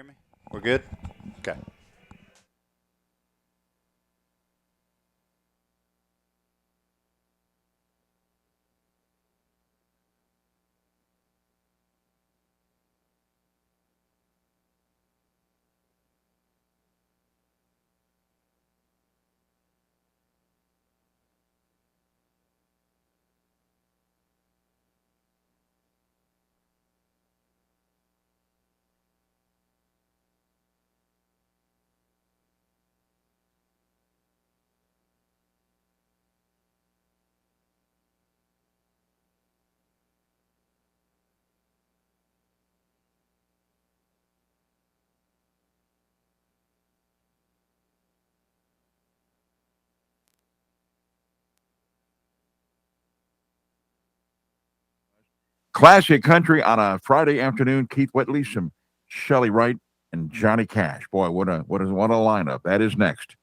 hear me? We're good? Okay. Classic country on a Friday afternoon. Keith Whitley, some Shelley Wright, and Johnny Cash. Boy, what a lineup. That is next.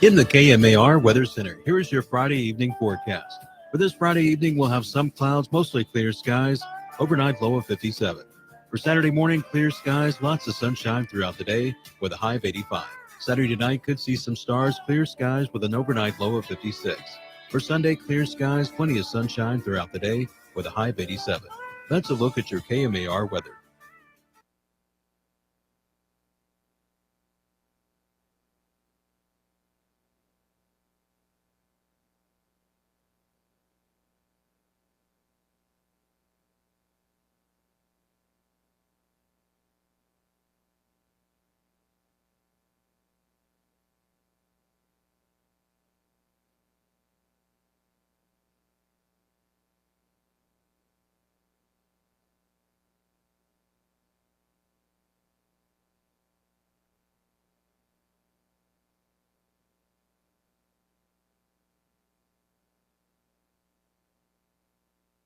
In the KMAR Weather Center, here is your Friday evening forecast. For this Friday evening, we'll have some clouds, mostly clear skies, overnight low of 57. For Saturday morning, clear skies, lots of sunshine throughout the day with a high of 85. Saturday night could see some stars, clear skies with an overnight low of 56. For Sunday, clear skies, plenty of sunshine throughout the day with a high of 87. That's a look at your KMAR weather.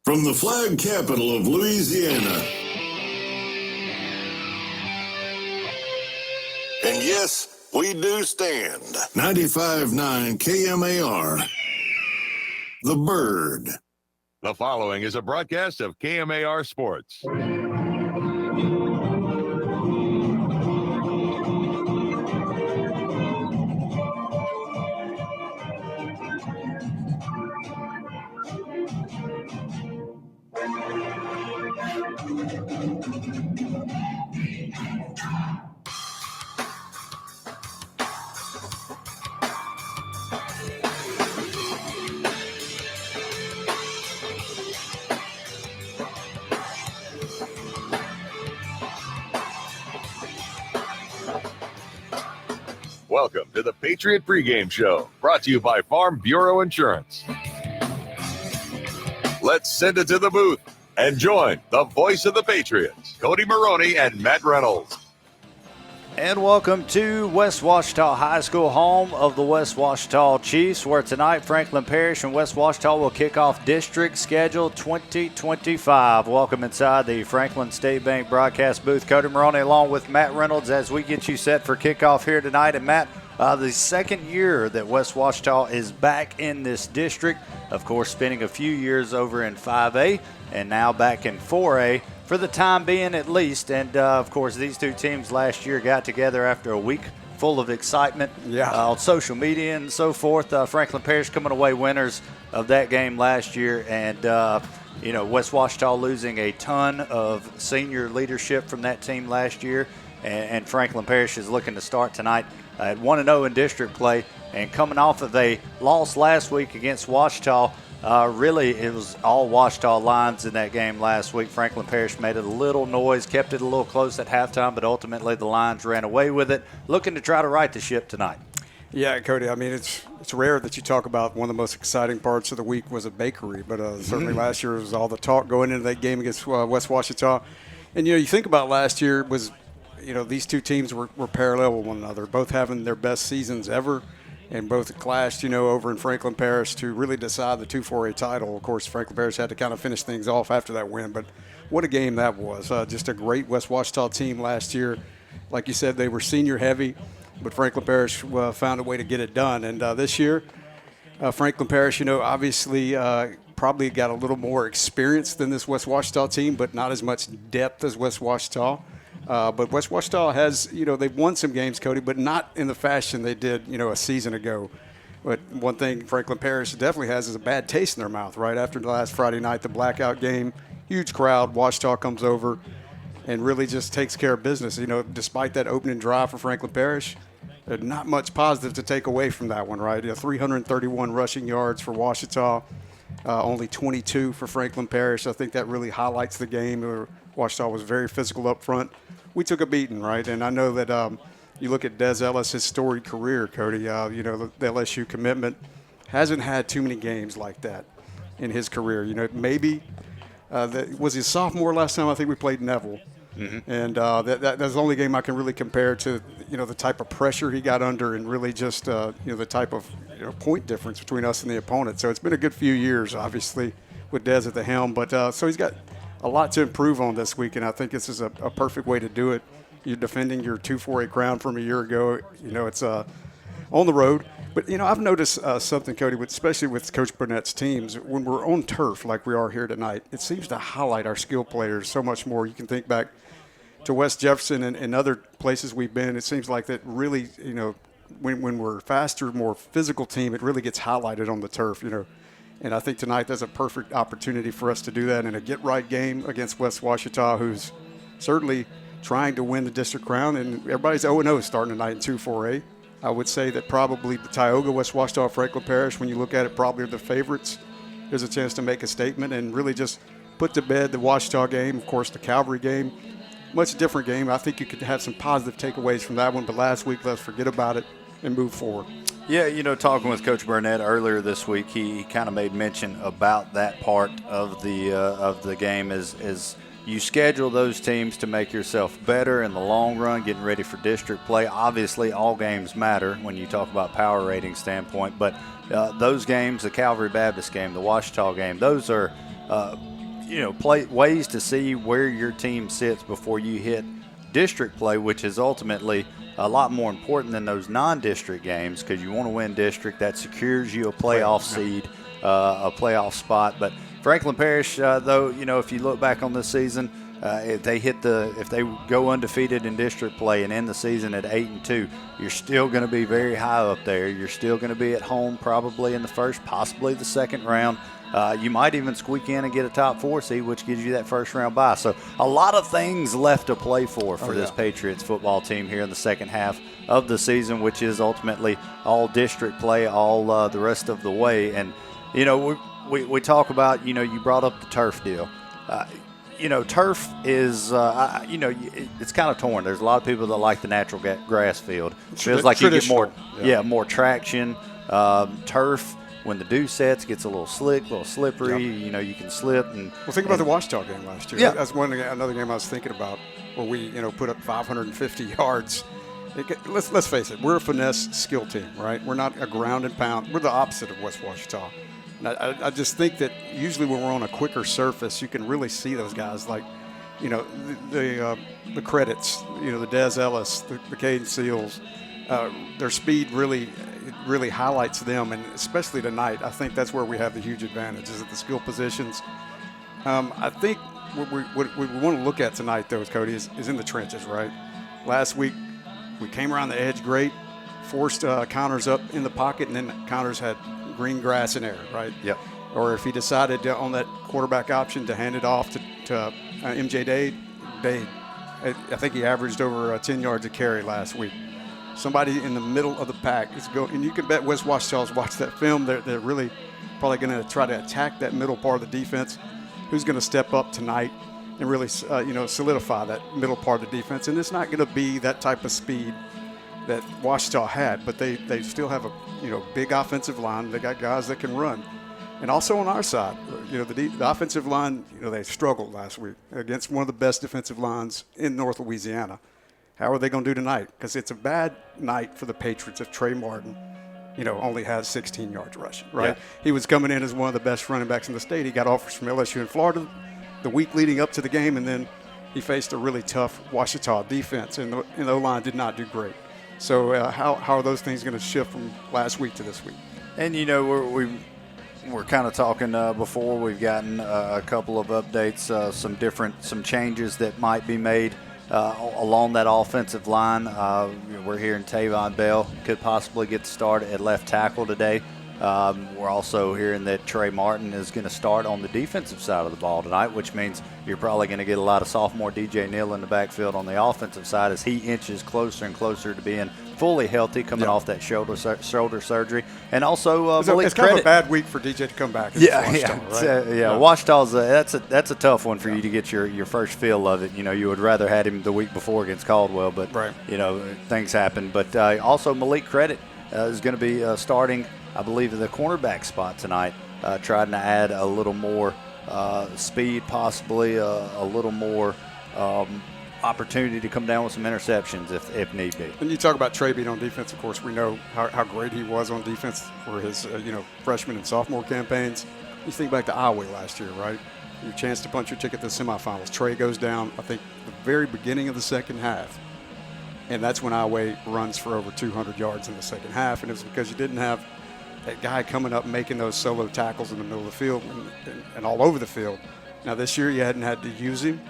From the flag capital of Louisiana. And yes, we do stand. 95.9 KMAR. The Bird. The following is a broadcast of KMAR Sports. Welcome to the Patriot Pregame Show, brought to you by Farm Bureau Insurance. Let's send it to the booth and join the voice of the Patriots, Cody Maroney and Matt Reynolds. And welcome to West Ouachita High School, home of the West Ouachita Chiefs, where tonight Franklin Parish and West Ouachita will kick off District Schedule 2025. Welcome inside the Franklin State Bank broadcast booth. Cody Maroney along with Matt Reynolds as we get you set for kickoff here tonight. And Matt, the second year that West Ouachita is back in this district, of course spending a few years over in 5A and now back in 4A. For the time being, at least. And, of course, these two teams last year got together after a week full of excitement on social media and so forth. Franklin Parish coming away winners of that game last year. And, West Ouachita losing a ton of senior leadership from that team last year. And Franklin Parish is looking to start tonight at 1-0 in district play. And coming off of a loss last week against Ouachita, really, it was all Ouachita lines in that game last week. Franklin Parish made a little noise, kept it a little close at halftime, but ultimately the Lions ran away with it, looking to try to right the ship tonight. Yeah, Cody, I mean, it's rare that you talk about one of the most exciting parts of the week was a bakery, but certainly last year was all the talk going into that game against West Ouachita. And, you think about last year was, these two teams were parallel with one another, both having their best seasons ever. And both clashed, over in Franklin Parish to really decide the 2-4A title. Of course, Franklin Parish had to kind of finish things off after that win. But what a game that was. Just a great West Ouachita team last year. Like you said, they were senior heavy, but Franklin Parish found a way to get it done. And this year, Franklin Parish, obviously probably got a little more experience than this West Ouachita team, but not as much depth as West Ouachita. But West Ouachita has, they've won some games, Cody, but not in the fashion they did, a season ago. But one thing Franklin Parish definitely has is a bad taste in their mouth, right? After the last Friday night, the blackout game, huge crowd, Ouachita comes over and really just takes care of business. Despite that opening drive for Franklin Parish, there's not much positive to take away from that one, right? 331 rushing yards for Ouachita, only 22 for Franklin Parish. I think that really highlights the game. Ouachita was very physical up front. We took a beating, right? And I know that you look at Des Ellis, his storied career, Cody, the LSU commitment, hasn't had too many games like that in his career. Maybe was his sophomore last time I think we played Neville. Mm-hmm. And that's the only game I can really compare to, the type of pressure he got under and really just, the type of point difference between us and the opponent. So it's been a good few years, obviously, with Des at the helm. But so he's got a lot to improve on this week, and I think this is a perfect way to do it. You're defending your 2-4-8 crown from a year ago. It's on the road. But, I've noticed something, Cody, especially with Coach Burnett's teams, when we're on turf like we are here tonight, it seems to highlight our skill players so much more. You can think back to West Jefferson and other places we've been. It seems like that really, when we're faster, more physical team, it really gets highlighted on the turf, And I think tonight that's a perfect opportunity for us to do that in a get-right game against West Ouachita, who's certainly trying to win the district crown. And everybody's 0-0 starting tonight in 2-4-A. I would say that probably Tioga, West Ouachita, Franklin Parish, when you look at it, probably are the favorites. There's a chance to make a statement and really just put to bed the Ouachita game, of course, the Calvary game. Much different game. I think you could have some positive takeaways from that one, but last week, let's forget about it and move forward. Yeah, talking with Coach Burnett earlier this week, he kind of made mention about that part of the game as you schedule those teams to make yourself better in the long run, getting ready for district play. Obviously, all games matter when you talk about power rating standpoint, but those games, the Calvary Baptist game, the Ouachita game, those are ways to see where your team sits before you hit district play, which is ultimately a lot more important than those non-district games because you want to win district. That secures you a playoff seed, a playoff spot. But Franklin Parish, though, if you look back on this season, if they go undefeated in district play and end the season at 8-2, you're still going to be very high up there. You're still going to be at home probably in the first, possibly the second round. You might even squeak in and get a top 4 seed, which gives you that first round bye. So a lot of things left to play for this Patriots football team here in the second half of the season, which is ultimately all district play all the rest of the way. And, we talk about, you brought up the turf deal. Turf is, it's kind of torn. There's a lot of people that like the natural grass field. It feels like you get more traction. Turf, when the dew sets, gets a little slick, a little slippery. Yep. You can slip. Think about the Ouachita game last year. Yeah. That's another game I was thinking about where we, put up 550 yards. Let's face it, we're a finesse skill team, right? We're not a ground and pound. We're the opposite of West Ouachita. And I just think that usually when we're on a quicker surface, you can really see those guys like, the credits, the Des Ellis, the Caden Seals, their speed really highlights them, and especially tonight, I think that's where we have the huge advantage is at the skill positions. I think what we want to look at tonight, though, Cody, is in the trenches, right? Last week, we came around the edge great, forced counters up in the pocket, and then counters had green grass and air, right? Yep. Or if he decided on that quarterback option to hand it off to MJ Dade, I think he averaged over 10 yards a carry last week. Somebody in the middle of the pack is going, and you can bet West Ouachita's watched that film. They're really probably going to try to attack that middle part of the defense. Who's going to step up tonight and really, solidify that middle part of the defense? And it's not going to be that type of speed that Ouachita had, but they still have a big offensive line. They got guys that can run, and also on our side, the offensive line. They struggled last week against one of the best defensive lines in North Louisiana. How are they going to do tonight? Because it's a bad night for the Patriots if Trey Martin, only has 16 yards rushing, right? Yeah. He was coming in as one of the best running backs in the state. He got offers from LSU and Florida the week leading up to the game, and then he faced a really tough Ouachita defense, and the O-line did not do great. So how are those things going to shift from last week to this week? And, we're kind of talking before. We've gotten a couple of updates, some changes that might be made along that offensive line. We're hearing Tavon Bell could possibly get the start at left tackle today. We're also hearing that Trey Martin is going to start on the defensive side of the ball tonight, which means you're probably going to get a lot of sophomore DJ Neal in the backfield on the offensive side as he inches closer and closer to being fully healthy coming off that shoulder surgery. And also it's kind of a bad week for DJ to come back. Ouachita's that's a tough one for you to get your first feel of it. You would rather had him the week before against Caldwell, but things happen. But also Malik Credit is going to be starting, I believe, the cornerback spot tonight, trying to add a little more speed, possibly a little more opportunity to come down with some interceptions if need be. And you talk about Trey being on defense, of course, we know how great he was on defense for his freshman and sophomore campaigns. You think back to Iowa last year, right? Your chance to punch your ticket to the semifinals. Trey goes down, I think, the very beginning of the second half. And that's when Iowa runs for over 200 yards in the second half. And it was because you didn't have that guy coming up making those solo tackles in the middle of the field and all over the field. Now this year you hadn't had to use him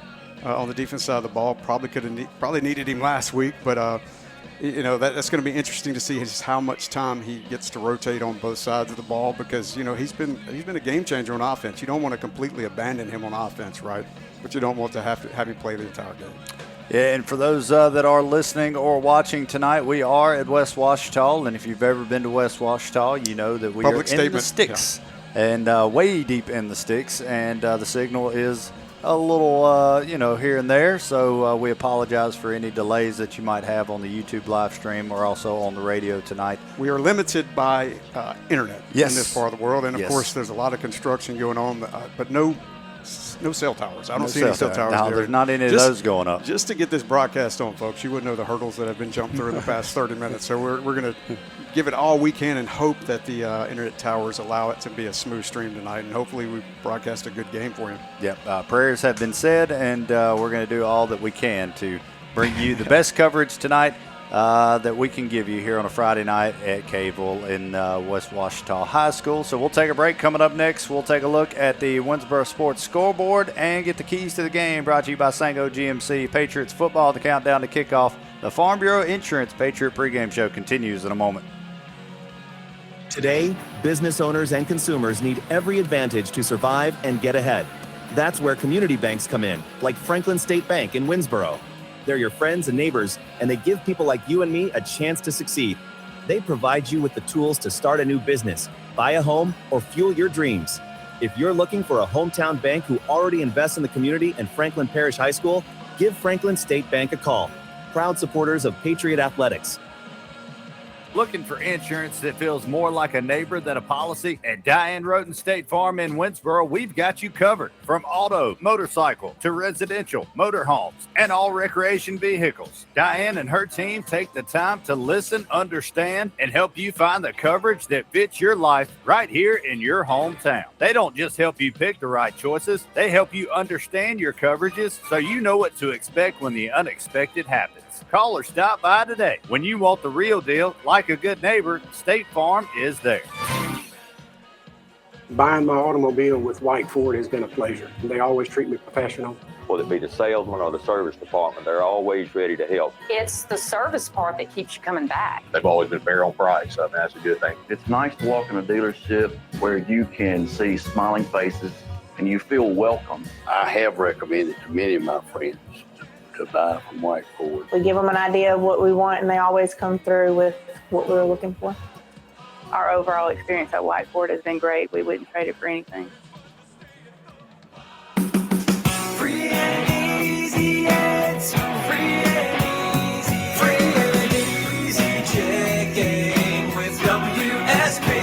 on the defense side of the ball. Probably needed him last week, but that's going to be interesting to see just how much time he gets to rotate on both sides of the ball, because he's been a game changer on offense. You don't want to completely abandon him on offense, right? But you don't want to have him play the entire game. Yeah, and for those that are listening or watching tonight, we are at West Ouachita, and if you've ever been to West Ouachita, you know that we are in the sticks, and way deep in the sticks, and the signal is a little, here and there, so we apologize for any delays that you might have on the YouTube live stream or also on the radio tonight. We are limited by internet in this part of the world, and of course there's a lot of construction going on, but no cell towers. I don't see any cell towers. No, there's not any of those going up. Just to get this broadcast on, folks, you wouldn't know the hurdles that have been jumped through in the past 30 minutes. So we're going to give it all we can and hope that the internet towers allow it to be a smooth stream tonight, and hopefully we broadcast a good game for you. Yep, prayers have been said, and we're going to do all that we can to bring you the best coverage tonight that we can give you here on a Friday night at Cavell in West Ouachita High School. So we'll take a break. Coming up next, we'll take a look at the Winsboro Sports scoreboard and get the keys to the game, brought to you by Sango GMC. Patriots football, the countdown to kickoff. The Farm Bureau Insurance Patriot pregame show continues in a moment. Today, business owners and consumers need every advantage to survive and get ahead. That's where community banks come in, like Franklin State Bank in Winsboro. They're your friends and neighbors, and they give people like you and me a chance to succeed. They provide you with the tools to start a new business, buy a home, or fuel your dreams. If you're looking for a hometown bank who already invests in the community and Franklin Parish High School, give Franklin State Bank a call. Proud supporters of Patriot Athletics. Looking for insurance that feels more like a neighbor than a policy? At Diane Roden State Farm in Winsboro, we've got you covered. From auto, motorcycle, to residential, motorhomes, and all recreation vehicles. Diane and her team take the time to listen, understand, and help you find the coverage that fits your life right here in your hometown. They don't just help you pick the right choices, they help you understand your coverages so you know what to expect when the unexpected happens. Call or stop by today. When you want the real deal, like a good neighbor, State Farm is there. Buying my automobile with White Ford has been a pleasure. They always treat me professional. Whether it be the salesman or the service department, they're always ready to help. It's the service part that keeps you coming back. They've always been fair on price. I mean, that's a good thing. It's nice to walk in a dealership where you can see smiling faces and you feel welcome. I have recommended to many of my friends to buy from White Ford. We give them an idea of what we want, and they always come through with what we're looking for. Our overall experience at White Ford has been great. We wouldn't trade it for anything. Free and easy, it's free and easy. Free and easy checking with WSB.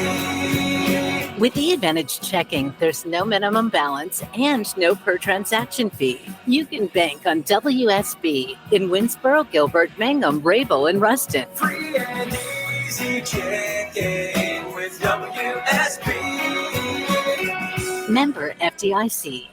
With eAdvantage checking, there's no minimum balance and no per transaction fee. You can bank on WSB in Winsboro, Gilbert, Mangum, Rayville, and Ruston. Free and easy checking with WSB. Member FDIC.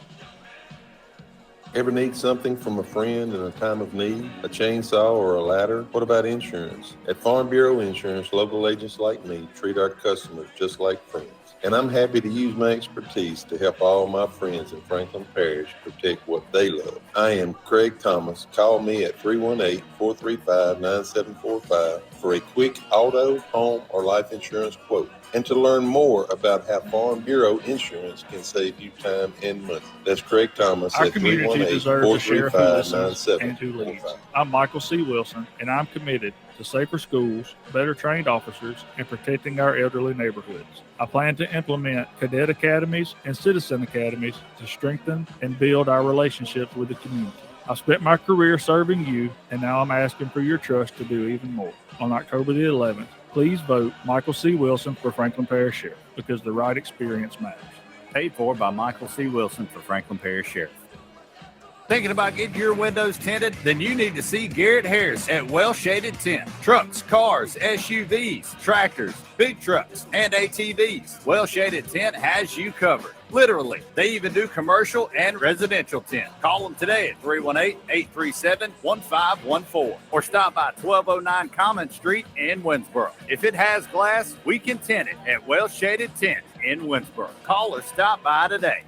Ever need something from a friend in a time of need? A chainsaw or a ladder? What about insurance? At Farm Bureau Insurance, local agents like me treat our customers just like friends. And I'm happy to use my expertise to help all my friends in Franklin Parish protect what they love. I am Craig Thomas. Call me at 318-435-9745 for a quick auto, home, or life insurance quote. And to learn more about how Farm Bureau Insurance can save you time and money. That's Craig Thomas Our at community deserves a sheriff who listens and who 318-435-9745. leads. I'm Michael C. Wilson, and I'm committed to safer schools, better trained officers, and protecting our elderly neighborhoods. I plan to implement cadet academies and citizen academies to strengthen and build our relationships with the community. I've spent my career serving you, and now I'm asking for your trust to do even more. On October the 11th, please vote Michael C. Wilson for Franklin Parish Sheriff, because the right experience matters. Paid for by Michael C. Wilson for Franklin Parish Sheriff. Thinking about getting your windows tinted? Then you need to see Garrett Harris at Well Shaded Tint. Trucks, cars, SUVs, tractors, big trucks, and ATVs. Well Shaded Tint has you covered. Literally. They even do commercial and residential tint. Call them today at 318-837-1514 or stop by 1209 Common Street in Winsboro. If it has glass, we can tint it at Well Shaded Tint in Winsboro. Call or stop by today.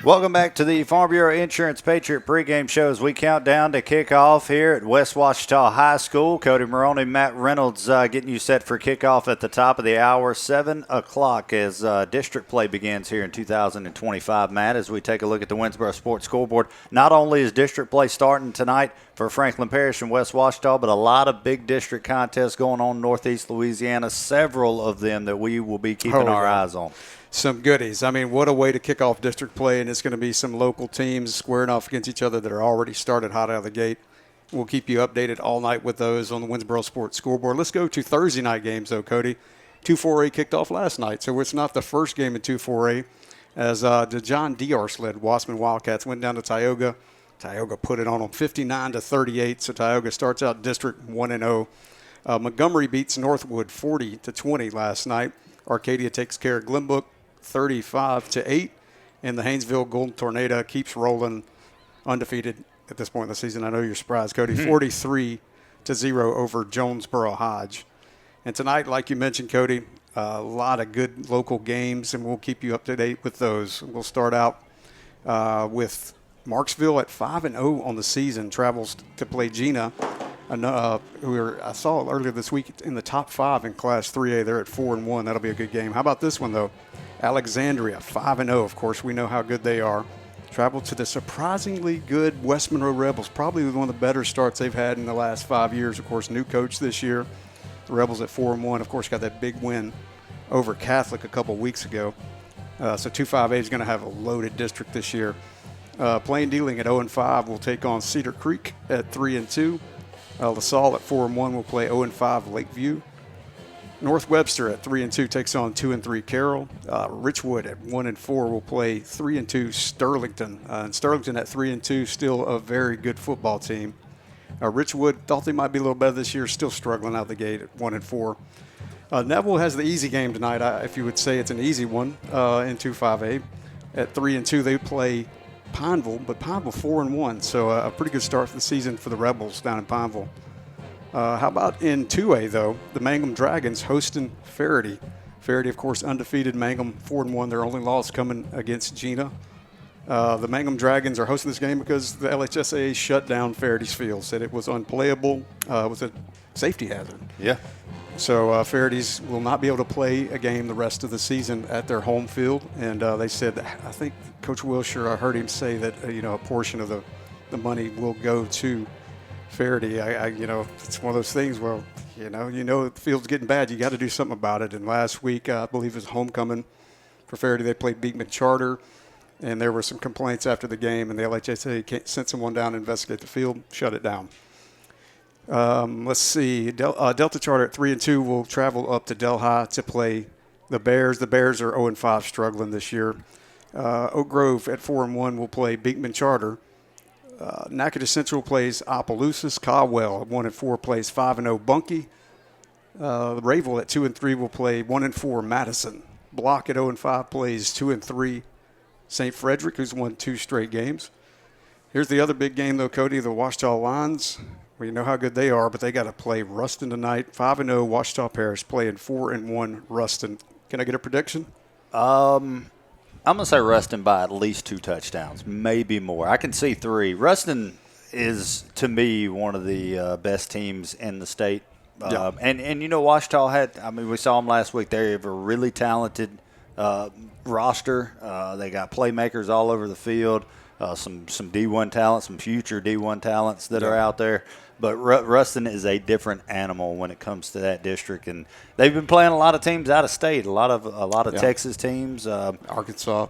Welcome back to the Farm Bureau Insurance Patriot pregame show as we count down to kickoff here at West Ouachita High School. Cody Maroney, Matt Reynolds getting you set for kickoff at the top of the hour, 7 o'clock as district play begins here in 2025. Matt, as we take a look at the Winsboro Sports Scoreboard, not only is district play starting tonight for Franklin Parish and West Ouachita, but a lot of big district contests going on in Northeast Louisiana, several of them that we will be keeping our eyes on. Some goodies. I mean, what a way to kick off district play, and it's going to be some local teams squaring off against each other that are already started hot out of the gate. We'll keep you updated all night with those on the Winsboro Sports Scoreboard. Let's go to Thursday night games, though, Cody. 2-4A kicked off last night, so it's not the first game in 2-4A as the John Diarce-led Wasserman Wildcats went down to Tioga. Tioga put it on them 59-38, so Tioga starts out district 1-0. Montgomery beats Northwood 40-20 last night. Arcadia takes care of Glenbrook 35-8, and the Haynesville Golden Tornado keeps rolling undefeated at this point in the season. I know you're surprised, Cody. 43-0 over Jonesboro Hodge. And tonight, like you mentioned, Cody, a lot of good local games, and we'll keep you up to date with those. We'll start out with Marksville at 5-0 on the season, travels to play Gina. I saw earlier this week in the top 5 in Class 3A. They're at 4-1. That'll be a good game. How about this one, though? Alexandria, 5-0. Of course, we know how good they are. Travel to the surprisingly good West Monroe Rebels, probably one of the better starts they've had in the last 5 years. Of course, new coach this year. The Rebels at 4-1. Of course, got that big win over Catholic a couple weeks ago. So 2-5A is going to have a loaded district this year. Plain Dealing at 0-5 will take on Cedar Creek at 3-2. LaSalle at 4-1 will play 0-5 Lakeview. North Webster at 3-2 takes on 2-3 Carroll. Richwood at 1-4 will play 3-2 Sterlington. And Sterlington at 3-2, still a very good football team. Richwood thought they might be a little better this year, still struggling out the gate at 1-4. Neville has the easy game tonight, if you would say it's an easy one, in 2-5A. At 3-2 they play Pineville, but Pineville 4-1, so a pretty good start for the season for the Rebels down in Pineville. How about in 2A, though? The Mangum Dragons hosting Faraday. Faraday, of course, undefeated. Mangum 4-1. Their only loss coming against Gina. The Mangum Dragons are hosting this game because the LHSAA shut down Faraday's field, said it was unplayable. It was a safety hazard. Yeah. So Faraday's will not be able to play a game the rest of the season at their home field. And they said that, I think Coach Wilshire, I heard him say that, a portion of the money will go to Faraday. It's one of those things. Well, the field's getting bad. You got to do something about it. And last week, I believe it was homecoming for Faraday. They played Beekman Charter, and there were some complaints after the game. And the LHSA sent someone down to investigate the field, shut it down. Let's see. Delta Charter at 3-2 will travel up to Delhi to play the Bears. The Bears are 0-5, struggling this year. Oak Grove at 4-1 will play Beekman Charter. Natchitoches Central plays Opelousas. Caldwell at 1-4 plays 5-0 Bunkie. Rayville at 2-3 will play 1-4 Madison. Block at 0-5 plays 2-3 St. Frederick, who's won 2 straight games. Here's the other big game, though, Cody, the Ouachita Lions. We know how good they are, but they got to play Ruston tonight. 5-0 Ouachita Parish playing 4-1 Ruston. Can I get a prediction? I'm going to say Ruston by at least 2 touchdowns, maybe more. I can see 3. Ruston is, to me, one of the best teams in the state. Yeah. And you know, Ouachita we saw them last week. They have a really talented roster. They got playmakers all over the field, some D1 talent, some future D1 talents that are out there. But Ruston is a different animal when it comes to that district, and they've been playing a lot of teams out of state, a lot of Texas teams, Arkansas.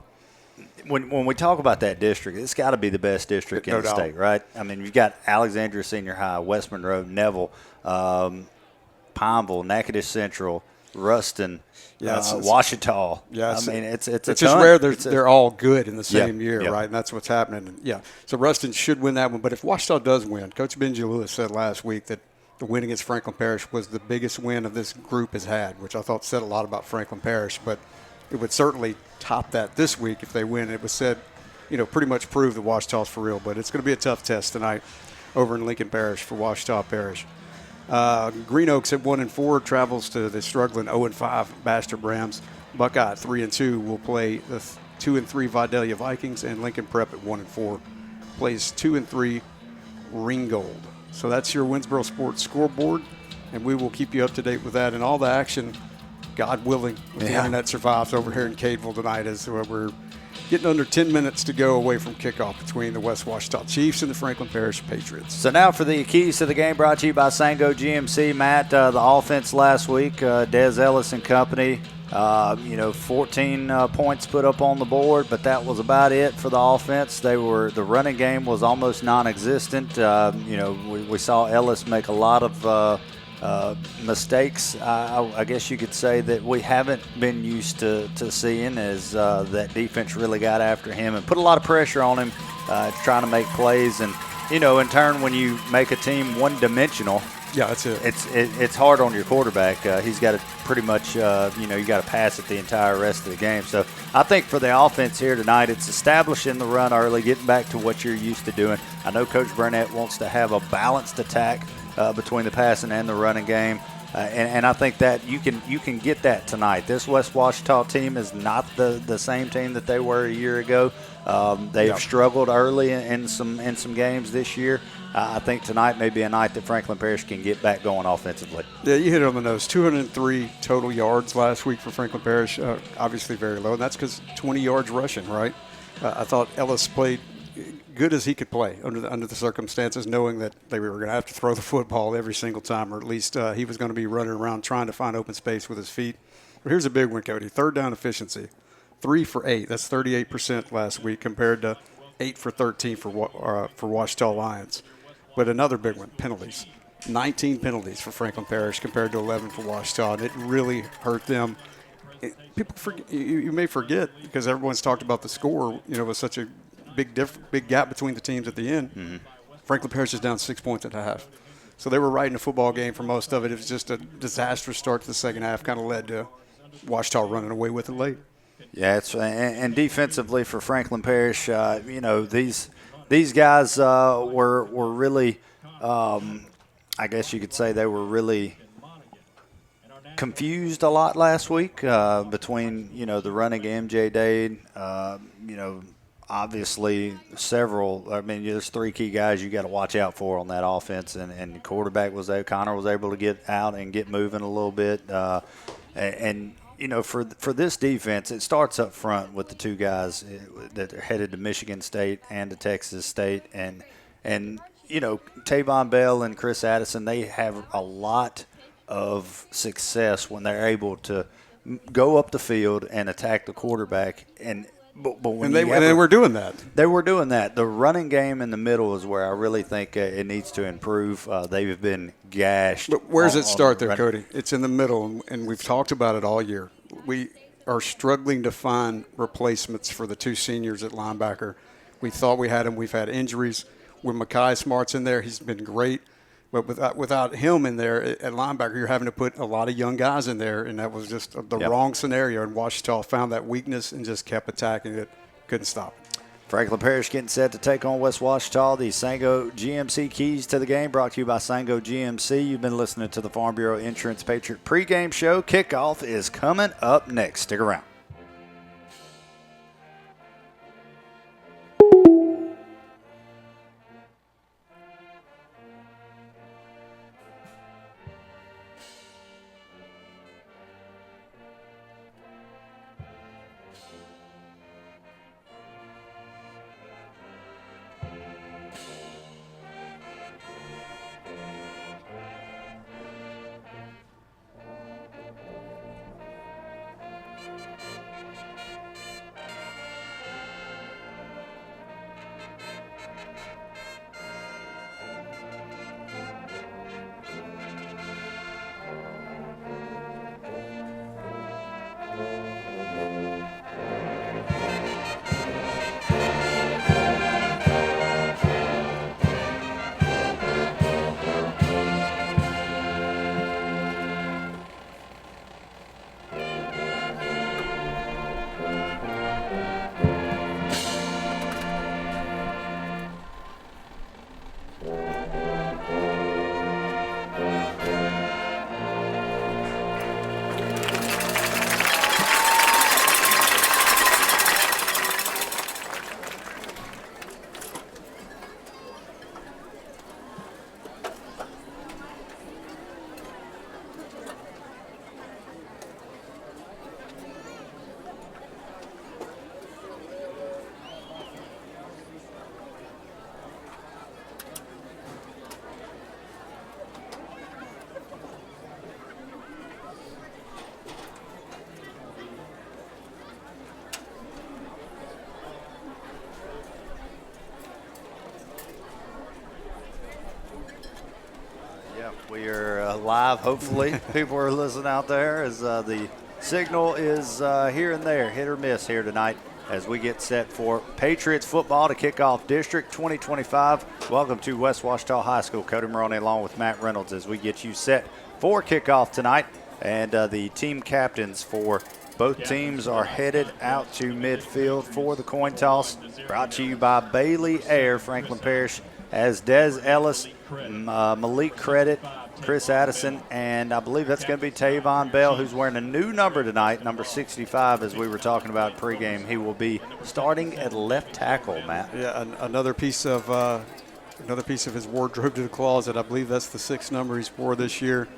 When we talk about that district, it's got to be the best district in the state, right? I mean, you've got Alexandria Senior High, West Monroe, Neville, Pineville, Natchitoches Central, Ruston, Ouachita. Yeah, I mean, it's just ton. rare they're all good in the same year, yeah. right? And that's what's happening. And, yeah, so Ruston should win that one. But if Ouachita does win, Coach Benji Lewis said last week that the win against Franklin Parish was the biggest win of this group has had, which I thought said a lot about Franklin Parish. But it would certainly top that this week if they win. It was said, pretty much prove that Ouachita's for real. But it's going to be a tough test tonight over in Lincoln Parish for Ouachita Parish. Green Oaks at 1-4 travels to the struggling 0-5 Bastrop Rams. Buckeye at 3-2 will play the 2-3 Vidalia Vikings, and Lincoln Prep at 1-4 plays 2-3 Ringgold. So that's your Winsboro Sports scoreboard, and we will keep you up to date with that and all the action, God willing, if the internet survives over here in Cadeville tonight as we're getting under 10 minutes to go away from kickoff between the West Ouachita Chiefs and the Franklin Parish Patriots. So now for the keys to the game, brought to you by Sango GMC. Matt, the offense last week, Des Ellis and company, 14 points put up on the board, but that was about it for the offense. The running game was almost non-existent. We saw Ellis make a lot of mistakes. I guess you could say that we haven't been used to seeing as that defense really got after him and put a lot of pressure on him trying to make plays. And, in turn, when you make a team one-dimensional, that's it. It's hard on your quarterback. He's got to pretty much, you got to pass it the entire rest of the game. So I think for the offense here tonight, it's establishing the run early, getting back to what you're used to doing. I know Coach Burnett wants to have a balanced attack between the passing and the running game. And I think that you can get that tonight. This West Ouachita team is not the same team that they were a year ago. They've struggled early in some games this year. I think tonight may be a night that Franklin Parish can get back going offensively. Yeah, you hit it on the nose. 203 total yards last week for Franklin Parish. Obviously very low, and that's because 20 yards rushing, right? I thought Ellis played good as he could play under the circumstances, knowing that they were going to have to throw the football every single time, or at least he was going to be running around trying to find open space with his feet. But here's a big one, Cody. Third down efficiency, 3 for 8. That's 38% last week compared to 8 for 13 for Ouachita Lions. But another big one, penalties. 19 penalties for Franklin Parish compared to 11 for Ouachita, and it really hurt them. People forget, you may forget because everyone's talked about the score, with such a big gap between the teams at the end. Mm-hmm. Franklin Parish is down 6 points at the half. So they were right in the football game for most of it. It was just a disastrous start to the second half, kind of led to Ouachita running away with it late. Yeah, and defensively for Franklin Parish, these guys were really, I guess you could say they were really confused a lot last week between, the running game, J. Dade, obviously there's 3 key guys you got to watch out for on that offense, and the quarterback Connor was able to get out and get moving a little bit, for this defense, it starts up front with the 2 guys that are headed to Michigan State and to Texas State, and Tavon Bell and Chris Addison, they have a lot of success when they're able to go up the field and attack the quarterback, But they were doing that. They were doing that. The running game in the middle is where I really think it needs to improve. They've been gashed. But where does it start there, Cody? It's in the middle, and we've talked about it all year. We are struggling to find replacements for the 2 seniors at linebacker. We thought we had them. We've had injuries. When Mekhi Smart's in there, he's been great. But without him in there at linebacker, you're having to put a lot of young guys in there, and that was just the wrong scenario. And Ouachita found that weakness and just kept attacking it. Couldn't stop it. Franklin Parish getting set to take on West Ouachita. The Sango GMC keys to the game brought to you by Sango GMC. You've been listening to the Farm Bureau Insurance Patriot pregame show. Kickoff is coming up next. Stick around. We are live, hopefully. People are listening out there as the signal is here and there, hit or miss here tonight as we get set for Patriots football to kick off District 2025. Welcome to West Ouachita High School. Cody Maroney along with Matt Reynolds as we get you set for kickoff tonight. And the team captains for both teams are headed out to midfield for the coin toss. Brought to you by Bailey Air. Franklin Parish as Des Ellis, Malik Credit, Chris Addison, and I believe that's going to be Tavon Bell, who's wearing a new number tonight, number 65, as we were talking about pregame. He will be starting at left tackle, Matt. Yeah, another piece of his wardrobe to the closet. I believe that's the 6th number he's wore this year.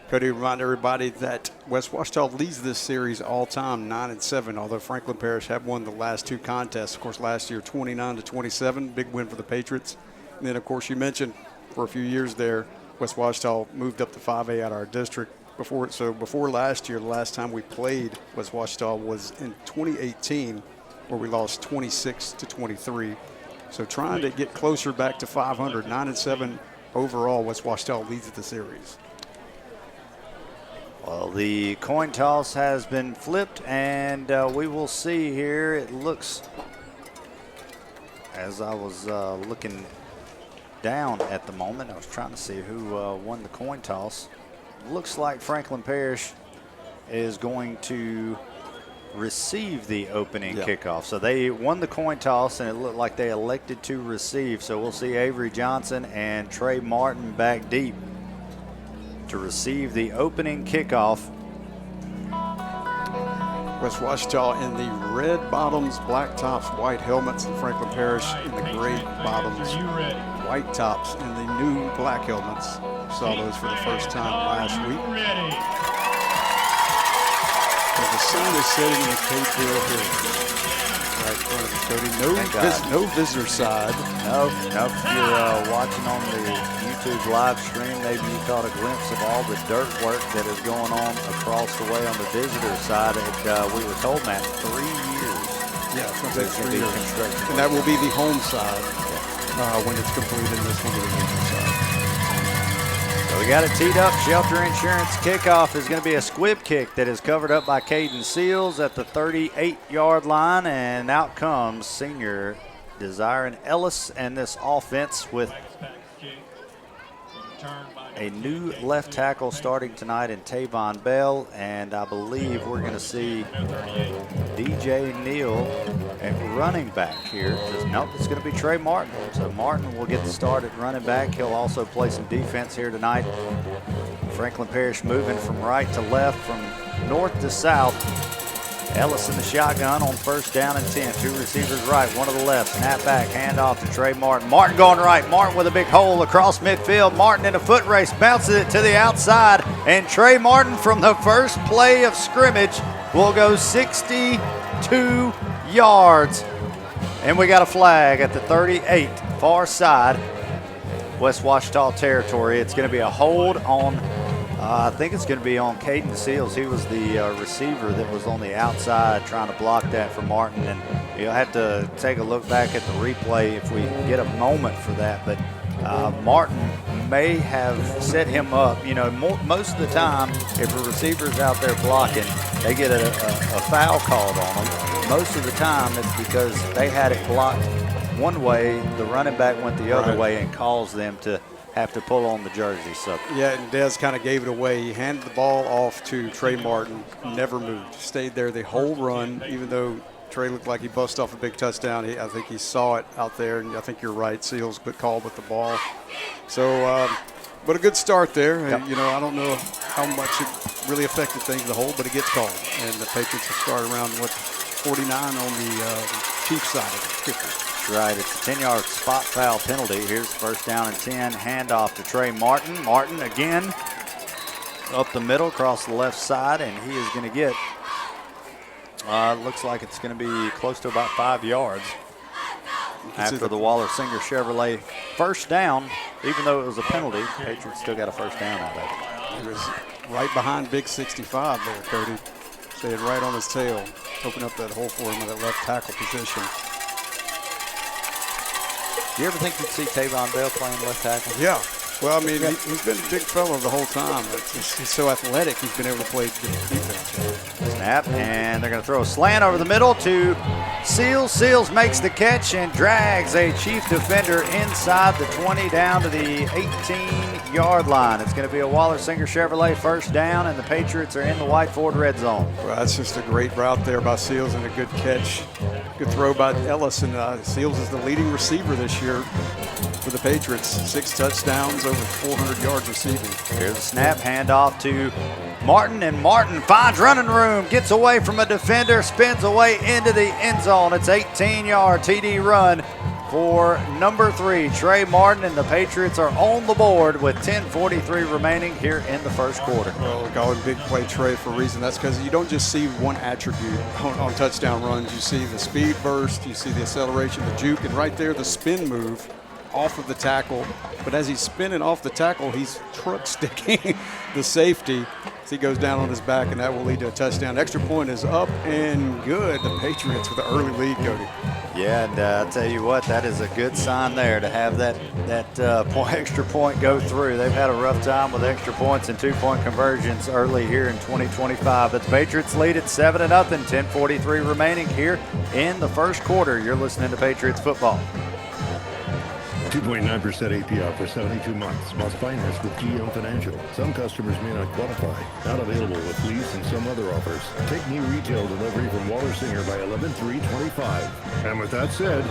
Cody, remind everybody that West Ouachita leads this series all time, 9-7. Although Franklin Parish have won the last 2 contests. Of course, last year 29-27, big win for the Patriots. And then, of course, you mentioned for a few years there, West Ouachita moved up to 5A out of our district. Before last year, the last time we played West Ouachita was in 2018, where we lost 26-23. So trying to get closer back to 500, 9-7 overall. West Ouachita leads the series. Well, the coin toss has been flipped, and we will see here. It looks, as I was looking down at the moment, I was trying to see who won the coin toss. Looks like Franklin Parish is going to receive the opening kickoff. So they won the coin toss, and it looked like they elected to receive. So we'll see Avery Johnson and Trey Martin back deep to receive the opening kickoff. West Ouachita in the red bottoms, black tops, white helmets, and Franklin Parish in the gray bottoms, white tops, and the new black helmets. Saw those for the first time last week. And the sun is setting in the Cape Hill Hills. Right in front of us, Cody. No visitor side. Nope. If you're watching on the YouTube live stream, maybe you caught a glimpse of all the dirt work that is going on across the way on the visitor side. We were told, Matt, 3 years. Yeah, it's going to take 3 years. And that will be the home side when it's completed. This will be the visitor side. So we got it teed up. Shelter Insurance kickoff is going to be a squib kick that is covered up by Caden Seals at the 38-yard line. And out comes senior Desirin Ellis and this offense with a new left tackle starting tonight in Tavon Bell, and I believe we're going to see DJ Neal at running back here. Nope, it's going to be Trey Martin. So Martin will get the start at running back. He'll also play some defense here tonight. Franklin Parish moving from right to left, from north to south. Ellis in the shotgun on first down and 10. Two receivers right, one to the left. Snap back, handoff to Trey Martin. Martin going right. Martin with a big hole across midfield. Martin in a foot race, bounces it to the outside. And Trey Martin from the first play of scrimmage will go 62 yards. And we got a flag at the 38, far side, West Ouachita territory. It's going to be a hold on I think it's going to be on Caden Seals. He was the receiver that was on the outside trying to block that for Martin. And you'll have to take a look back at the replay if we get a moment for that. But Martin may have set him up. You know, most of the time, if a receiver's out there blocking, they get a foul called on them. Most of the time, it's because they had it blocked one way, the running back went the other way and caused them to have to pull on the jersey. So yeah, and Dez kind of gave it away. He handed the ball off to Trey Martin, never moved, stayed there the whole run, even though Trey looked like he busted off a big touchdown. I think he saw it out there, and I think you're right, Seals got called with the ball. So, but a good start there. Yep. You know, I don't know how much it really affected things the whole, but it gets called. And the Patriots will start around, 49 on the Chiefs side of it. Right, it's a 10-yard spot foul penalty. Here's first down and 10. Handoff to Trey Martin. Martin again up the middle, across the left side, and he is going to get, looks like it's going to be close to about 5 yards after the Waller-Singer Chevrolet first down. Even though it was a penalty, Patriots still got a first down out of it. He was right behind Big 65 there, Cody. Stayed right on his tail. Open up that hole for him at that left tackle position. Do you ever think you'd see Tavon Bell playing left tackle? Yeah. Well, I mean, he's been a big fellow the whole time. He's so athletic, he's been able to play defense. Snap, and they're going to throw a slant over the middle to Seals. Seals makes the catch and drags a Chief defender inside the 20 down to the 18-yard line. It's going to be a Waller-Singer Chevrolet first down, and the Patriots are in the White Ford red zone. Well, that's just a great route there by Seals and a good catch. Good throw by Ellis, and Seals is the leading receiver this year for the Patriots. 6 touchdowns, over 400 yards receiving. Here's the snap, handoff to Martin, and Martin finds running room, gets away from a defender, spins away into the end zone. It's 18-yard TD run for number 3, Trey Martin, and the Patriots are on the board with 10:43 remaining here in the first quarter. Well, we call him Big Play Trey for a reason. That's because you don't just see one attribute on touchdown runs. You see the speed burst, you see the acceleration, the juke, and right there the spin move off of the tackle. But as he's spinning off the tackle, he's truck sticking the safety. He goes down on his back, and that will lead to a touchdown. Extra point is up and good. The Patriots with an early lead, Cody. Yeah, and I'll tell you what, that is a good sign there to have that extra point go through. They've had a rough time with extra points and 2-point conversions early here in 2025. But the Patriots lead at 7-0, 10:43 remaining here in the first quarter. You're listening to Patriots football. 2.9% APR for 72 months. Must finance with GM Financial. Some customers may not qualify. Not available with lease and some other offers. Take new retail delivery from Waller-Singer by 11/3/25. And with that said,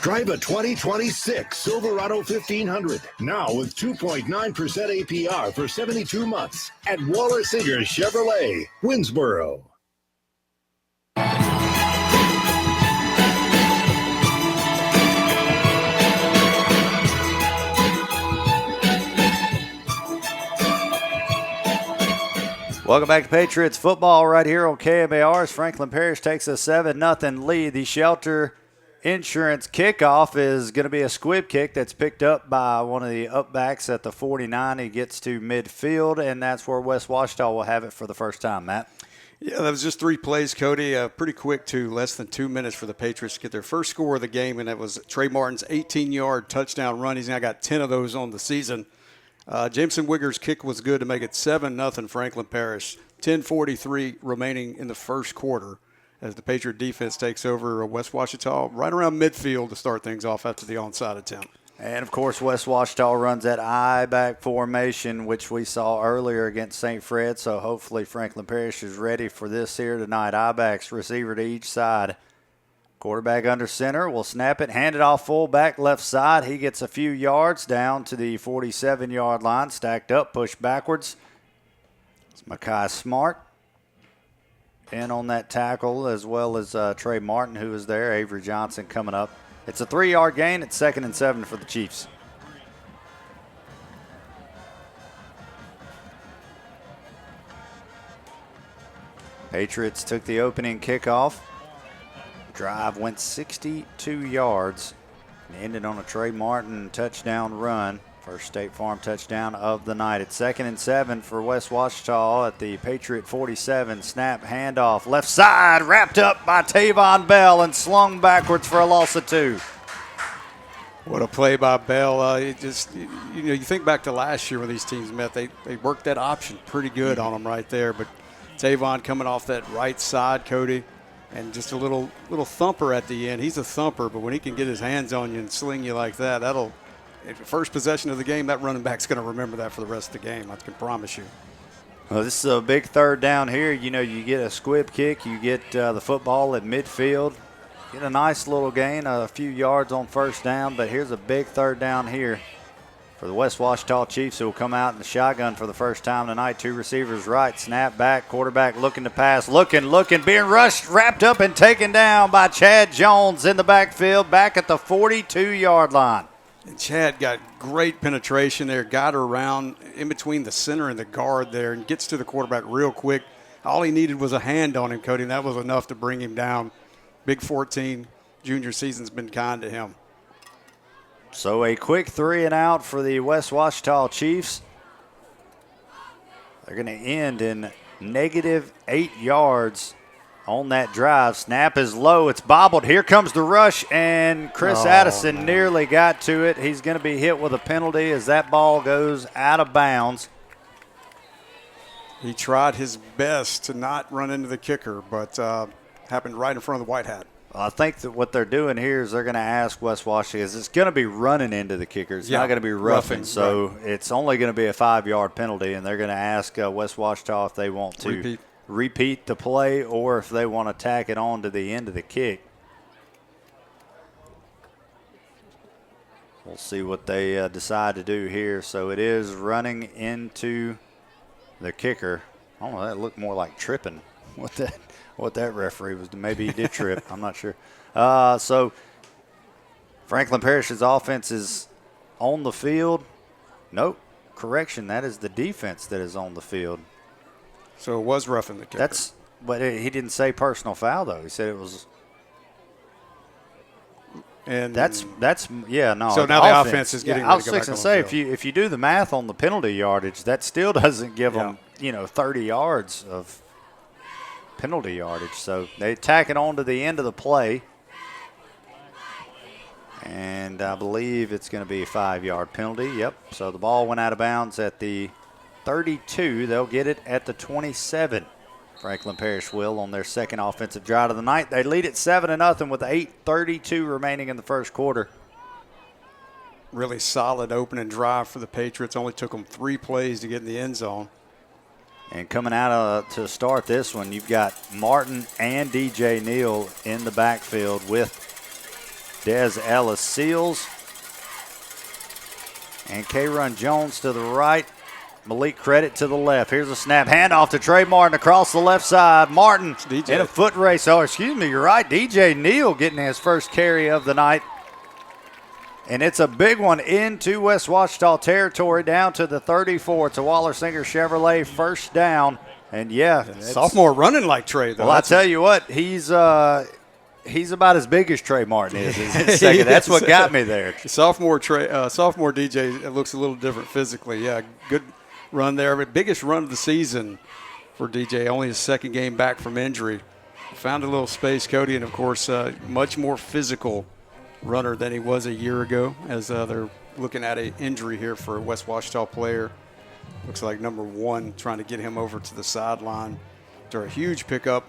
drive a 2026 Silverado 1500. Now with 2.9% APR for 72 months at Waller-Singer Chevrolet, Winsboro. Welcome back to Patriots football right here on KMAR as Franklin Parish takes a 7-0 lead. The Shelter Insurance kickoff is going to be a squib kick that's picked up by one of the upbacks at the 49. He gets to midfield, and that's where West Ouachita will have it for the first time, Matt. Yeah, that was just 3 plays, Cody. Pretty quick, too. Less than 2 minutes for the Patriots to get their first score of the game, and that was Trey Martin's 18-yard touchdown run. He's now got 10 of those on the season. Jameson Wigger's kick was good to make it 7-0 Franklin Parish. 10:43 remaining in the first quarter. as the Patriot defense takes over West Ouachita right around midfield to start things off after the onside attempt. And, of course, West Ouachita runs that I-back formation, which we saw earlier against St. Fred, so hopefully Franklin Parish is ready for this here tonight. I-backs, receiver to each side. Quarterback under center will snap it, hand it off fullback left side. He gets a few yards down to the 47-yard line, stacked up, pushed backwards. It's Makai Smart in on that tackle, as well as Trey Martin, who is there. Avery Johnson coming up. It's a 3-yard gain. It's 2nd and 7 for the Chiefs. Patriots took the opening kickoff. Drive went 62 yards and ended on a Trey Martin touchdown run. First State Farm touchdown of the night. It's 2nd and 7 for West Ouachita at the Patriot 47. Snap, handoff, left side, wrapped up by Tavon Bell and slung backwards for a loss of 2. What a play by Bell. It just, you think back to last year when these teams met, they worked that option pretty good on them right there. But Tavon coming off that right side, Cody, and just a little thumper at the end. He's a thumper, but when he can get his hands on you and sling you like that, first possession of the game, that running back's going to remember that for the rest of the game. I can promise you. Well, this is a big third down here. You get a squib kick, you get the football at midfield, get a nice little gain, a few yards on first down, but here's a big third down here for the West Ouachita Chiefs, who will come out in the shotgun for the first time tonight. 2 receivers right, snap back, quarterback looking to pass, looking, being rushed, wrapped up and taken down by Chad Jones in the backfield, back at the 42-yard line. And Chad got great penetration there, got around in between the center and the guard there, and gets to the quarterback real quick. All he needed was a hand on him, Cody, and that was enough to bring him down. Big 14, junior season's been kind to him. So a quick 3 and out for the West Ouachita Chiefs. They're going to end in -8 yards on that drive. Snap is low. It's bobbled. Here comes the rush, and Chris Addison nearly got to it. He's going to be hit with a penalty as that ball goes out of bounds. He tried his best to not run into the kicker, but happened right in front of the white hat. Well, I think that what they're doing here is they're going to ask West Ouachita, is it's going to be running into the kicker. It's not going to be roughing. So it's only going to be a 5-yard penalty, and they're going to ask West Ouachita if they want to repeat the play or if they want to tack it on to the end of the kick. We'll see what they decide to do here. So it is running into the kicker. I don't know, that looked more like tripping. What that referee was. Maybe he did trip. I'm not sure. So Franklin Parish's offense is on the field. Nope. Correction. That is the defense that is on the field. So it was roughing the kicker. But he didn't say personal foul, though. He said it was. And that's yeah, no. So now the offense is getting ready to go back on the field. I was fixing to say, if you do the math on the penalty yardage, that still doesn't give them 30 yards of penalty yardage. So they tack it on to the end of the play. And I believe it's going to be a 5-yard penalty. Yep. So the ball went out of bounds at the 32. They'll get it at the 27. Franklin Parish will on their second offensive drive of the night. They lead it 7-0 with 8:32 remaining in the first quarter. Really solid opening drive for the Patriots. Only took them 3 plays to get in the end zone. And coming out to start this one, you've got Martin and DJ Neal in the backfield with Des Ellis Seals and K-Run Jones to the right. Malik Credit to the left. Here's a snap. Handoff to Trey Martin across the left side. Martin in a foot race. Oh, excuse me, you're right. DJ Neal getting his first carry of the night. And it's a big one into West Ouachita territory down to the 34. It's a Waller Singer Chevrolet first down. And, sophomore running like Trey, though. Well, I tell you what, he's about as big as Trey Martin is. Second. That's what got me there. Sophomore DJ looks a little different physically. Yeah, good run there. But biggest run of the season for DJ, only his second game back from injury. Found a little space, Cody, and, of course, much more physical runner than he was a year ago, as they're looking at an injury here for a West Ouachita player. Looks like number 1 trying to get him over to the sideline. After a huge pickup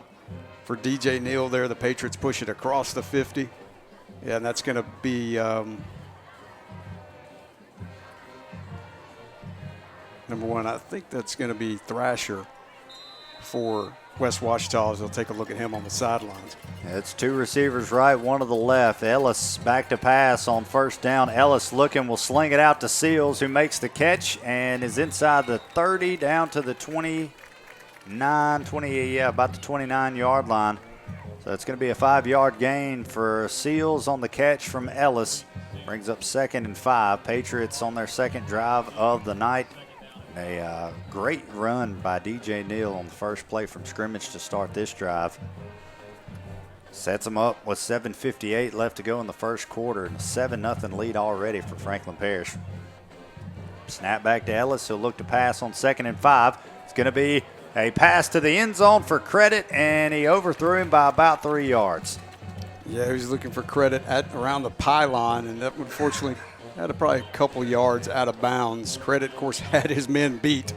for DJ Neal there. The Patriots push it across the 50. Yeah, and that's going to be number one. I think that's going to be Thrasher for West Ouachita as they'll take a look at him on the sidelines. It's two receivers right, one to the left. Ellis back to pass on first down. Ellis looking, will sling it out to Seals, who makes the catch and is inside the 30 down to the 29, 20, yeah, about the 29-yard line. So it's going to be a 5-yard gain for Seals on the catch from Ellis. Brings up 2nd and 5. Patriots on their second drive of the night. A great run by DJ Neal on the first play from scrimmage to start this drive. Sets them up with 7:58 left to go in the first quarter, and a 7-0 lead already for Franklin Parish. Snap back to Ellis, who'll look to pass on 2nd and 5. It's going to be a pass to the end zone for Credit, and he overthrew him by about 3 yards. Yeah, he was looking for Credit at around the pylon, and that unfortunately had probably a couple yards out of bounds. Credit, of course, had his men beat.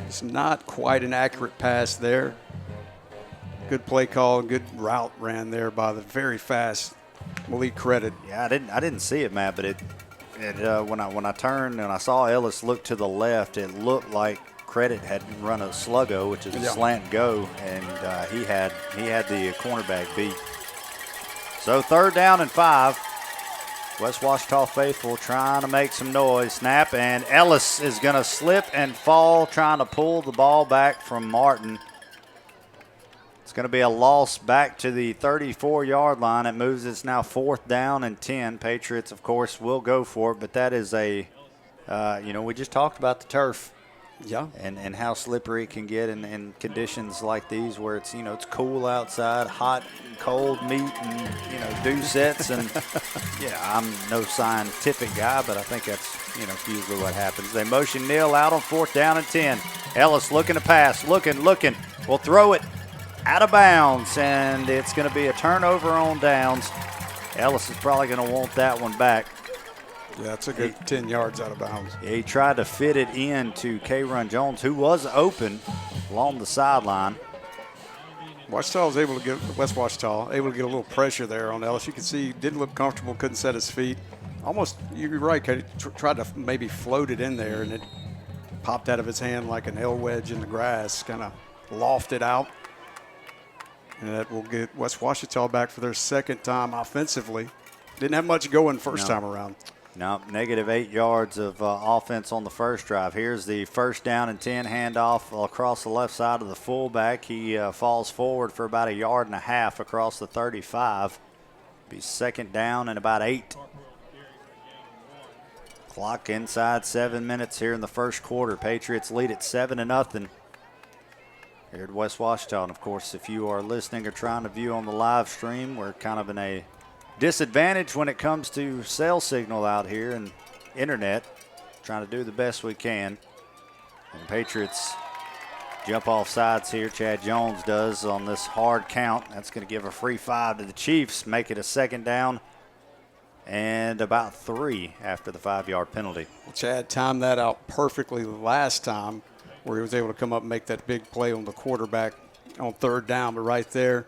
It's not quite an accurate pass there. Good play call, good route ran there by the very fast Malik Credit. Yeah, I didn't see it, Matt, but when I turned and I saw Ellis look to the left, it looked like Credit had run a sluggo, which is a slant go, and he had the cornerback beat. So 3rd down and 5. West Ouachita faithful trying to make some noise. Snap, and Ellis is going to slip and fall trying to pull the ball back from Martin. It's going to be a loss back to the 34-yard line. It moves. It's now 4th down and 10. Patriots, of course, will go for it, but that is we just talked about the turf. Yeah. And how slippery it can get in conditions like these where it's, it's cool outside, hot and cold meet and, dew sets. And, yeah, I'm no scientific guy, but I think that's, usually what happens. They motion Neal out on 4th down and 10. Ellis looking to pass, looking. Will throw it out of bounds, and it's going to be a turnover on downs. Ellis is probably going to want that one back. Yeah, it's a good 10 yards out of bounds. Yeah, he tried to fit it into K-Run Jones, who was open along the sideline. West Ouachita was able to get a little pressure there on Ellis. You can see he didn't look comfortable, couldn't set his feet. Almost, you're right, he tried to maybe float it in there, and it popped out of his hand like an L wedge in the grass, kind of lofted out. And that will get West Ouachita back for their 2nd time offensively. Didn't have much going first time around. No, negative 8 yards of offense on the first drive. Here's the 1st down and 10 handoff across the left side of the fullback. He falls forward for about 1.5 yards across the 35. Be 2nd down and about 8. Clock inside 7 minutes here in the first quarter. Patriots lead at 7-0 here at West Ouachita. And of course, if you are listening or trying to view on the live stream, we're kind of in a disadvantage when it comes to cell signal out here and internet. Trying to do the best we can. And the Patriots jump off sides here. Chad Jones does on this hard count. That's going to give a free 5 to the Chiefs, make it a 2nd down and about 3 after the 5-yard penalty. Well, Chad timed that out perfectly last time where he was able to come up and make that big play on the quarterback on 3rd down, but right there,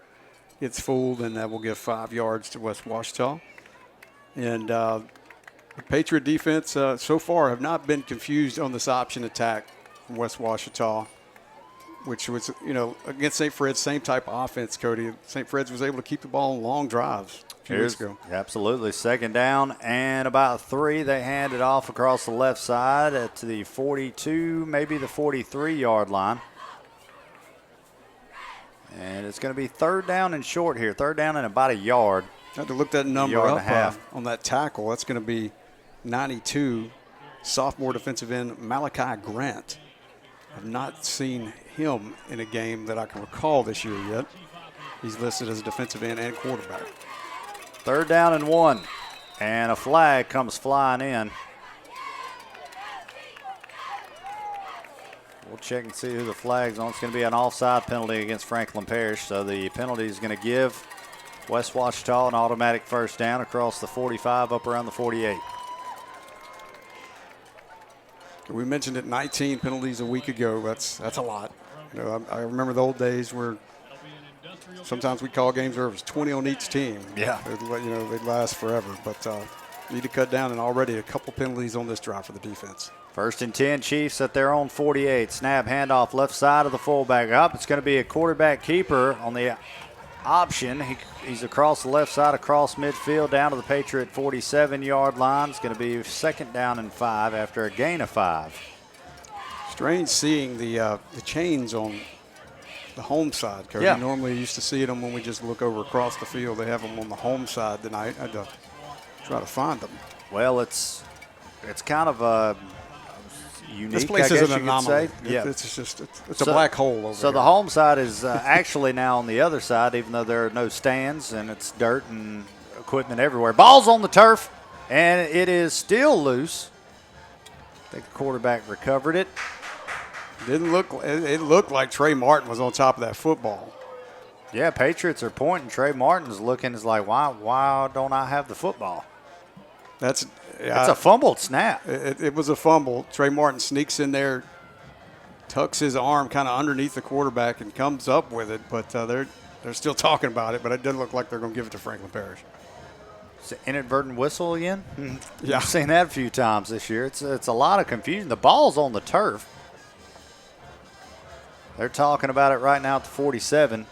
it's fooled, and that will give 5 yards to West Ouachita. And the Patriot defense so far have not been confused on this option attack from West Ouachita, which was, against St. Fred's, same type of offense, Cody. St. Fred's was able to keep the ball in long drives a few weeks ago. Absolutely. 2nd down and about 3. They hand it off across the left side to the 42, maybe the 43-yard line. And it's going to be 3rd down and short here. 3rd down and about 1 yard. I had to look that number up on that tackle. That's going to be 92, sophomore defensive end Malachi Grant. I've not seen him in a game that I can recall this year yet. He's listed as a defensive end and quarterback. 3rd down and 1. And a flag comes flying in. We'll check and see who the flag's on. It's going to be an offside penalty against Franklin Parish. So the penalty is going to give West Ouachita an automatic 1st down across the 45 up around the 48. We mentioned it, 19 penalties a week ago. That's a lot. I remember the old days where sometimes we call games where it was 20 on each team. Yeah. They'd last forever. But need to cut down, and already a couple penalties on this drive for the defense. 1st and 10, Chiefs at their own 48. Snap, handoff, left side of the fullback up. It's going to be a quarterback keeper on the option. He's across the left side, across midfield, down to the Patriot 47-yard line. It's going to be 2nd down and 5 after a gain of 5. Strange seeing the chains on the home side, Cody. Yeah. Normally you used to see them when we just look over across the field. They have them on the home side tonight. I had to try to find them. Well, it's kind of a unique, this place I guess is an you could anomaly. say. Yeah. It's a black hole over So here. the home side is actually now on the other side, even though there are no stands and it's dirt and equipment everywhere. Ball's on the turf, and it is still loose. I think the quarterback recovered it. It looked like Trey Martin was on top of that football. Yeah, Patriots are pointing. Trey Martin's looking is like, why don't I have the football? It's a fumbled snap. It was a fumble. Trey Martin sneaks in there, tucks his arm kind of underneath the quarterback, and comes up with it. But they're still talking about it. But it doesn't look like they're going to give it to Franklin Parish. It's an inadvertent whistle again. Yeah, I've seen that a few times this year. It's a lot of confusion. The ball's on the turf. They're talking about it right now at the 47.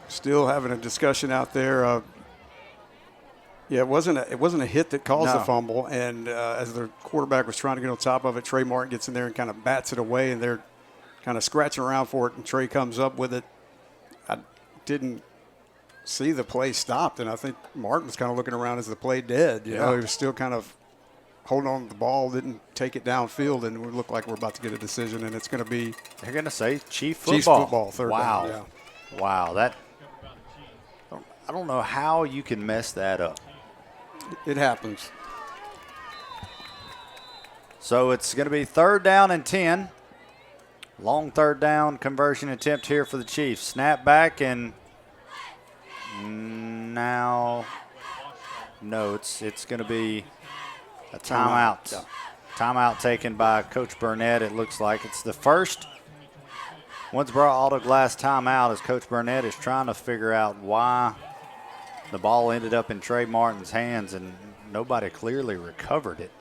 Still having a discussion out there. It wasn't a hit that caused the fumble, and as the quarterback was trying to get on top of it, Trey Martin gets in there and kind of bats it away, and they're kind of scratching around for it, and Trey comes up with it. I didn't see the play stopped, and I think Martin was kind of looking around as the play dead. You know, he was still kind of holding on to the ball, didn't take it downfield, and we look like we're about to get a decision, and it's going to be. They're going to say Chief football. Chiefs football, third wow. down. Yeah. Wow. I don't know how you can mess that up. It happens. So it's going to be 3rd down and 10. Long 3rd down conversion attempt here for the Chiefs. Snap back, and now, no, it's going to be a timeout. Yeah. Timeout taken by Coach Burnett. It looks like it's the first Winsboro Auto Glass timeout as Coach Burnett is trying to figure out why the ball ended up in Trey Martin's hands and nobody clearly recovered it.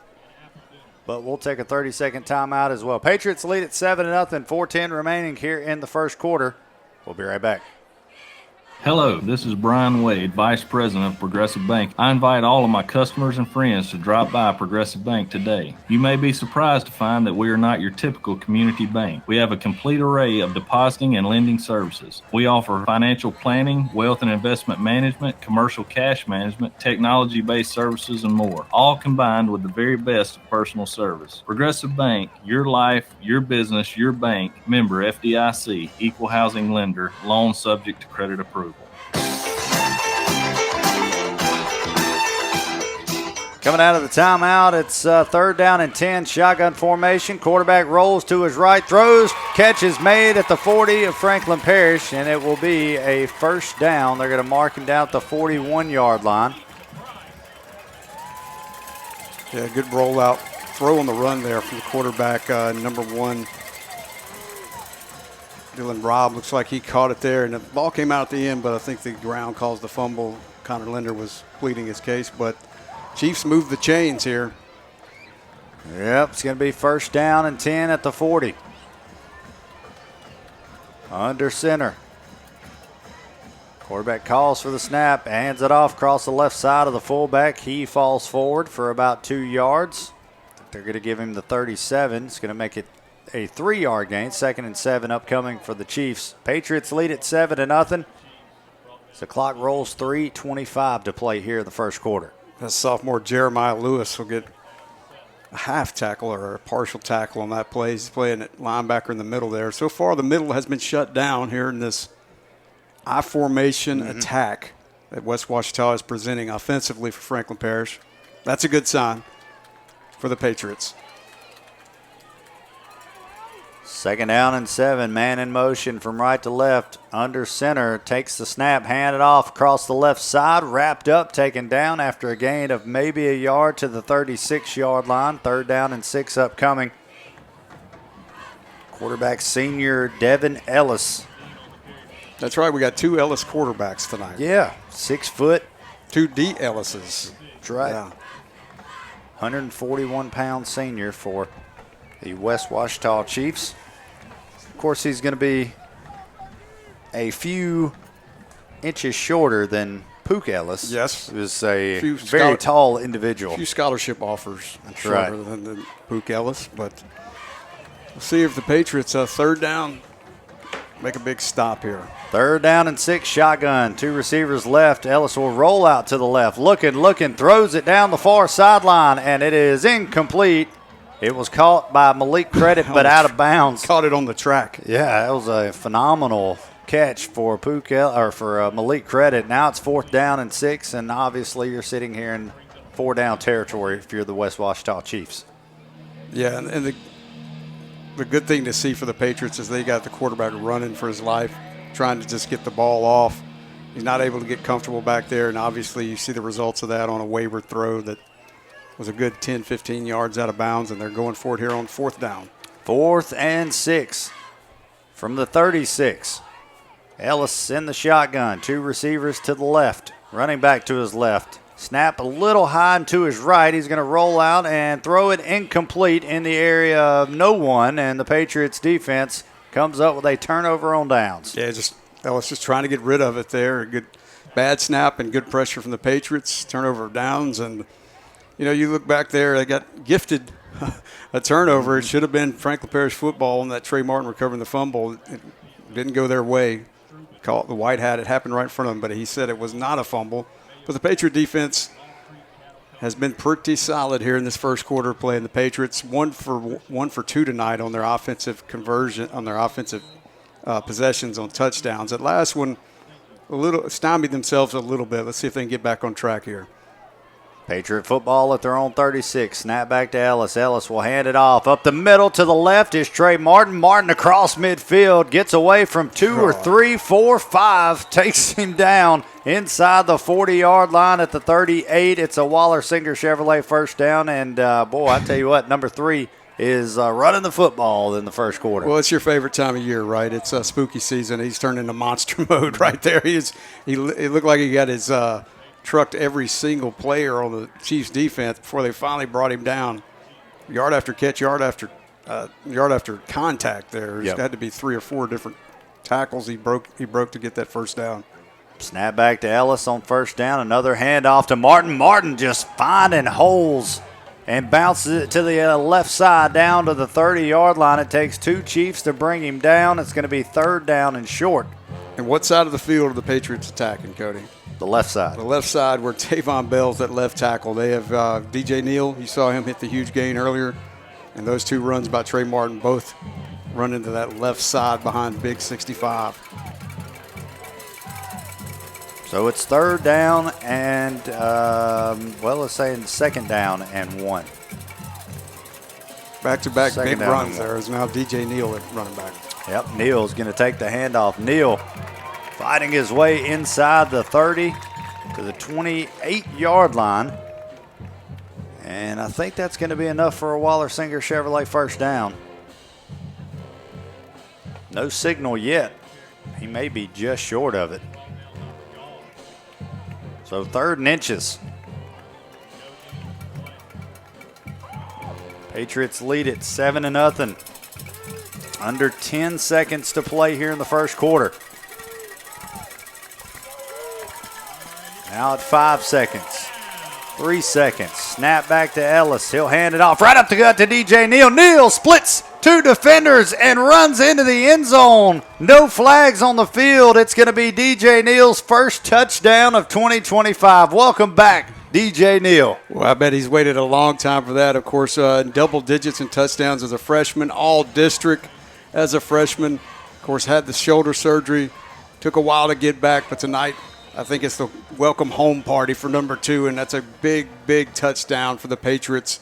But we'll take a 30-second timeout as well. Patriots lead at 7-0, 4:10 remaining here in the first quarter. We'll be right back. Hello, this is Brian Wade, Vice President of Progressive Bank. I invite all of my customers and friends to drop by Progressive Bank today. You may be surprised to find that we are not your typical community bank. We have a complete array of depositing and lending services. We offer financial planning, wealth and investment management, commercial cash management, technology-based services, and more, all combined with the very best of personal service. Progressive Bank, your life, your business, your bank, member FDIC, equal housing lender, loan subject to credit approval. Coming out of the timeout, it's 3rd down and 10, shotgun formation. Quarterback rolls to his right, throws, catch is made at the 40 of Franklin Parish, and it will be a 1st down. They're going to mark him down at the 41-yard line. Yeah, good rollout. Throw on the run there from the quarterback, number 1. Dylan Robb looks like he caught it there, and the ball came out at the end, but I think the ground caused the fumble. Connor Linder was pleading his case, but Chiefs moved the chains here. Yep, it's going to be 1st down and 10 at the 40. Under center. Quarterback calls for the snap, hands it off across the left side of the fullback. He falls forward for about 2 yards. They're going to give him the 37. It's going to make it a 3-yard gain. 2nd and 7 upcoming for the Chiefs. Patriots lead at 7-0. So the clock rolls 3:25 to play here in the first quarter. That sophomore Jeremiah Lewis will get a half tackle or a partial tackle on that play. He's playing at linebacker in the middle there. So far, the middle has been shut down here in this I-formation attack that West Ouachita is presenting offensively for Franklin Parish. That's a good sign for the Patriots. 2nd down and 7, man in motion from right to left. Under center, takes the snap, handed off across the left side, wrapped up, taken down after a gain of maybe a yard to the 36-yard line. 3rd down and 6 upcoming Quarterback senior Devin Ellis. That's right. We got 2 Ellis quarterbacks tonight. Yeah, 6 foot. 2 D Ellises. That's right. Yeah. 141-pound senior for the West Ouachita Chiefs. Of course, he's going to be a few inches shorter than Pook Ellis. Yes. Who's a very tall individual. A few scholarship offers That's shorter right. than Pook Ellis. But we'll see if the Patriots, third down, make a big stop here. 3rd down and 6, shotgun. 2 receivers left. Ellis will roll out to the left. Looking, throws it down the far sideline, and it is incomplete. It was caught by Malik Credit, but out of bounds. Caught it on the track. Yeah, that was a phenomenal catch for Malik Credit. Now it's 4th down and 6, and obviously you're sitting here in 4-down territory if you're the West Ouachita Chiefs. Yeah, and the good thing to see for the Patriots is they got the quarterback running for his life, trying to just get the ball off. He's not able to get comfortable back there, and obviously you see the results of that on a wayward throw that was a good 10, 15 yards out of bounds, and they're going for it here on 4th down. 4th and 6 from the 36. Ellis in the shotgun. 2 receivers to the left. Running back to his left. Snap a little high and to his right. He's going to roll out and throw it incomplete in the area of no one, and the Patriots defense comes up with a turnover on downs. Yeah, Ellis just trying to get rid of it there. A good bad snap and good pressure from the Patriots. Turnover of downs, and you look back there, they got gifted a turnover. It should have been Franklin Parish football, and that Trey Martin recovering the fumble. It didn't go their way. Call it the white hat. It happened right in front of him, but he said it was not a fumble. But the Patriot defense has been pretty solid here in this first quarter of play. And the Patriots 1 for 2 tonight on their offensive conversion, on their offensive possessions on touchdowns. That last one, a little stymied themselves a little bit. Let's see if they can get back on track here. Patriot football at their own 36. Snap back to Ellis. Ellis will hand it off. Up the middle to the left is Trey Martin. Martin across midfield. Gets away from 2 or 3, 4, 5. Takes him down inside the 40-yard line at the 38. It's a Waller Singer Chevrolet first down. And, boy, I tell you what, number 3 is running the football in the first quarter. Well, it's your favorite time of year, right? It's spooky season. He's turned into monster mode right there. It looked like he got his trucked every single player on the Chiefs defense before they finally brought him down. Yard after catch, yard after contact there. There's had to be 3 or 4 different tackles he broke to get that first down. Snap back to Ellis on first down. Another handoff to Martin. Martin just finding holes and bounces it to the left side down to the 30-yard line. It takes 2 Chiefs to bring him down. It's going to be 3rd down and short. And what side of the field are the Patriots attacking, Cody? The left side. The left side where Tavon Bell's that left tackle. They have DJ Neal. You saw him hit the huge gain earlier. And those 2 runs by Trey Martin both run into that left side behind Big 65. So it's 3rd down and, let's say 2nd down and 1. Back-to-back big runs there is now DJ Neal at running back. Yep, Neal's going to take the handoff. Neal fighting his way inside the 30 to the 28-yard line. And I think that's going to be enough for a Waller Singer Chevrolet first down. No signal yet. He may be just short of it. So 3rd and inches. Patriots lead it 7-0. Under 10 seconds to play here in the first quarter. Now at 5 seconds, 3 seconds. Snap back to Ellis. He'll hand it off right up the gut to DJ Neal. Neal splits 2 defenders and runs into the end zone. No flags on the field. It's going to be DJ Neal's first touchdown of 2025. Welcome back, DJ Neal. Well, I bet he's waited a long time for that. Of course, double digits in touchdowns as a freshman, all district as a freshman. Of course, had the shoulder surgery. Took a while to get back, but tonight I think it's the welcome home party for number 2, and that's a big, big touchdown for the Patriots.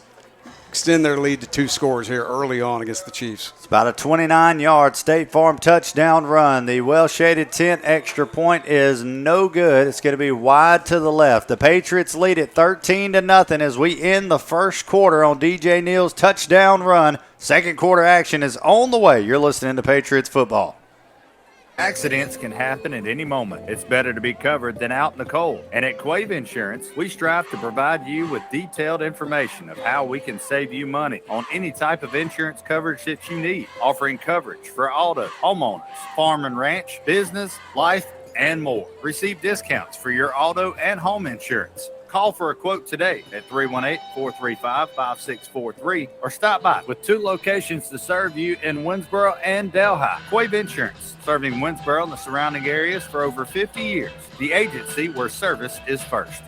extend their lead to 2 scores here early on against the Chiefs. It's about a 29-yard State Farm touchdown run. The well-shaded tent extra point is no good. It's going to be wide to the left. The Patriots lead it 13-0 as we end the first quarter on DJ Neal's touchdown run. Second quarter action is on the way. You're listening to Patriots football. Accidents can happen at any moment. It's better to be covered than out in the cold. And at Quave Insurance, we strive to provide you with detailed information of how we can save you money on any type of insurance coverage that you need, offering coverage for auto, homeowners, farm and ranch, business, life, and more. Receive discounts for your auto and home insurance. Call for a quote today at 318-435-5643 or stop by with 2 locations to serve you in Winsboro and Delhi. Quave Insurance, serving Winsboro and the surrounding areas for over 50 years. The agency where service is first.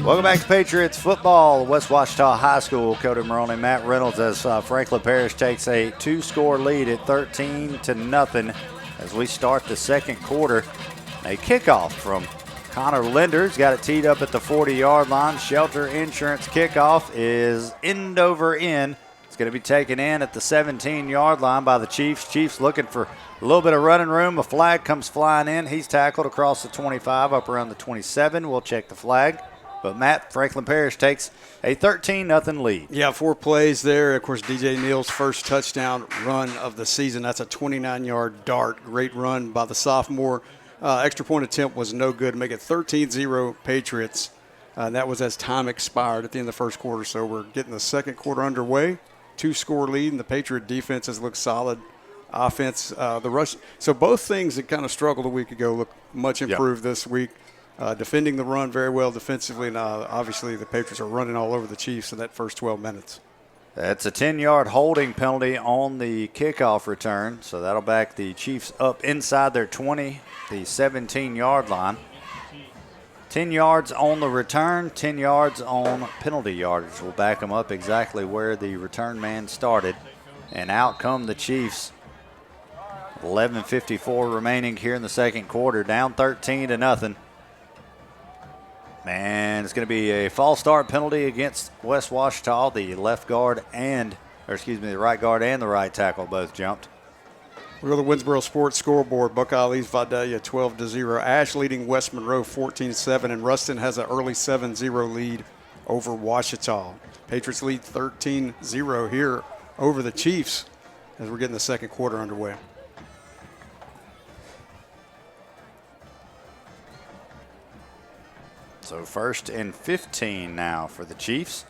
Welcome back to Patriots football. West Ouachita High School. Cody Maroney, Matt Reynolds as Franklin Parish takes a 2-score lead at 13-0 as we start the second quarter. A kickoff from Connor Linders. Got it teed up at the 40-yard line. Shelter Insurance kickoff is end over end. It's going to be taken in at the 17-yard line by the Chiefs. Chiefs looking for a little bit of running room. A flag comes flying in. He's tackled across the 25 up around the 27. We'll check the flag. But, Matt, Franklin Parish takes a 13-0 lead. Yeah, 4 plays there. Of course, DJ Neal's first touchdown run of the season. That's a 29-yard dart. Great run by the sophomore. Extra point attempt was no good. Make it 13-0 Patriots. That was as time expired at the end of the first quarter. So we're getting the second quarter underway. 2-score lead, and the Patriot defense has looked solid. Offense, the rush. So both things that kind of struggled a week ago look much improved this week. Defending the run very well defensively, and obviously the Patriots are running all over the Chiefs in that first 12 minutes. That's a 10-yard holding penalty on the kickoff return, so that'll back the Chiefs up inside their 20, the 17-yard line. 10 yards on the return, 10 yards on penalty yardage. We'll back them up exactly where the return man started, and out come the Chiefs. 11:54 remaining here in the second quarter, down 13-0. And it's going to be a false start penalty against West Ouachita. The right guard and the right tackle both jumped. We go to the Winsboro Sports scoreboard. Buckeye leads Vidalia 12-0. Ash leading West Monroe 14-7, and Ruston has an early 7-0 lead over Ouachita. Patriots lead 13-0 here over the Chiefs as we're getting the second quarter underway. So 1st and 15 now for the Chiefs.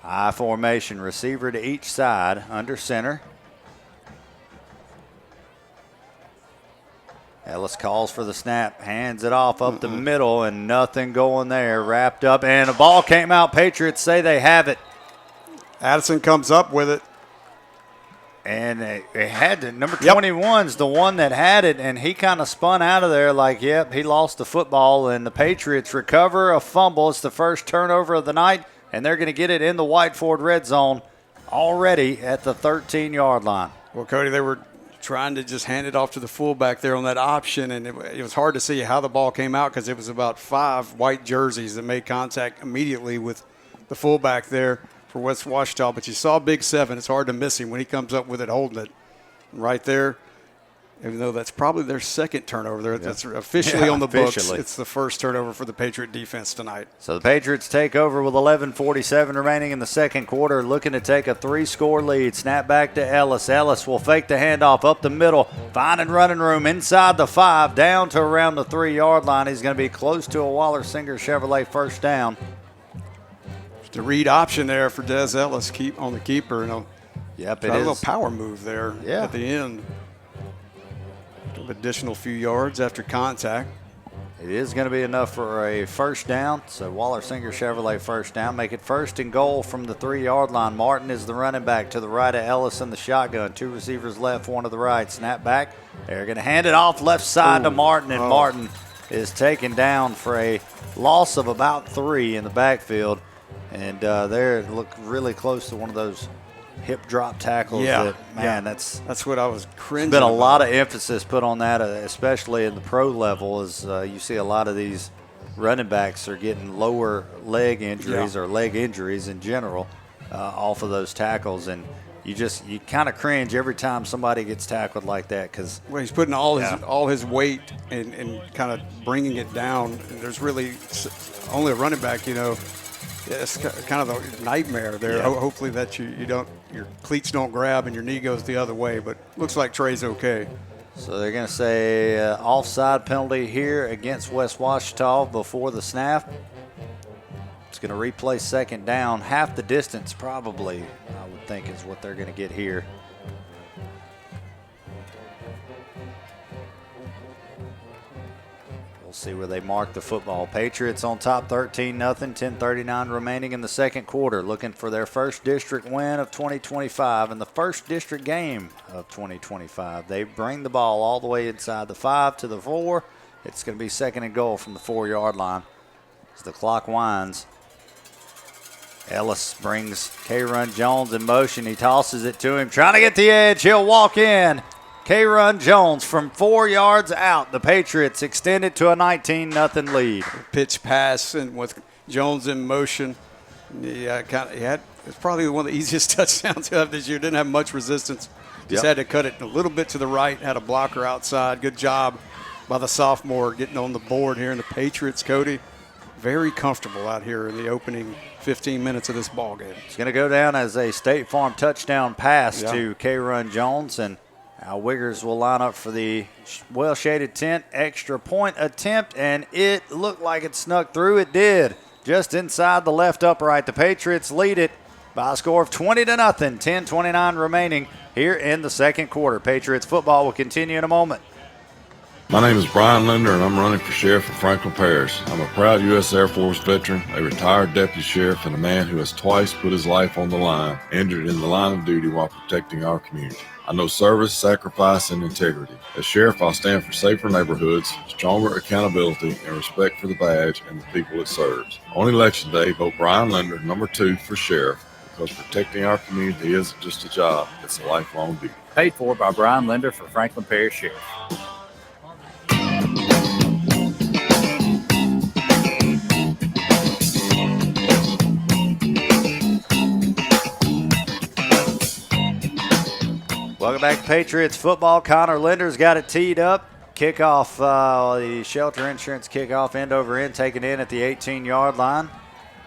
High formation, receiver to each side, under center. Ellis calls for the snap, hands it off up the middle, and nothing going there. Wrapped up, and the ball came out. Patriots say they have it. Addison comes up with it. And they had to, number 21's the one that had it, and he kind of spun out of there like, yep, he lost the football, and the Patriots recover a fumble. It's the first turnover of the night, and they're going to get it in the White Ford red zone already at the 13-yard line. Well, Cody, they were trying to just hand it off to the fullback there on that option, and it was hard to see how the ball came out because it was about 5 white jerseys that made contact immediately with the fullback there for West Ouachita, but you saw Big 7. It's hard to miss him when he comes up with it, holding it right there. Even though that's probably their second turnover there. That's officially on the books. It's the first turnover for the Patriot defense tonight. So the Patriots take over with 11:47 remaining in the second quarter, looking to take a 3-score lead. Snap back to Ellis. Ellis will fake the handoff up the middle, finding running room inside the 5, down to around the 3-yard line. He's going to be close to a Waller Singer Chevrolet first down. The read option there for Des Ellis, keep on the keeper. And it is a little power move there at the end. Additional few yards after contact. It is going to be enough for a first down. So Waller Singer Chevrolet first down. Make it 1st and goal from the 3-yard line. Martin is the running back to the right of Ellis in the shotgun. 2 receivers left, 1 to the right. Snap back. They're going to hand it off left side to Martin, and Martin is taken down for a loss of about 3 in the backfield. And they look really close to one of those hip drop tackles. Yeah, That's what I was cringing. There's been a about. lot of emphasis put on that, especially in the pro level. As you see, a lot of these running backs are getting lower leg injuries or leg injuries in general off of those tackles, and you kind of cringe every time somebody gets tackled like that because he's putting all his weight and kind of bringing it down. And there's really only a running back, it's kind of a nightmare there. Yeah. Hopefully that your cleats don't grab and your knee goes the other way. But looks like Trey's okay. So they're going to say offside penalty here against West Ouachita before the snap. It's going to replay second down. Half the distance probably, I would think, is what they're going to get here. We'll see where they mark the football. Patriots on top 13-0, 10:39 remaining in the second quarter, looking for their first district win of 2025 and the first district game of 2025. They bring the ball all the way inside the 5 to the 4. It's going to be second and goal from the 4-yard line as the clock winds. Ellis brings K-Run Jones in motion. He tosses it to him, trying to get the edge. He'll walk in. K-Run Jones from 4 yards out. The Patriots extend it to a 19-0 lead. Pitch pass and with Jones in motion. It's probably one of the easiest touchdowns you have this year. Didn't have much resistance. Just had to cut it a little bit to the right. Had a blocker outside. Good job by the sophomore getting on the board here. And the Patriots, Cody, very comfortable out here in the opening 15 minutes of this ball game. It's going to go down as a State Farm touchdown pass to K-Run Jones, and our Wiggers will line up for the well-shaded tent extra point attempt, and it looked like it snuck through. It did, just inside the left upright. The Patriots lead it by a score of 20-0, 10:29 remaining here in the second quarter. Patriots football will continue in a moment. My name is Brian Linder, and I'm running for sheriff of Franklin Parish. I'm a proud U.S. Air Force veteran, a retired deputy sheriff, and a man who has twice put his life on the line, injured in the line of duty while protecting our community. I know service, sacrifice, and integrity. As sheriff, I'll stand for safer neighborhoods, stronger accountability, and respect for the badge and the people it serves. On Election Day, vote Brian Linder, number 2, for sheriff, because protecting our community isn't just a job, it's a lifelong duty. Paid for by Brian Linder for Franklin Parish Sheriff. Welcome back to Patriots football. Connor Linder's got it teed up. Kickoff, the Shelter Insurance kickoff end over end, taken in at the 18-yard line.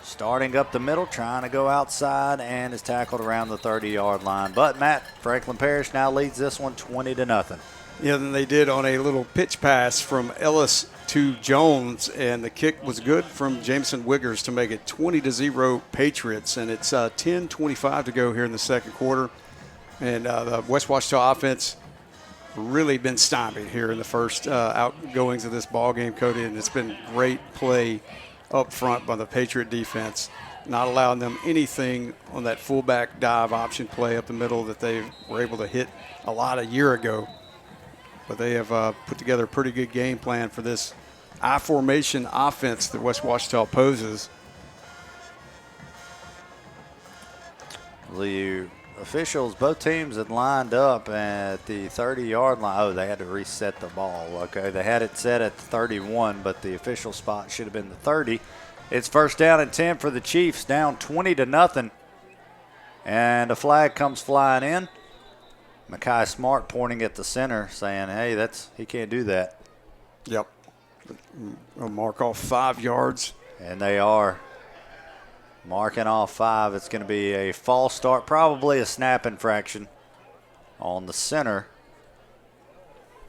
Starting up the middle, trying to go outside, and is tackled around the 30-yard line. But, Matt, Franklin Parish now leads this one 20-0. Yeah, then they did on a little pitch pass from Ellis to Jones, and the kick was good from Jameson Wiggers to make it 20-0 Patriots, and it's 10:25 to go here in the second quarter. And the West Ouachita offense really been stymied here in the first outgoings of this ball game, Cody, and it's been great play up front by the Patriot defense, not allowing them anything on that fullback dive option play up the middle that they were able to hit a lot a year ago. But they have put together a pretty good game plan for this I-formation offense that West Ouachita poses. The officials, both teams had lined up at the 30-yard line. Oh, they had to reset the ball. Okay, they had it set at the 31, but the official spot should have been the 30. It's first down and 10 for the Chiefs, down 20-0. And a flag comes flying in. Mekhi Smart pointing at the center, saying, hey, he can't do that. Yep. We'll mark off 5 yards. And they are marking off 5. It's going to be a false start, probably a snap infraction on the center.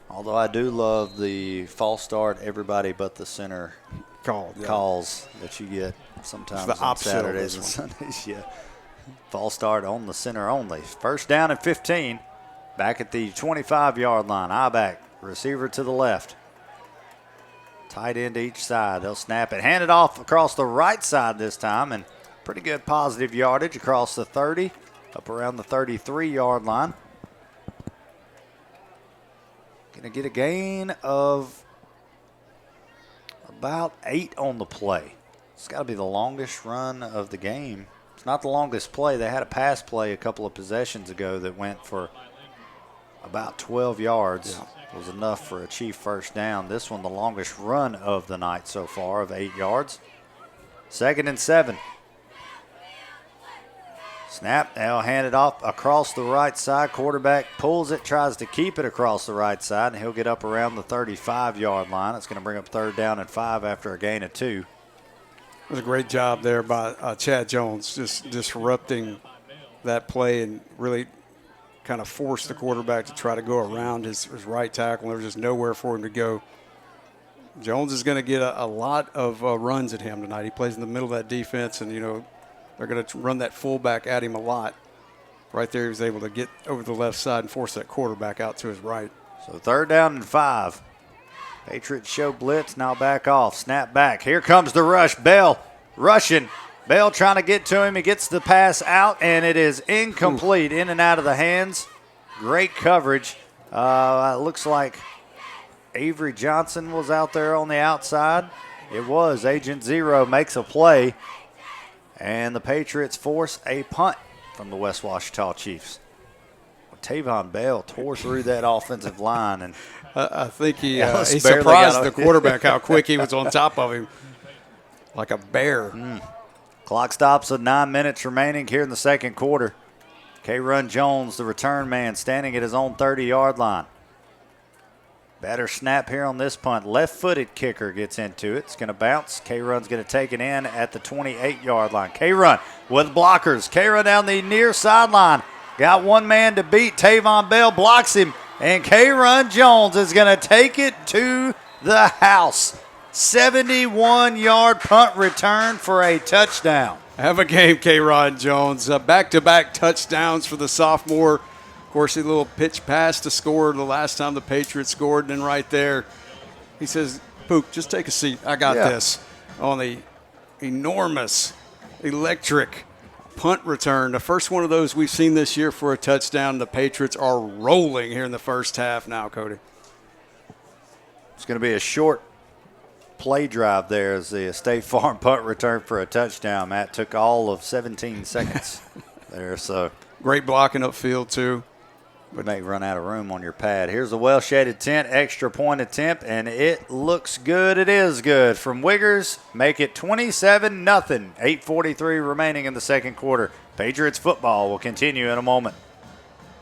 Although I do love the false start, everybody but the center calls that you get sometimes on Saturdays and Sundays. Yeah. False start on the center only. First down and 15. Back at the 25-yard line. I-back, receiver to the left. Tight end to each side. They'll snap it. Hand it off across the right side this time, and pretty good positive yardage across the 30, up around the 33-yard line. Going to get a gain of about 8 on the play. It's got to be the longest run of the game It's not the longest play. They had a pass play a couple of possessions ago that went for about 12 yards. It was enough for a Chief first down. This one, the longest run of the night so far of 8 yards. 2nd and 7. Snap, now handed off across the right side. Quarterback pulls it, tries to keep it across the right side, and he'll get up around the 35-yard line. It's going to bring up 3rd down and 5 after a gain of 2. It was a great job there by Chad Jones, just disrupting that play and really kind of forced the quarterback to try to go around his right tackle. There was just nowhere for him to go. Jones is going to get a lot of runs at him tonight. He plays in the middle of that defense, and, they're going to run that fullback at him a lot. Right there, he was able to get over the left side and force that quarterback out to his right. So 3rd down and 5. Patriots show blitz, now back off. Snap back. Here comes the rush. Bell rushing. Bell trying to get to him. He gets the pass out, and it is incomplete. In and out of the hands. Great coverage. It looks like Avery Johnson was out there on the outside. It was. Agent Zero makes a play, and the Patriots force a punt from the West Ouachita Chiefs. Tavon Bell tore through that offensive line, and I think he surprised the quarterback how quick he was on top of him, like a bear. Clock stops with 9 minutes remaining here in the 2nd quarter. K-Run Jones, the return man, standing at his own 30-yard line. Better snap here on this punt. Left-footed kicker gets into it. It's going to bounce. K-Run's going to take it in at the 28-yard line. K-Run with blockers. K-Run down the near sideline. Got one man to beat. Tavon Bell blocks him. And K-Run Jones is going to take it to the house. 71-yard punt return for a touchdown. Have a game, K-Rod Jones. Back-to-back touchdowns for the sophomore. Of course, a little pitch pass to score the last time the Patriots scored. And then right there, he says, Pook, just take a seat. I got this. On the enormous, electric punt return. The first one of those we've seen this year for a touchdown. The Patriots are rolling here in the first half now, Cody. It's going to be a short play drive there as the State Farm punt return for a touchdown. Matt took all of 17 seconds there. So great blocking upfield, too. We may run out of room on your pad. Here's the well-shaded tent, extra point attempt, and it looks good. It is good. From Wiggers, make it 27-0. 8:43 remaining in the 2nd quarter. Patriots football will continue in a moment.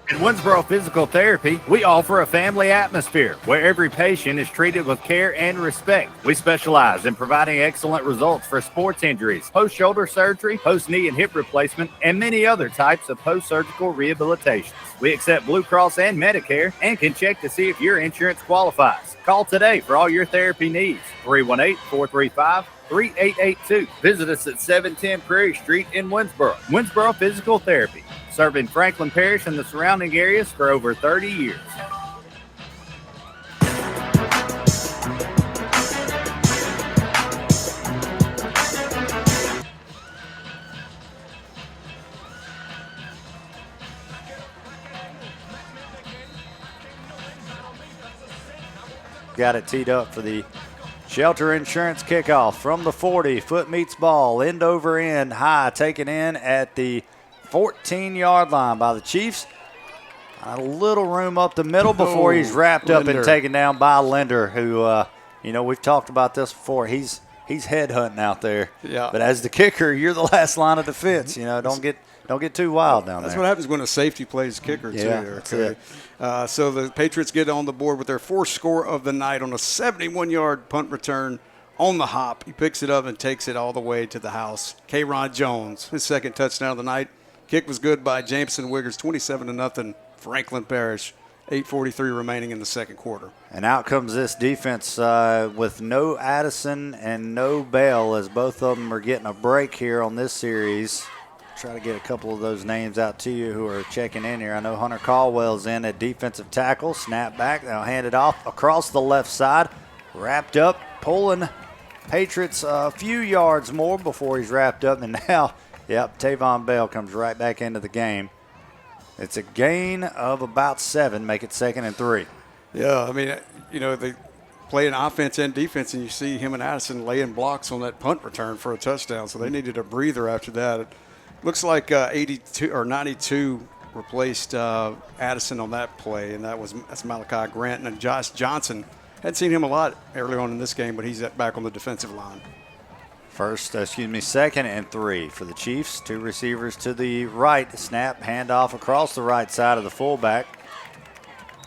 At Winsboro Physical Therapy, we offer a family atmosphere where every patient is treated with care and respect. We specialize in providing excellent results for sports injuries, post-shoulder surgery, post-knee and hip replacement, and many other types of post-surgical rehabilitations. We accept Blue Cross and Medicare and can check to see if your insurance qualifies. Call today for all your therapy needs. 318-435-3882. Visit us at 710 Prairie Street in Winsboro. Winsboro Physical Therapy, serving Franklin Parish and the surrounding areas for over 30 years. Got it teed up for the Shelter Insurance kickoff from the 40. Foot meets ball, end over end, high, taken in at the 14-yard line by the Chiefs. A little room up the middle before he's wrapped up and taken down by Linder, who, we've talked about this before. He's headhunting out there. Yeah. But as the kicker, you're the last line of defense. Don't get too wild down there. That's what happens when a safety plays kicker, too. That's it. So the Patriots get on the board with their 4th score of the night on a 71-yard punt return on the hop. He picks it up and takes it all the way to the house. K-Ron Jones, his 2nd touchdown of the night. Kick was good by Jameson Wiggers, 27-0, Franklin Parish. 8:43 remaining in the 2nd quarter. And out comes this defense with no Addison and no Bell, as both of them are getting a break here on this series. Try to get a couple of those names out to you who are checking in here. I know Hunter Caldwell's in at defensive tackle. Snap back. They'll hand it off across the left side. Wrapped up, pulling Patriots a few yards more before he's wrapped up. And now, Tavon Bell comes right back into the game. It's a gain of about 7, make it 2nd and 3. Yeah, I mean, they play an offense and defense, and you see him and Addison laying blocks on that punt return for a touchdown. So they needed a breather after that. Looks like 82 or 92 replaced Addison on that play, and that's Malachi Grant. And Josh Johnson, hadn't seen him a lot early on in this game, but he's back on the defensive line. Second and 3 for the Chiefs. 2 receivers to the right. Snap, handoff across the right side of the fullback.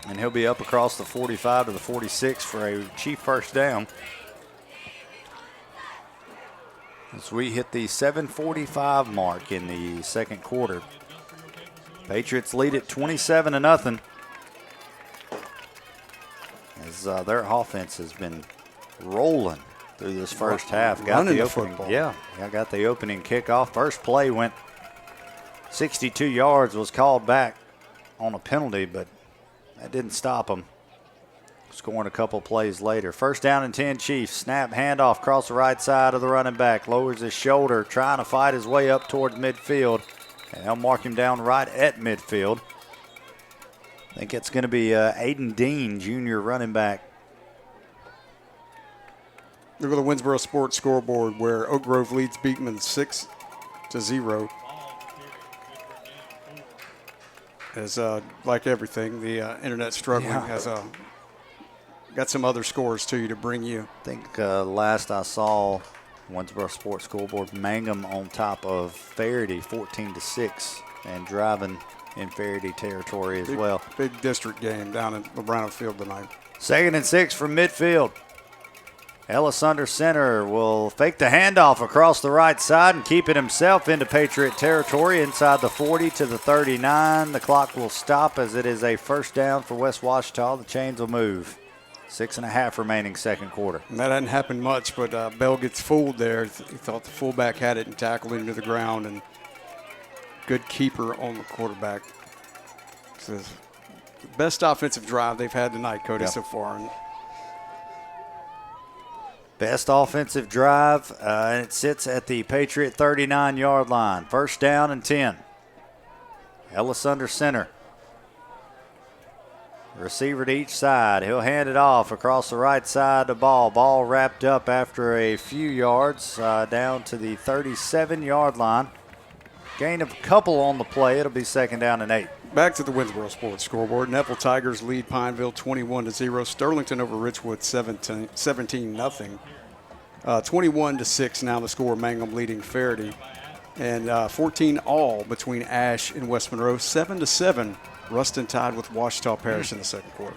And he'll be up across the 45 to the 46 for a Chief first down. As we hit the 7:45 mark in the second quarter. Patriots lead at 27-0. As their offense has been rolling through this first half. Got the opening, got the opening kickoff. First play went 62 yards, was called back on a penalty, but that didn't stop them. Scoring a couple plays later. First down and 10 Chiefs. Snap, handoff across the right side of the running back. Lowers his shoulder, trying to fight his way up toward midfield. And they'll mark him down right at midfield. I think it's going to be Aiden Dean, junior running back. Look at the Winsboro Sports scoreboard where Oak Grove leads Beekman 6-0. As like everything, the internet struggling has got some other scores too to bring you. I think last I saw, Winsboro Sports scoreboard, Mangum on top of Faraday 14-6 and driving in Faraday territory as well. Big district game down in LeBron Field tonight. 2nd and 6 from midfield. Ellis under center will fake the handoff across the right side and keep it himself into Patriot territory inside the 40 to the 39. The clock will stop as it is a first down for West Ouachita. The chains will move. 6.5 remaining second quarter. And that hadn't happened much, but Bell gets fooled there. He thought the fullback had it and tackled him to the ground, and good keeper on the quarterback. So the best offensive drive they've had tonight, Cody, so far. And best offensive drive, and it sits at the Patriot 39-yard line. First down and 10. Ellis under center. Receiver to each side. He'll hand it off across the right side of the ball. Ball wrapped up after a few yards down to the 37-yard line. Gain of a couple on the play. It'll be second down and 8. Back to the Winsboro Sports scoreboard. Neville Tigers lead Pineville 21-0. Sterlington over Richwood 17-0. 21-6 now the score. Mangum leading Faraday. And 14 all between Ash and West Monroe. 7-7. Ruston tied with Ouachita Parish in the second quarter.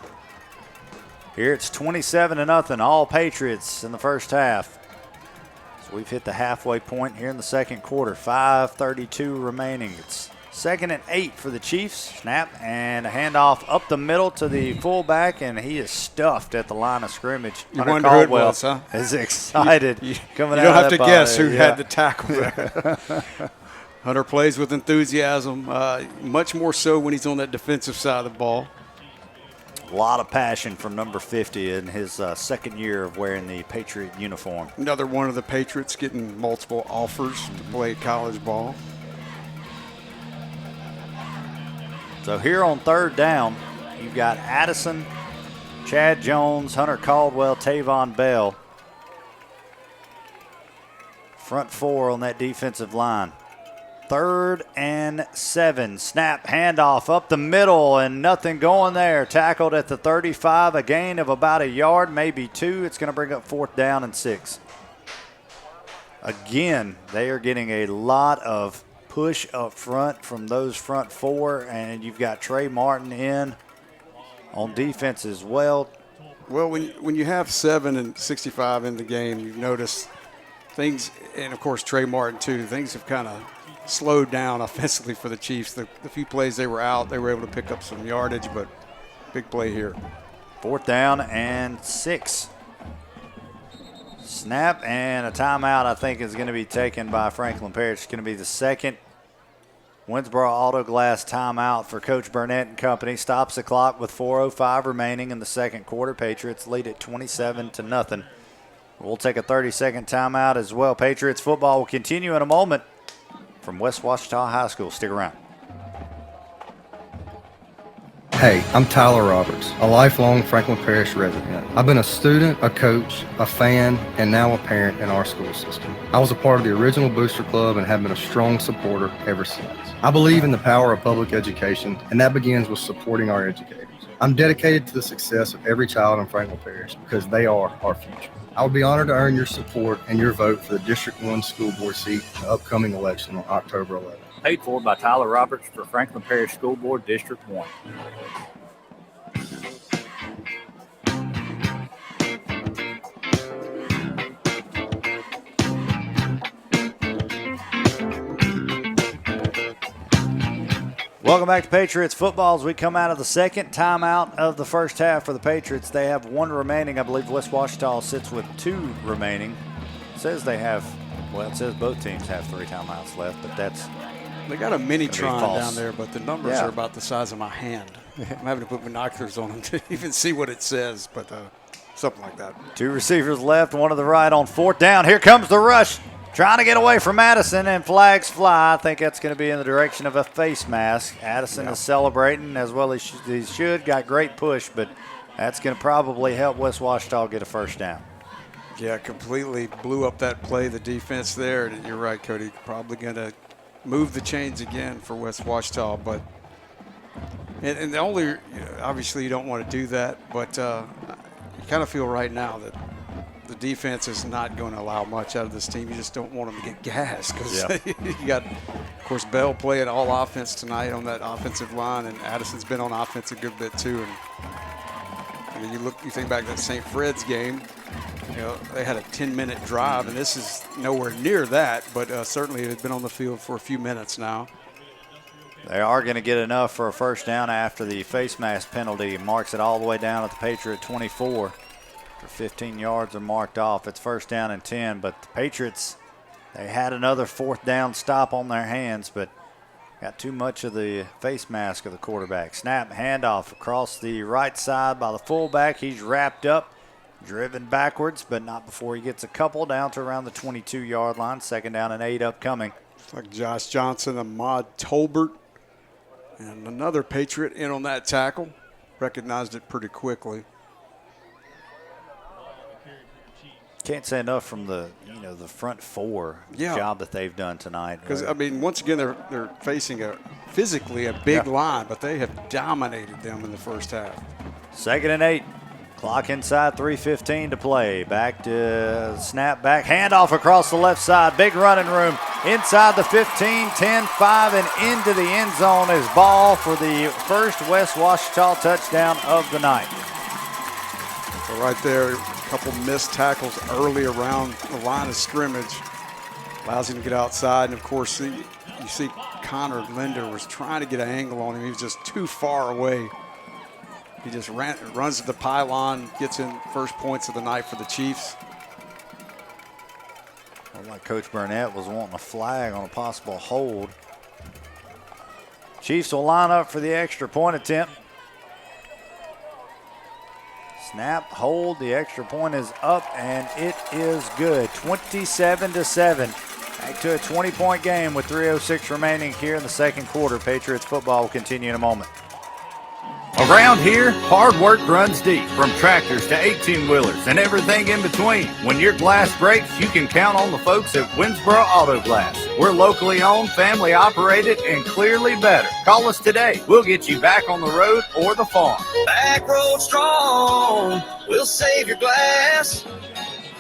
Here it's 27-0. All Patriots in the first half. So we've hit the halfway point here in the second quarter. 5:32 remaining. It's 2nd and 8 for the Chiefs. Snap and a handoff up the middle to the fullback, and he is stuffed at the line of scrimmage. You wonder who it was, huh? Is excited. You coming don't out have to body. guess who had the tackle there. Hunter plays with enthusiasm, much more so when he's on that defensive side of the ball. A lot of passion from number 50 in his second year of wearing the Patriot uniform. Another one of the Patriots getting multiple offers to play college ball. So here on third down, you've got Addison, Chad Jones, Hunter Caldwell, Tavon Bell. Front four on that defensive line. 3rd and 7. Snap, handoff up the middle, and nothing going there. Tackled at the 35, a gain of about a yard, maybe 2. It's going to bring up 4th down and 6. Again, they are getting a lot of push up front from those front four, and you've got Trey Martin in on defense as well. Well, when you have 7 and 65 in the game, you've noticed things, and of course Trey Martin too, things have kind of slowed down offensively for the Chiefs. The few plays they were out, they were able to pick up some yardage, but big play here. 4th down and 6. Snap and a timeout, I think, is going to be taken by Franklin Parish. It's going to be the second Winsboro Auto Glass timeout for Coach Burnett and company. Stops the clock with 4:05 remaining in the second quarter. Patriots lead at 27-0. We'll take a 30-second timeout as well. Patriots football will continue in a moment from West Ouachita High School. Stick around. Hey, I'm Tyler Roberts, a lifelong Franklin Parish resident. I've been a student, a coach, a fan, and now a parent in our school system. I was a part of the original Booster Club and have been a strong supporter ever since. I believe in the power of public education, and that begins with supporting our educators. I'm dedicated to the success of every child in Franklin Parish because they are our future. I would be honored to earn your support and your vote for the District 1 school board seat in the upcoming election on October 11th. Paid for by Tyler Roberts for Franklin Parish School Board District 1. Welcome back to Patriots football as we come out of the second timeout of the first half for the Patriots. They have one remaining. I believe West Ouachita sits with two remaining. It says they have, well, it says both teams have 3 timeouts left, but that's They got a mini-tron false. down there, but the numbers are about the size of my hand. I'm having to put binoculars on them to even see what it says, but something like that. 2 receivers left, one to the right on 4th down. Here comes the rush. Trying to get away from Addison, and flags fly. I think that's going to be in the direction of a face mask. Addison is celebrating as well as he should. Got great push, but that's going to probably help West Ouachita get a first down. Yeah, completely blew up that play, the defense there. And you're right, Cody. Probably going to move the chains again for West Ouachita. But and the only, obviously you don't want to do that, but you kind of feel right now that the defense is not going to allow much out of this team. You just don't want them to get gassed because you got, of course, Bell playing all offense tonight on that offensive line, and Addison's been on offense a good bit too. And I mean, you think back to that St. Fred's game. They had a 10-minute drive, and this is nowhere near that, but certainly they've been on the field for a few minutes now. They are going to get enough for a first down after the face mask penalty. Marks it all the way down at the Patriot 24. For 15 yards are marked off. It's first down and 10, but the Patriots, they had another 4th down stop on their hands, but got too much of the face mask of the quarterback. Snap, handoff across the right side by the fullback. He's wrapped up, driven backwards, but not before he gets a couple down to around the 22-yard line. 2nd down and 8 upcoming. It's like Josh Johnson, Ahmad Tolbert, and another Patriot in on that tackle. Recognized it pretty quickly. Can't say enough from the the front 4 job that they've done tonight. Because I mean, once again, they're facing physically a big line, but they have dominated them in the first half. 2nd and 8. Clock inside, 3:15 to play. Back to snap back, handoff across the left side. Big running room inside the 15, 10, 5, and into the end zone is ball for the first West Ouachita touchdown of the night. So right there, a couple missed tackles early around the line of scrimmage. Allows him to get outside. And, of course, you see Connor Linder was trying to get an angle on him. He was just too far away. He just runs to the pylon, gets in first points of the night for the Chiefs. Well, like Coach Burnett was wanting a flag on a possible hold. Chiefs will line up for the extra point attempt. Snap, hold, the extra point is up, and it is good. 27-7. Back to a 20-point game with 3:06 remaining here in the second quarter. Patriots football will continue in a moment. Around here, hard work runs deep, from tractors to 18-wheelers and everything in between. When your glass breaks, you can count on the folks at Winsboro Auto Glass. We're locally owned, family operated, and clearly better. Call us today. We'll get you back on the road or the farm. Back road strong, we'll save your glass.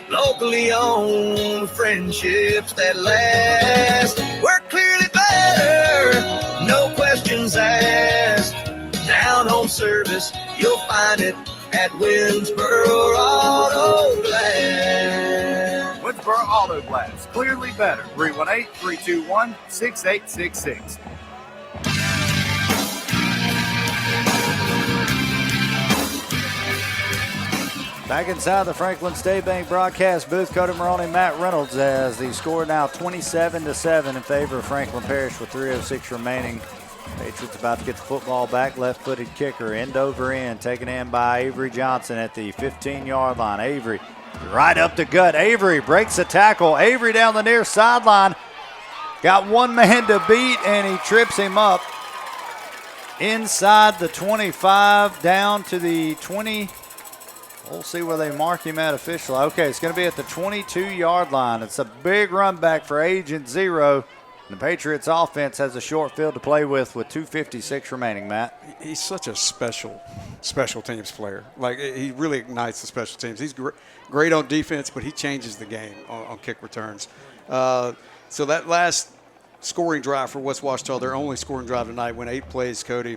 Locally owned, friendships that last. We're clearly better, no questions asked. Down home service, you'll find it at Winsboro Auto Glass. Winsboro Auto Glass, clearly better. 318-321-6866. Back inside the Franklin State Bank broadcast booth, Cody Maroney and Matt Reynolds as the score now 27-7 in favor of Franklin Parish with 3:06 remaining. Patriots about to get the football back. Left-footed kicker, end over end, taken in by Avery Johnson at the 15-yard line. Avery right up the gut. Avery breaks the tackle. Avery down the near sideline. Got one man to beat, and he trips him up. inside the 25 down to the 20. We'll see where they mark him at officially. Okay, it's going to be at the 22-yard line. It's a big run back for Agent Zero. And the Patriots offense has a short field to play with 2:56 remaining, Matt. He's such a special teams player. Like, he really ignites the special teams. He's great on defense, but he changes the game on kick returns. So that last scoring drive for West Ouachita, their only scoring drive tonight, went 8 plays, Cody,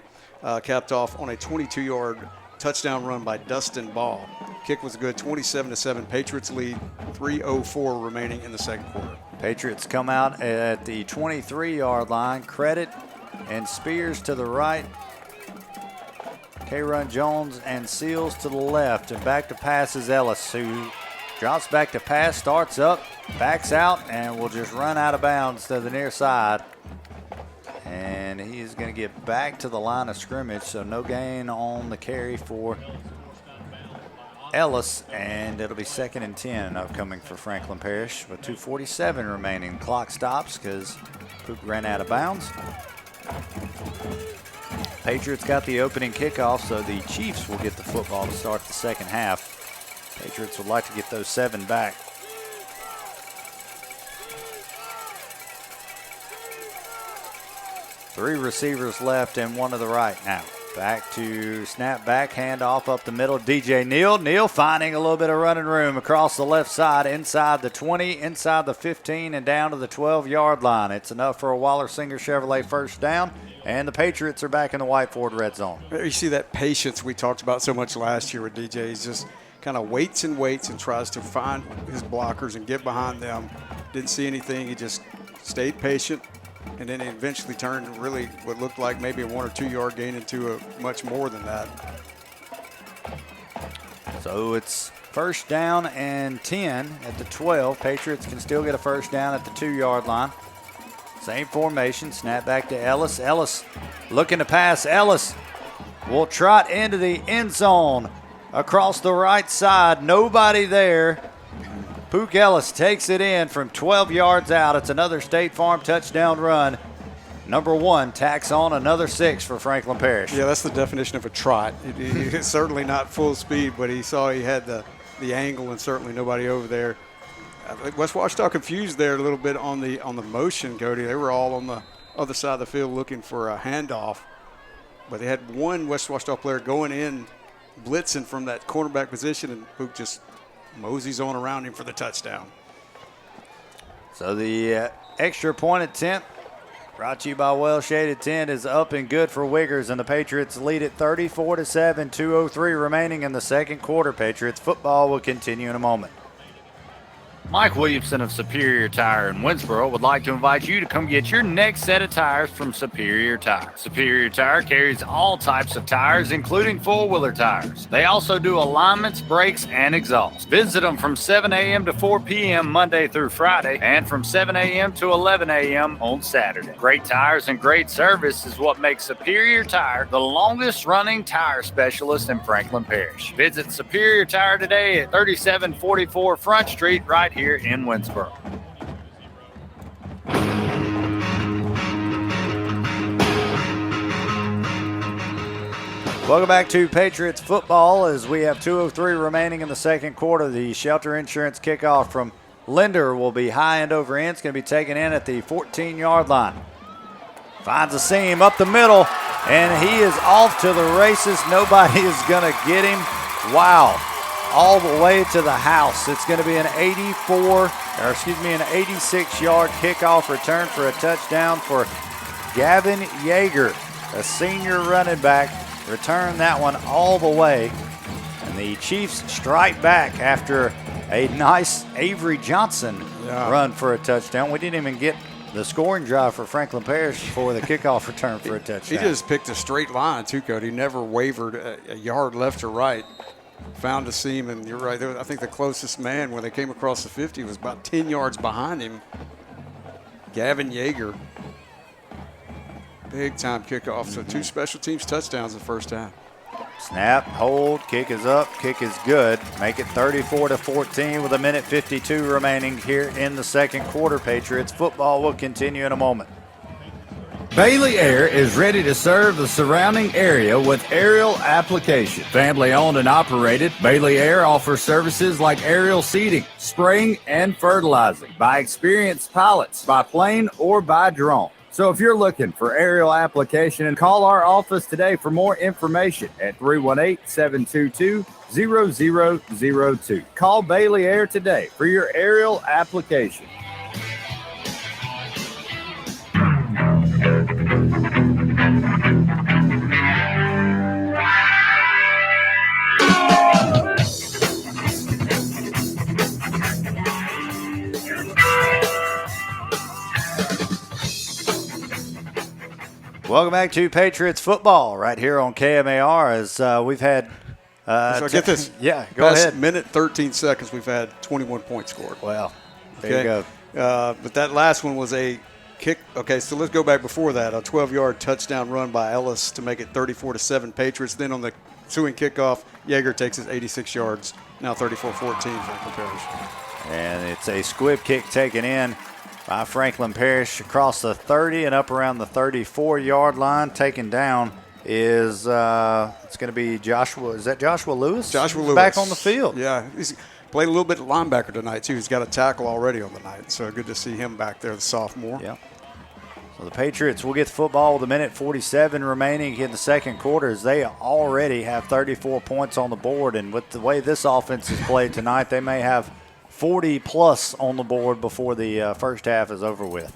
capped off on a 22-yard touchdown run by Dustin Ball. Kick was good, 27-7. Patriots lead, 3:04 remaining in the second quarter. Patriots come out at the 23-yard line. Credit and Spears to the right. K-Run Jones and Seals to the left. And back to pass is Ellis, who drops back to pass, starts up, backs out, and will just run out of bounds to the near side. And he is going to get back to the line of scrimmage, so no gain on the carry for Ellis, and it'll be 2nd and 10 upcoming for Franklin Parish with 2:47 remaining. Clock stops because Pook ran out of bounds. Patriots got the opening kickoff, so the Chiefs will get the football to start the second half. Patriots would like to get those 7 back. Three receivers left and one to the right now. Back to snap back, handoff up the middle. DJ Neal. Neal finding a little bit of running room across the left side, inside the 20, inside the 15, and down to the 12-yard line. It's enough for a Waller Singer Chevrolet first down, and the Patriots are back in the White Ford red zone. You see that patience we talked about so much last year with DJ. He's just kind of waits and tries to find his blockers and get behind them. Didn't see anything. He just stayed patient. And then he eventually turned really what looked like maybe a 1 or 2 yard gain into a much more than that. So it's first down and 10 at the 12. Patriots can still get a first down at the 2-yard line. Same formation, snap back to Ellis. Ellis looking to pass. Ellis will trot into the end zone across the right side. Nobody there. Pook Ellis takes it in from 12 yards out. It's another State Farm touchdown run. Number 1 tacks on another 6 for Franklin Parish. Yeah, that's the definition of a trot. It's certainly not full speed, but he saw he had the angle and certainly nobody over there. West Ouachita confused there a little bit on the motion, Cody. They were all on the other side of the field looking for a handoff, but they had one West Ouachita player going in, blitzing from that cornerback position, and Pook just moseys on around him for the touchdown. So the extra point attempt brought to you by Well Shaded Tent is up and good for Wiggers, and the Patriots lead it 34-7, 2:03 remaining in the second quarter. Patriots football will continue in a moment. Mike Williamson of Superior Tire in Winsboro would like to invite you to come get your next set of tires from Superior Tire. Superior Tire carries all types of tires, including four-wheeler tires. They also do alignments, brakes, and exhaust. Visit them from 7 a.m. to 4 p.m. Monday through Friday, and from 7 a.m. to 11 a.m. on Saturday. Great tires and great service is what makes Superior Tire the longest-running tire specialist in Franklin Parish. Visit Superior Tire today at 3744 Front Street, right here in Winsboro. Welcome back to Patriots football as we have 2:03 remaining in the second quarter. The Shelter Insurance kickoff from Linder will be high end over end. It's going to be taken in at the 14-yard line. Finds a seam up the middle, and he is off to the races. Nobody is going to get him. Wow. All the way to the house. It's going to be an 86-yard kickoff return for a touchdown for Gavin Yeager, a senior running back. Return that one all the way. And the Chiefs strike back after a nice Avery Johnson run for a touchdown. We didn't even get the scoring drive for Franklin Parish for the kickoff return for a touchdown. He just picked a straight line, too, Cody. He never wavered a yard left or right. Found a seam, and you're right. I think the closest man when they came across the 50 was about 10 yards behind him. Gavin Yeager. Big-time kickoff. So 2 special teams touchdowns the first half. Snap, hold, kick is up, kick is good. Make it 34-14 with 1:52 remaining here in the second quarter. Patriots football will continue in a moment. Bailey Air is ready to serve the surrounding area with aerial application. Family owned and operated, Bailey Air offers services like aerial seeding, spraying, and fertilizing by experienced pilots, by plane or by drone. So if you're looking for aerial application, call our office today for more information at 318-722-0002. Call Bailey Air today for your aerial application. Welcome back to Patriots football right here on KMAR as we've had so get this. Yeah, go ahead. Minute 13 seconds, we've had 21 points scored. Wow. There you go. But that last one was a kick. Okay, so let's go back before that. A 12-yard touchdown run by Ellis to make it 34-7 Patriots. Then on the ensuing kickoff, Yeager takes his 86 yards. Now 34-14 Franklin Parish. And it's a squib kick taken in by Franklin Parish across the 30 and up around the 34-yard line. Taken down is it's going to be Joshua. Is that Joshua Lewis? Joshua Lewis. Back on the field. Yeah, he's played a little bit of linebacker tonight, too. He's got a tackle already on the night, so good to see him back there, the sophomore. Yeah. So the Patriots will get the football with 1:47 remaining in the second quarter as they already have 34 points on the board. And with the way this offense is played tonight, they may have 40-plus on the board before the first half is over with.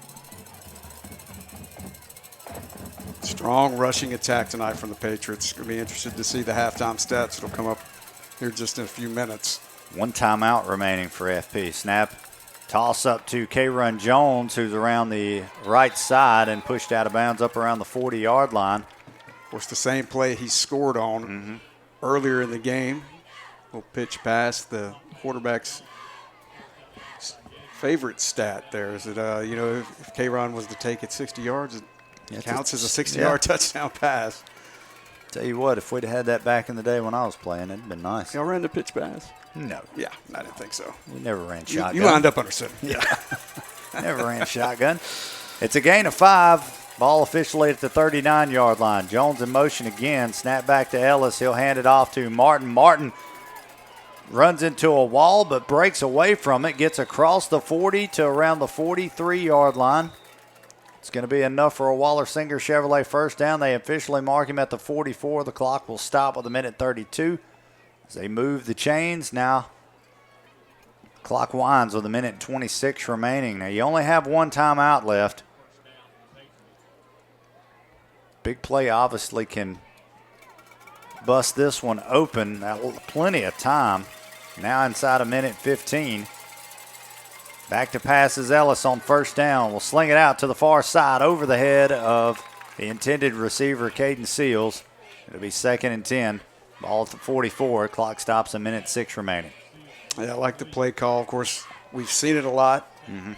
Strong rushing attack tonight from the Patriots. Going to be interested to see the halftime stats. It'll come up here just in a few minutes. One timeout remaining for FP. Snap, toss up to K-Run Jones, who's around the right side and pushed out of bounds up around the 40-yard line. Of course, the same play he scored on earlier in the game. Little pitch pass. The quarterback's favorite stat there is that, if K-Ron was to take it 60 yards, it counts as a 60-yard touchdown pass. Tell you what, if we'd had that back in the day when I was playing, it'd been nice. Y'all ran the pitch pass? No. Yeah, I didn't think so. We never ran shotgun. You lined up under center. Yeah. Never ran shotgun. It's a gain of 5. Ball officially at the 39-yard line. Jones in motion again. Snap back to Ellis. He'll hand it off to Martin. Martin runs into a wall but breaks away from it. Gets across the 40 to around the 43-yard line. It's going to be enough for a Waller Singer Chevrolet first down. They officially mark him at the 44. The clock will stop with 1:32 as they move the chains. Now, clock winds with 1:26 remaining. Now, you only have one timeout left. Big play obviously can bust this one open. Plenty of time. Now inside 1:15. Back to passes Ellis on first down. Will sling it out to the far side over the head of the intended receiver, Caden Seals. It'll be 2nd and 10. Ball at the 44. Clock stops 1:06 remaining. Yeah, I like the play call. Of course, we've seen it a lot.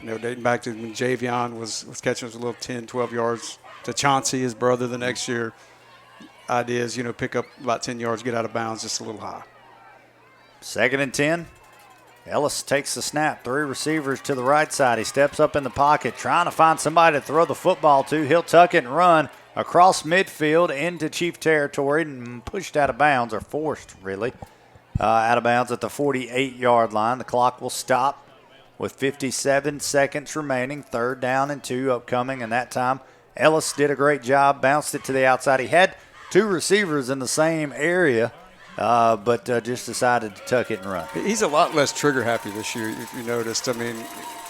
Dating back to when Javion was catching us a little 10, 12 yards to Chauncey, his brother, the next year. Idea is, pick up about 10 yards, get out of bounds just a little high. 2nd and 10. Ellis takes the snap. 3 receivers to the right side. He steps up in the pocket, trying to find somebody to throw the football to. He'll tuck it and run across midfield into Chief territory and pushed out of bounds, or forced, really, out of bounds at the 48-yard line. The clock will stop with 57 seconds remaining. 3rd down and 2 upcoming, and that time Ellis did a great job, bounced it to the outside. He had 2 receivers in the same area, but just decided to tuck it and run. He's a lot less trigger happy this year, if you noticed. I mean,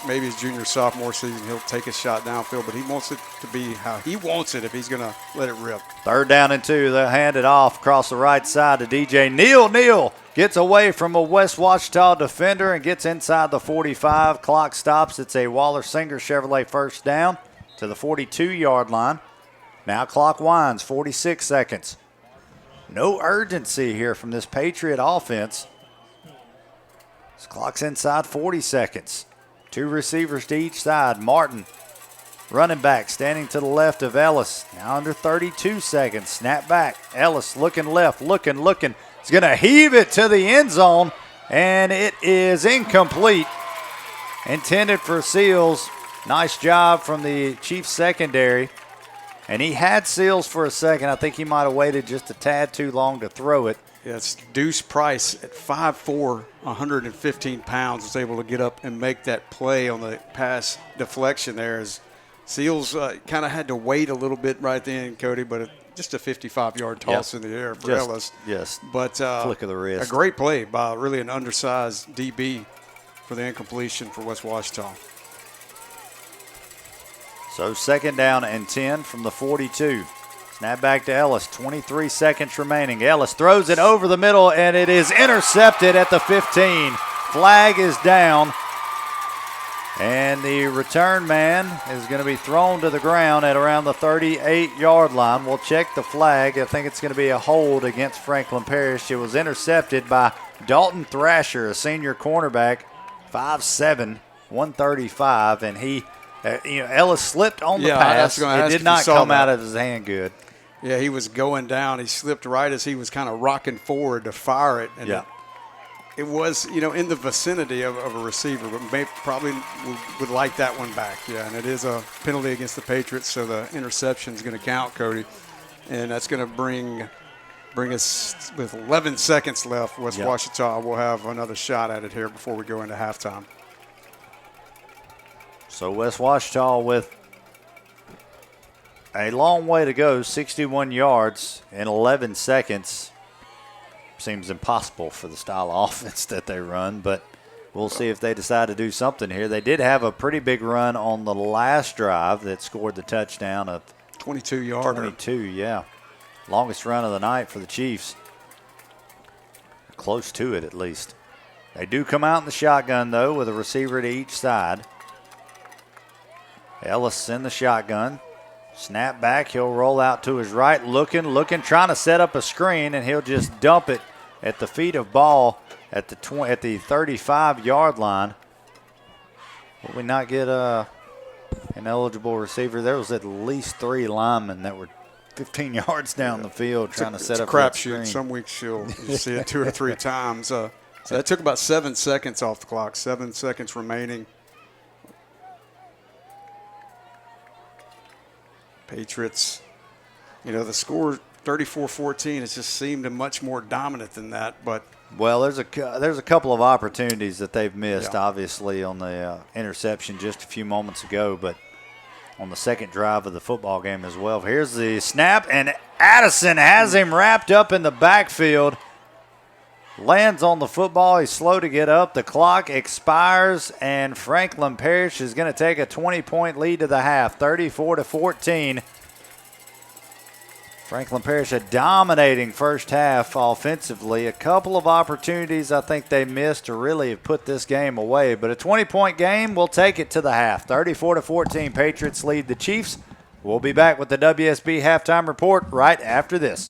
maybe his junior, sophomore season, he'll take a shot downfield, but he wants it to be how he wants it if he's going to let it rip. 3rd down and 2. They'll hand it off across the right side to DJ Neal. Neal gets away from a West Ouachita defender and gets inside the 45. Clock stops. It's a Waller Singer Chevrolet first down to the 42-yard line. Now clock winds, 46 seconds. No urgency here from this Patriot offense. This clock's inside 40 seconds. 2 receivers to each side. Martin, running back, standing to the left of Ellis. Now under 32 seconds. Snap back. Ellis looking left, looking. He's going to heave it to the end zone, and it is incomplete. Intended for Seals. Nice job from the Chiefs secondary. And he had Seals for a second. I think he might have waited just a tad too long to throw it. Yes, Deuce Price at 5'4", 115 pounds was able to get up and make that play on the pass deflection there. As Seals kind of had to wait a little bit right then, Cody, but just a 55-yard toss in the air for Ellis. Yes, but flick of the wrist. A great play by really an undersized DB for the incompletion for West Ouachita. So 2nd down and 10 from the 42. Snap back to Ellis, 23 seconds remaining. Ellis throws it over the middle, and it is intercepted at the 15. Flag is down, and the return man is going to be thrown to the ground at around the 38-yard line. We'll check the flag. I think it's going to be a hold against Franklin Parish. It was intercepted by Dalton Thrasher, a senior cornerback, 5'7", 135, and he Ellis slipped on the pass. It did not come out of his hand good. Yeah, he was going down. He slipped right as he was kind of rocking forward to fire it. And it was, in the vicinity of a receiver, but probably would like that one back. Yeah, and it is a penalty against the Patriots, so the interception is going to count, Cody. And that's going to bring us with 11 seconds left. West Ouachita will have another shot at it here before we go into halftime. So West Ouachita with a long way to go, 61 yards in 11 seconds. Seems impossible for the style of offense that they run, but we'll see if they decide to do something here. They did have a pretty big run on the last drive that scored the touchdown of 22-yarder. 22, yeah. Longest run of the night for the Chiefs. Close to it, at least. They do come out in the shotgun, though, with a receiver to each side. Ellis in the shotgun. Snap back. He'll roll out to his right, looking, trying to set up a screen, and he'll just dump it at the feet of Ball at the 35-yard line. Will we not get an eligible receiver? There was at least 3 linemen that were 15 yards down the field trying to set up a screen. Some weeks you'll see it 2 or 3 times. So that took about 7 seconds off the clock, 7 seconds remaining. Patriots, the score 34-14 has just seemed much more dominant than that. But well, there's a couple of opportunities that they've missed, obviously, on the interception just a few moments ago, but on the second drive of the football game as well. Here's the snap, and Addison has him wrapped up in the backfield. Lands on the football. He's slow to get up. The clock expires, and Franklin Parish is going to take a 20-point lead to the half, 34-14. Franklin Parish a dominating first half offensively. A couple of opportunities I think they missed to really have put this game away. But a 20-point game, we'll take it to the half. 34-14, Patriots lead the Chiefs. We'll be back with the WSB halftime report right after this.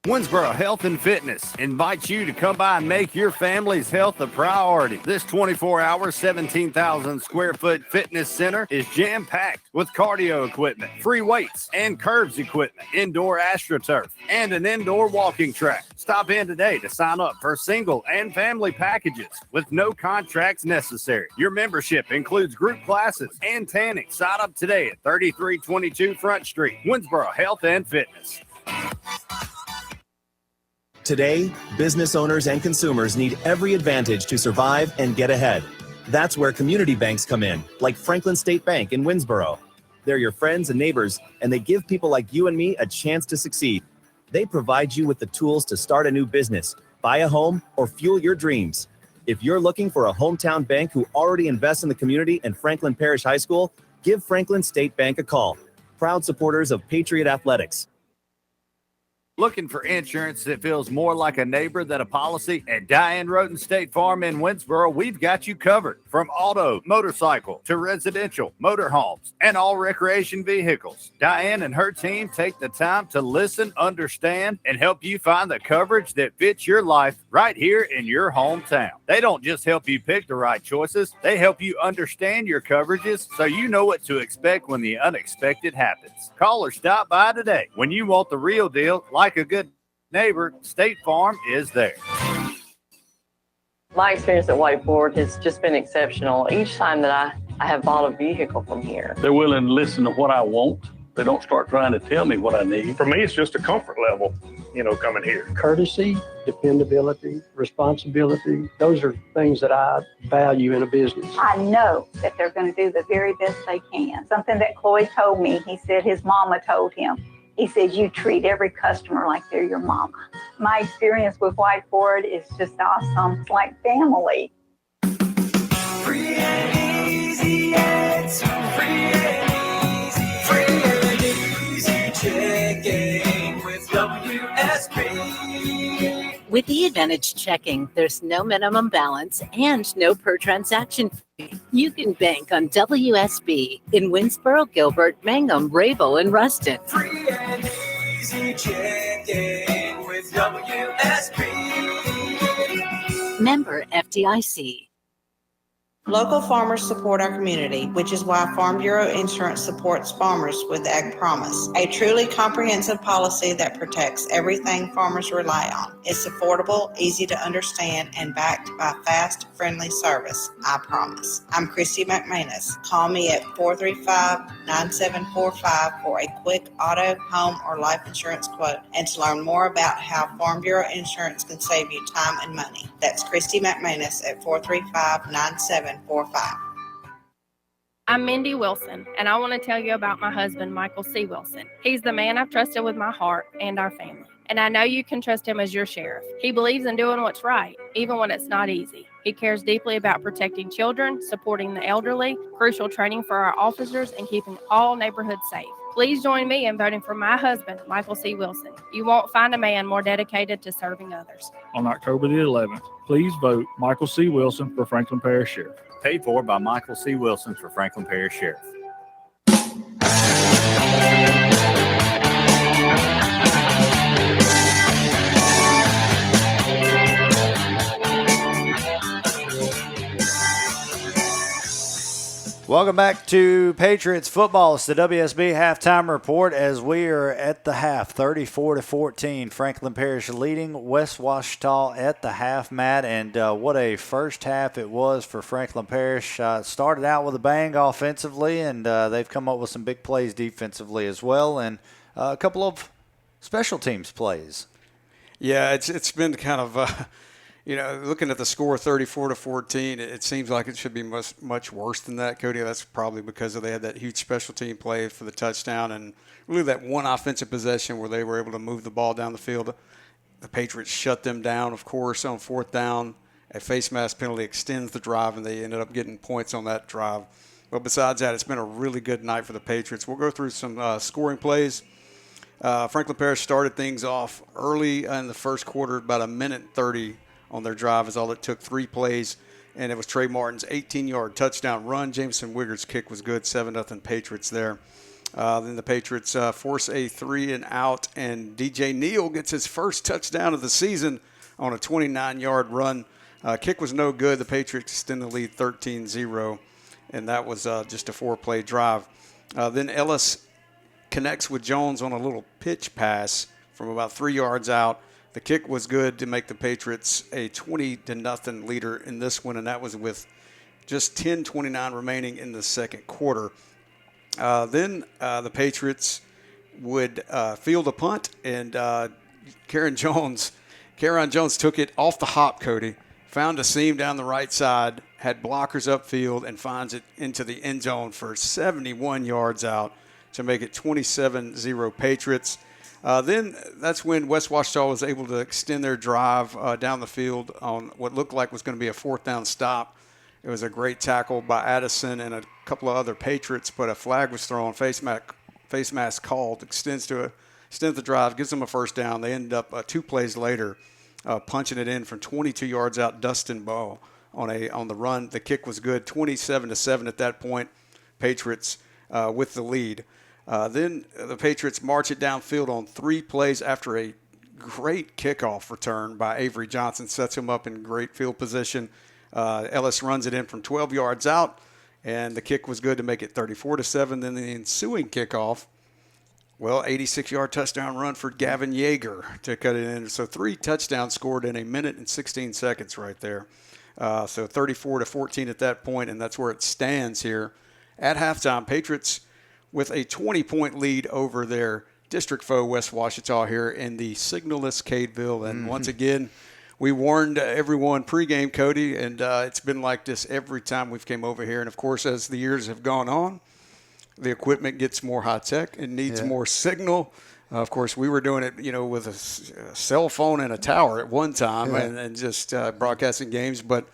Winsboro Health and Fitness invites you to come by and make your family's health a priority. This 24-hour, 17,000-square-foot fitness center is jam-packed with cardio equipment, free weights, and curves equipment, indoor AstroTurf, and an indoor walking track. Stop in today to sign up for single and family packages with no contracts necessary. Your membership includes group classes and tanning. Sign up today at 3322 Front Street, Winsboro Health and Fitness. Today, business owners and consumers need every advantage to survive and get ahead. That's where community banks come in, like Franklin State Bank in Winsboro. They're your friends and neighbors, and they give people like you and me a chance to succeed. They provide you with the tools to start a new business, buy a home, or fuel your dreams. If you're looking for a hometown bank who already invests in the community and Franklin Parish High School, give Franklin State Bank a call. Proud supporters of Patriot Athletics. Looking for insurance that feels more like a neighbor than a policy? At Diane Roden State Farm in Winsboro, we've got you covered. From auto, motorcycle, to residential, motorhomes, and all recreation vehicles. Diane and her team take the time to listen, understand, and help you find the coverage that fits your life right here in your hometown. They don't just help you pick the right choices, they help you understand your coverages so you know what to expect when the unexpected happens. Call or stop by today. When you want the real deal, like a good neighbor, State Farm is there. My experience at White Ford has just been exceptional. Each time that I have bought a vehicle from here. They're willing to listen to what I want. They don't start trying to tell me what I need. For me, it's just a comfort level, coming here. Courtesy, dependability, responsibility, those are things that I value in a business. I know that they're going to do the very best they can. Something that Chloe told me, he said his mama told him. He said, you treat every customer like they're your mama. My experience with White Ford is just awesome. It's like family. Free and easy, it's free and easy. Free and easy checking with WSB. With the Advantage checking, there's no minimum balance and no per transaction fee. You can bank on WSB in Winsboro, Gilbert, Mangum, Rayville, and Ruston. Free and easy checking with WSB. Member FDIC. Local farmers support our community, which is why Farm Bureau Insurance supports farmers with Ag Promise, a truly comprehensive policy that protects everything farmers rely on. It's affordable, easy to understand, and backed by fast, friendly service. I promise. I'm Christy McManus. Call me at 435-9745 for a quick auto, home, or life insurance quote and to learn more about how Farm Bureau Insurance can save you time and money. That's Christy McManus at 435-9745. I'm Mindy Wilson, and I want to tell you about my husband, Michael C. Wilson. He's the man I've trusted with my heart and our family, and I know you can trust him as your sheriff. He believes in doing what's right, even when it's not easy. He cares deeply about protecting children, supporting the elderly, crucial training for our officers, and keeping all neighborhoods safe. Please join me in voting for my husband, Michael C. Wilson. You won't find a man more dedicated to serving others. On October the 11th, please vote Michael C. Wilson for Franklin Parish Sheriff. Paid for by Michael C. Wilson for Franklin Parish Sheriff. Welcome back to Patriots football. It's the WSB halftime report as we are at the half, 34-14. Franklin Parish leading West Ouachita at the half, Matt, and what a first half it was for Franklin Parish. Started out with a bang offensively, and they've come up with some big plays defensively as well, and a couple of special teams plays. Yeah, it's been kind of looking at the score 34-14, it seems like it should be much worse than that, Cody. That's probably because they had that huge special team play for the touchdown and really that one offensive possession where they were able to move the ball down the field. The Patriots shut them down, of course, on fourth down. A face mask penalty extends the drive, and they ended up getting points on that drive. But besides that, it's been a really good night for the Patriots. We'll go through some scoring plays. Franklin Parish started things off early in the first quarter, about a minute 30 on their drive is all it took, 3 plays, and it was Trey Martin's 18-yard touchdown run. Jameson Wiggard's kick was good, 7-0 Patriots there. Then the Patriots force a 3-and-out, and DJ Neal gets his first touchdown of the season on a 29-yard run. Kick was no good. The Patriots extend the lead 13-0, and that was just a 4-play drive. Then Ellis connects with Jones on a little pitch pass from about 3 yards out. The kick was good to make the Patriots a 20-0 leader in this one, and that was with just 10:29 remaining in the second quarter. Then the Patriots would field a punt, and Karen Jones took it off the hop, Cody, found a seam down the right side, had blockers upfield, and finds it into the end zone for 71 yards out to make it 27-0 Patriots. Then that's when West Ouachita was able to extend their drive down the field on what looked like was going to be a fourth down stop. It was a great tackle by Addison and a couple of other Patriots, but a flag was thrown, face mask called, extends the drive, gives them a first down. They ended up 2 plays later punching it in from 22 yards out, Dustin Bowe on the run. The kick was good, 27-7 at that point. Patriots with the lead. Then the Patriots march it downfield on 3 plays after a great kickoff return by Avery Johnson. Sets him up in great field position. Ellis runs it in from 12 yards out, and the kick was good to make it 34-7. Then the ensuing kickoff, 86-yard touchdown run for Gavin Yeager to cut it in. So 3 touchdowns scored in a minute and 16 seconds right there. So 34-14 at that point, and that's where it stands here. At halftime, Patriots with a 20-point lead over their district foe, West Ouachita, here in the signalless Cadeville. And once again, we warned everyone pregame, Cody, and it's been like this every time we've came over here. And, of course, as the years have gone on, the equipment gets more high-tech and needs more signal. Of course, we were doing it, with a cell phone and a tower at one time and just broadcasting games. But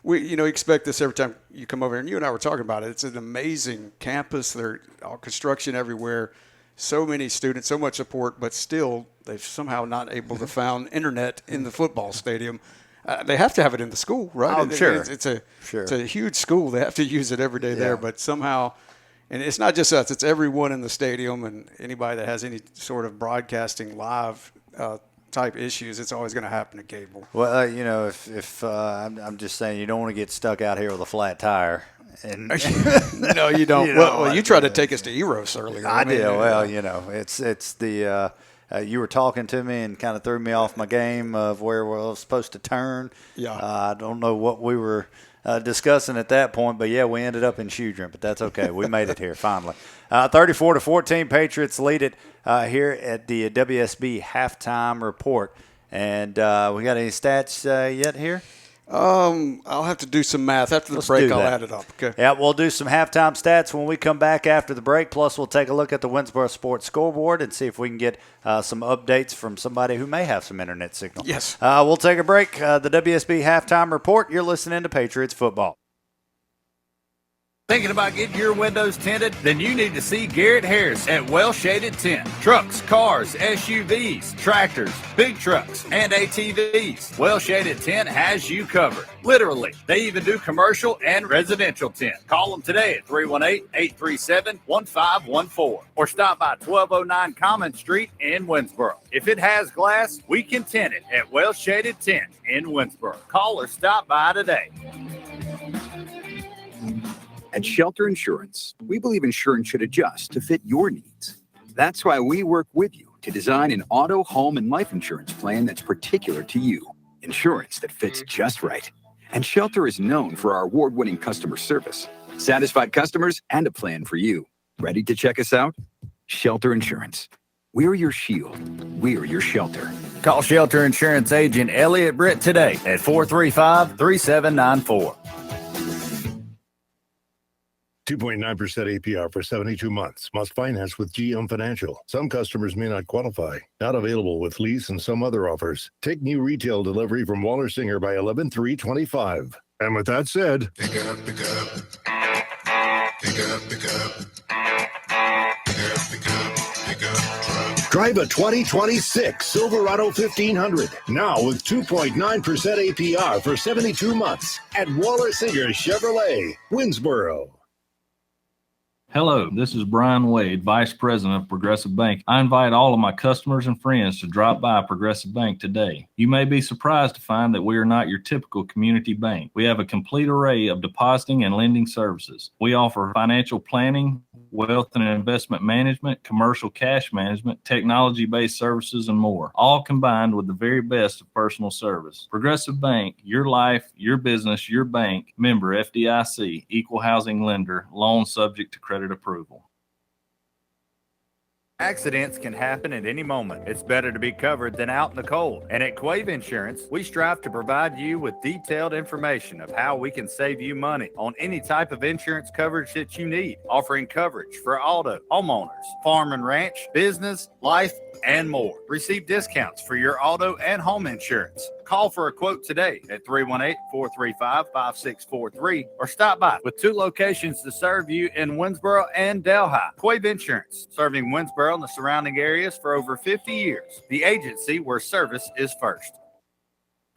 we, expect this every time you come over here. And you and I were talking about it. It's an amazing campus. There's all construction everywhere. So many students, so much support, but still they've somehow not able to find internet in the football stadium. They have to have it in the school, right? I'm sure. It's a huge school. They have to use it every day there, but somehow – and it's not just us. It's everyone in the stadium and anybody that has any sort of broadcasting live type issues. It's always going to happen to cable. Well, if I'm just saying you don't want to get stuck out here with a flat tire. And no, you don't. Well, you tried to take us to Eros earlier. I did. Well, it's the you were talking to me and kind of threw me off my game of where we were supposed to turn. Yeah. I don't know what we were discussing at that point, but yeah, we ended up in Shoedrin, but that's okay. We made it here finally. 34-14, Patriots lead it here at the WSB halftime report. And we got any stats yet here? I'll have to do some math after the break. I'll add it up. Okay. Yeah, we'll do some halftime stats when we come back after the break. Plus, we'll take a look at the Winsboro Sports scoreboard and see if we can get some updates from somebody who may have some internet signal. Yes. We'll take a break. The WSB halftime report. You're listening to Patriots football. Thinking about getting your windows tinted? Then you need to see Garrett Harris at Well Shaded Tint. Trucks, cars, SUVs, tractors, big trucks, and ATVs. Well Shaded Tint has you covered. Literally. They even do commercial and residential tint. Call them today at 318-837-1514 or stop by 1209 Common Street in Winsboro. If it has glass, we can tint it at Well Shaded Tint in Winsboro. Call or stop by today. At Shelter Insurance, we believe insurance should adjust to fit your needs. That's why we work with you to design an auto, home, and life insurance plan that's particular to you. Insurance that fits just right. And Shelter is known for our award-winning customer service, satisfied customers, and a plan for you. Ready to check us out? Shelter Insurance. We're your shield. We're your shelter. Call Shelter Insurance Agent Elliot Britt today at 435-3794. 2.9% APR for 72 months. Must finance with GM Financial. Some customers may not qualify. Not available with lease and some other offers. Take new retail delivery from Waller Singer by 11/3/25. And with that said, pick up. Drive a 2026 Silverado 1500 now with 2.9% APR for 72 months at Waller Singer Chevrolet, Winsboro. Hello, this is Brian Wade, Vice President of Progressive Bank. I invite all of my customers and friends to drop by Progressive Bank today. You may be surprised to find that we are not your typical community bank. We have a complete array of depositing and lending services. We offer financial planning, wealth and investment management, commercial cash management, technology-based services, and more, all combined with the very best of personal service. Progressive Bank, your life, your business, your bank, member FDIC, equal housing lender, loan subject to credit approval. Accidents can happen at any moment. It's better to be covered than out in the cold. And at Quave Insurance, we strive to provide you with detailed information of how we can save you money on any type of insurance coverage that you need, offering coverage for auto, homeowners, farm and ranch, business, life, and more. Receive discounts for your auto and home insurance. Call for a quote today at 318-435-5643 or stop by with 2 locations to serve you in Winsboro and Delhi. Quave Insurance, serving Winsboro and the surrounding areas for over 50 years. The agency where service is first.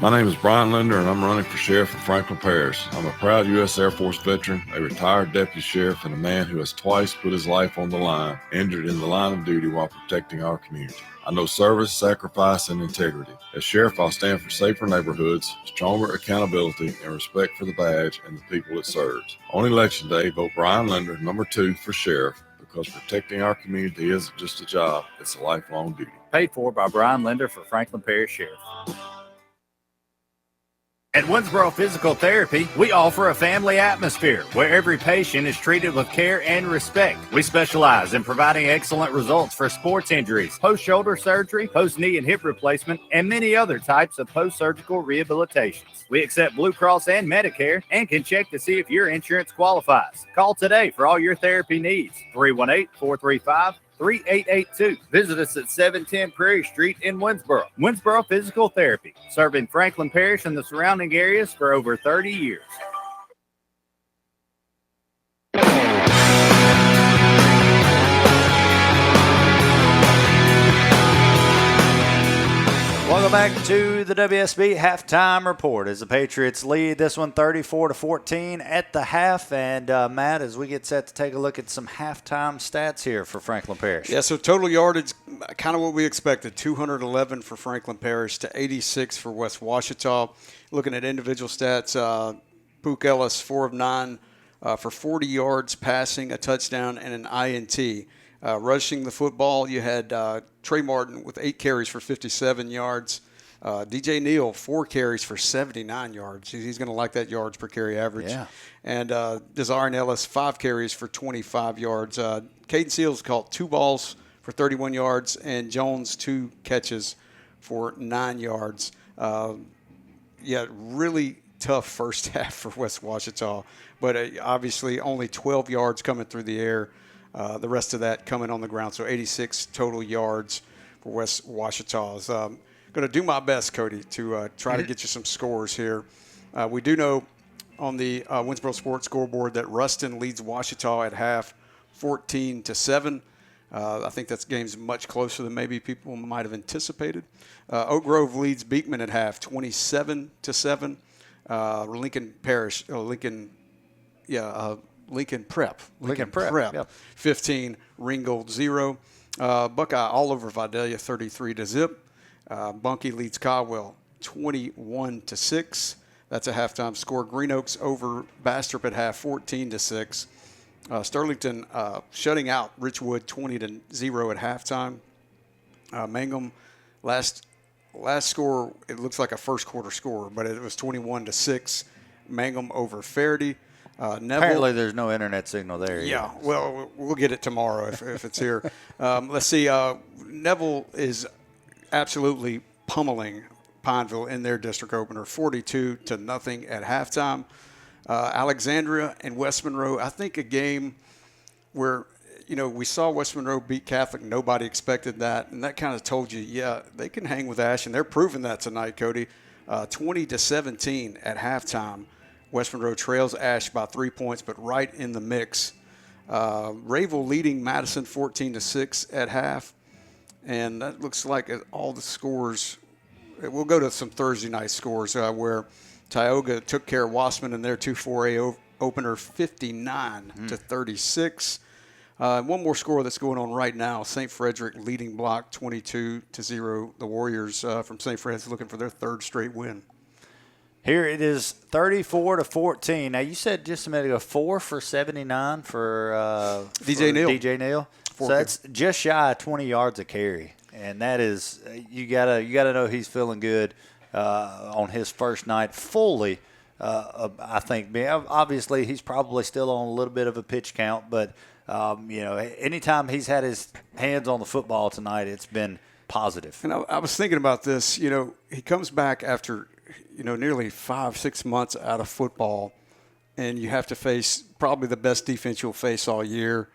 My name is Brian Linder, and I'm running for sheriff of Franklin Parish. I'm a proud U.S. Air Force veteran, a retired deputy sheriff, and a man who has twice put his life on the line, injured in the line of duty while protecting our community. I know service, sacrifice, and integrity. As sheriff, I'll stand for safer neighborhoods, stronger accountability, and respect for the badge and the people it serves. On Election Day, vote Brian Linder, number 2, for sheriff, because protecting our community isn't just a job, it's a lifelong duty. Paid for by Brian Linder for Franklin Parish Sheriff. At Winsboro Physical Therapy, we offer a family atmosphere where every patient is treated with care and respect. We specialize in providing excellent results for sports injuries, post-shoulder surgery, post-knee and hip replacement, and many other types of post-surgical rehabilitations. We accept Blue Cross and Medicare and can check to see if your insurance qualifies. Call today for all your therapy needs. 318-435-3882. Visit us at 710 Prairie Street in Winsboro. Winsboro Physical Therapy, serving Franklin Parish and the surrounding areas for over 30 years. Welcome back to the WSB halftime report as the Patriots lead this one 34-14 at the half. And Matt, as we get set to take a look at some halftime stats here for Franklin Parish. Yeah, so total yardage, kind of what we expected, 211 for Franklin Parish to 86 for West Ouachita. Looking at individual stats, Pook Ellis, 4 of 9 for 40 yards, passing, a touchdown, and an INT. Rushing the football, you had Trey Martin with 8 carries for 57 yards. DJ Neal, 4 carries for 79 yards. He's going to like that yards per carry average. Yeah. And Desiree Ellis, 5 carries for 25 yards. Caden Seals caught 2 balls for 31 yards, and Jones 2 catches for 9 yards. Really tough first half for West Ouachita, but obviously only 12 yards coming through the air. The rest of that coming on the ground. So 86 total yards for West Ouachita. I'm going to do my best, Cody, to try to get you some scores here. We do know on the Winsboro Sports scoreboard that Ruston leads Ouachita at half 14-7. I think that game's much closer than maybe people might have anticipated. Oak Grove leads Beekman at half 27-7. Lincoln Prep. Yep. 15, Ringgold 0. Buckeye all over Vidalia 33-0. Bunkie leads Caldwell 21-6. That's a halftime score. Green Oaks over Bastrop at half 14-6. Sterlington shutting out Richwood 20-0 at halftime. Mangum last score, it looks like a first quarter score, but it was 21-6. Mangum over Faraday. Neville, apparently there's no internet signal there. Yeah, well, we'll get it tomorrow if it's here. Let's see. Neville is absolutely pummeling Pineville in their district opener, 42-0 at halftime. Alexandria and West Monroe, I think a game where, we saw West Monroe beat Catholic. Nobody expected that, and that kind of told you, yeah, they can hang with Ash, and they're proving that tonight, Cody. 20-17 at halftime. West Monroe trails Ash by 3 points, but right in the mix. Rayville leading Madison 14-6 at half. And that looks like all the scores. We'll go to some Thursday night scores where Tioga took care of Wassman in their 2-4A opener 59-36. One more score that's going on right now. St. Frederick leading block 22-0. The Warriors from St. Fred's looking for their 3rd straight win. Here it is 34-14. Now, you said just a minute ago 4 for 79 for DJ Neal. So that's just shy of 20 yards a carry. And that is, you gotta know he's feeling good on his first night fully. I think, obviously, he's probably still on a little bit of a pitch count. But, anytime he's had his hands on the football tonight, it's been positive. And I was thinking about this. He comes back after – nearly 5-6 months out of football, and you have to face probably the best defense you'll face all year.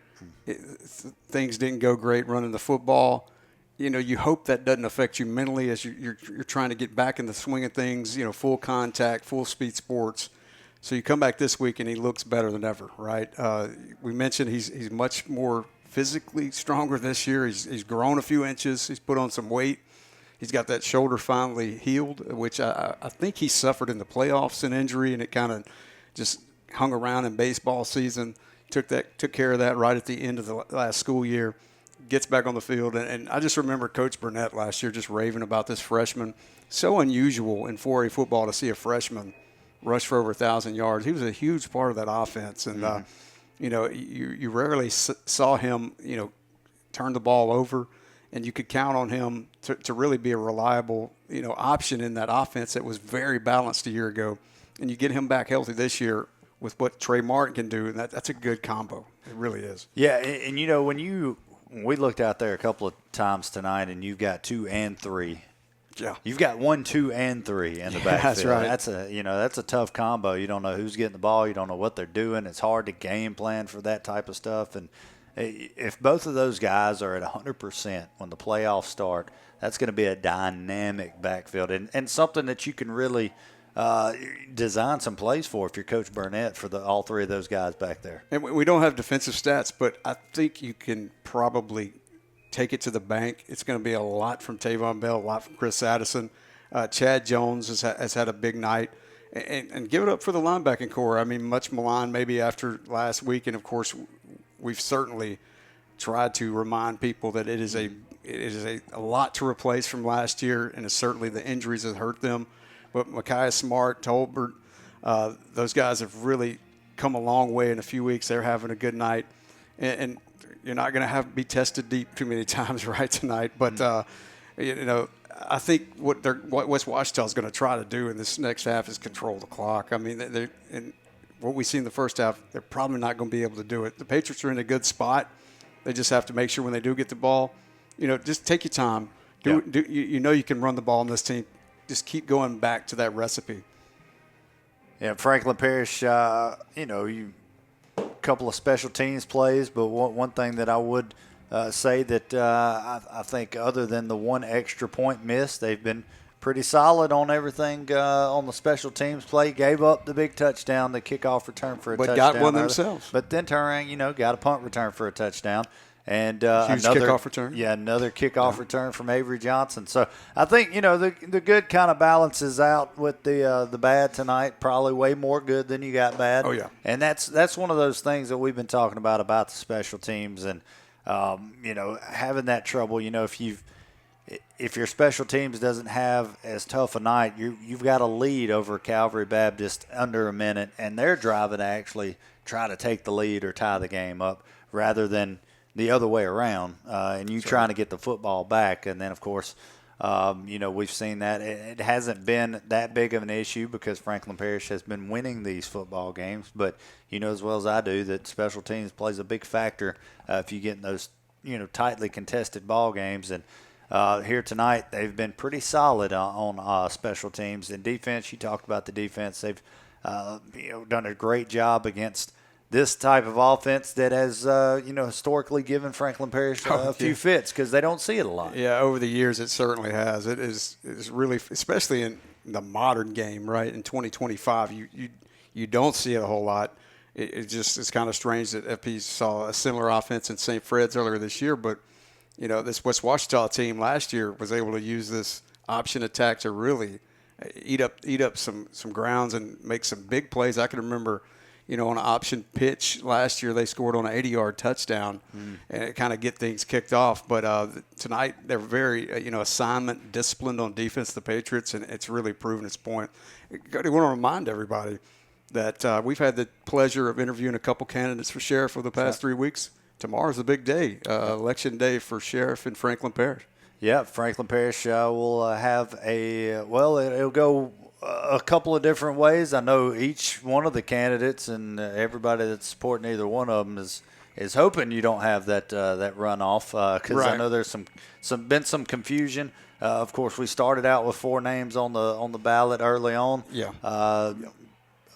Things didn't go great running the football. You hope that doesn't affect you mentally as you're trying to get back in the swing of things, full contact, full speed sports. So you come back this week, and he looks better than ever, right? We mentioned he's much more physically stronger this year. He's grown a few inches. He's put on some weight. He's got that shoulder finally healed, which I think he suffered in the playoffs, an injury, and it kind of just hung around in baseball season. Took care of that right at the end of the last school year. Gets back on the field, and I just remember Coach Burnett last year just raving about this freshman. So unusual in 4A football to see a freshman rush for over 1,000 yards. He was a huge part of that offense, and you rarely saw him turn the ball over. and you could count on him to really be a reliable, option in that offense that was very balanced a year ago. And you get him back healthy this year with what Trey Martin can do, and that's a good combo. It really is. Yeah, and when we looked out there a couple of times tonight, and you've got 2 and 3. Yeah, you've got 1, 2, and 3 in the backfield. That's right. That's a tough combo. You don't know who's getting the ball. You don't know what they're doing. It's hard to game plan for that type of stuff. And if both of those guys are at 100% when the playoffs start, that's going to be a dynamic backfield and something that you can really design some plays for if you're Coach Burnett for all 3 of those guys back there. And we don't have defensive stats, but I think you can probably take it to the bank. It's going to be a lot from Tavon Bell, a lot from Chris Addison. Chad Jones has had a big night. And give it up for the linebacking core. I mean, much maligned maybe after last week. And, of course, we've certainly tried to remind people that it is a lot to replace from last year, and it's certainly the injuries that hurt them. But Micaiah Smart, Tolbert, those guys have really come a long way in a few weeks. They're having a good night. And you're not going to be tested deep too many times right tonight. But, I think what West Ouachita is going to try to do in this next half is control the clock. I mean, and what we see in the first half, they're probably not going to be able to do it. The Patriots are in a good spot. They just have to make sure when they do get the ball, just take your time. You can run the ball on this team. Just keep going back to that recipe. Yeah, Franklin Parish, you couple of special teams plays, but one thing that I would say that I think other than the one extra point missed, they've been pretty solid on everything on the special teams play. Gave up the big touchdown, the kickoff return for a touchdown. But got one themselves. But then turn around, got a punt return for a touchdown. And huge another kickoff return. Yeah, another kickoff return from Avery Johnson. So I think, the good kind of balances out with the bad tonight. Probably way more good than you got bad. Oh, yeah. And that's one of those things that we've been talking about the special teams and, having that trouble, if your special teams doesn't have as tough a night, you've got a lead over Calvary Baptist under a minute, and they're driving to actually try to take the lead or tie the game up rather than the other way around, and you trying to get the football back. And then, of course, we've seen that it hasn't been that big of an issue because Franklin Parish has been winning these football games. But you know as well as I do that special teams plays a big factor if you get in those, tightly contested ball games. And here tonight, they've been pretty solid on special teams. In defense, you talked about the defense. They've done a great job against this type of offense that has, historically given Franklin Parish a few fits because they don't see it a lot. Yeah, over the years it certainly has. It is really, especially in the modern game, right, in 2025, you don't see it a whole lot. It's kind of strange that FP saw a similar offense in St. Fred's earlier this year, but, this West Ouachita team last year was able to use this option attack to really eat up some grounds and make some big plays. I can remember – on an option pitch last year, they scored on an 80-yard touchdown, and it kind of get things kicked off. But tonight, they're very, assignment disciplined on defense, the Patriots, and it's really proven its point. I want to remind everybody that we've had the pleasure of interviewing a couple candidates for sheriff over the past 3 weeks. Tomorrow's a big day, election day for sheriff in Franklin Parish. Yeah, Franklin Parish will have it'll go a couple of different ways. I know each one of the candidates and everybody that's supporting either one of them is hoping you don't have that runoff because right. I know there's been some confusion. Of course, we started out with 4 names on the ballot early on. Yeah.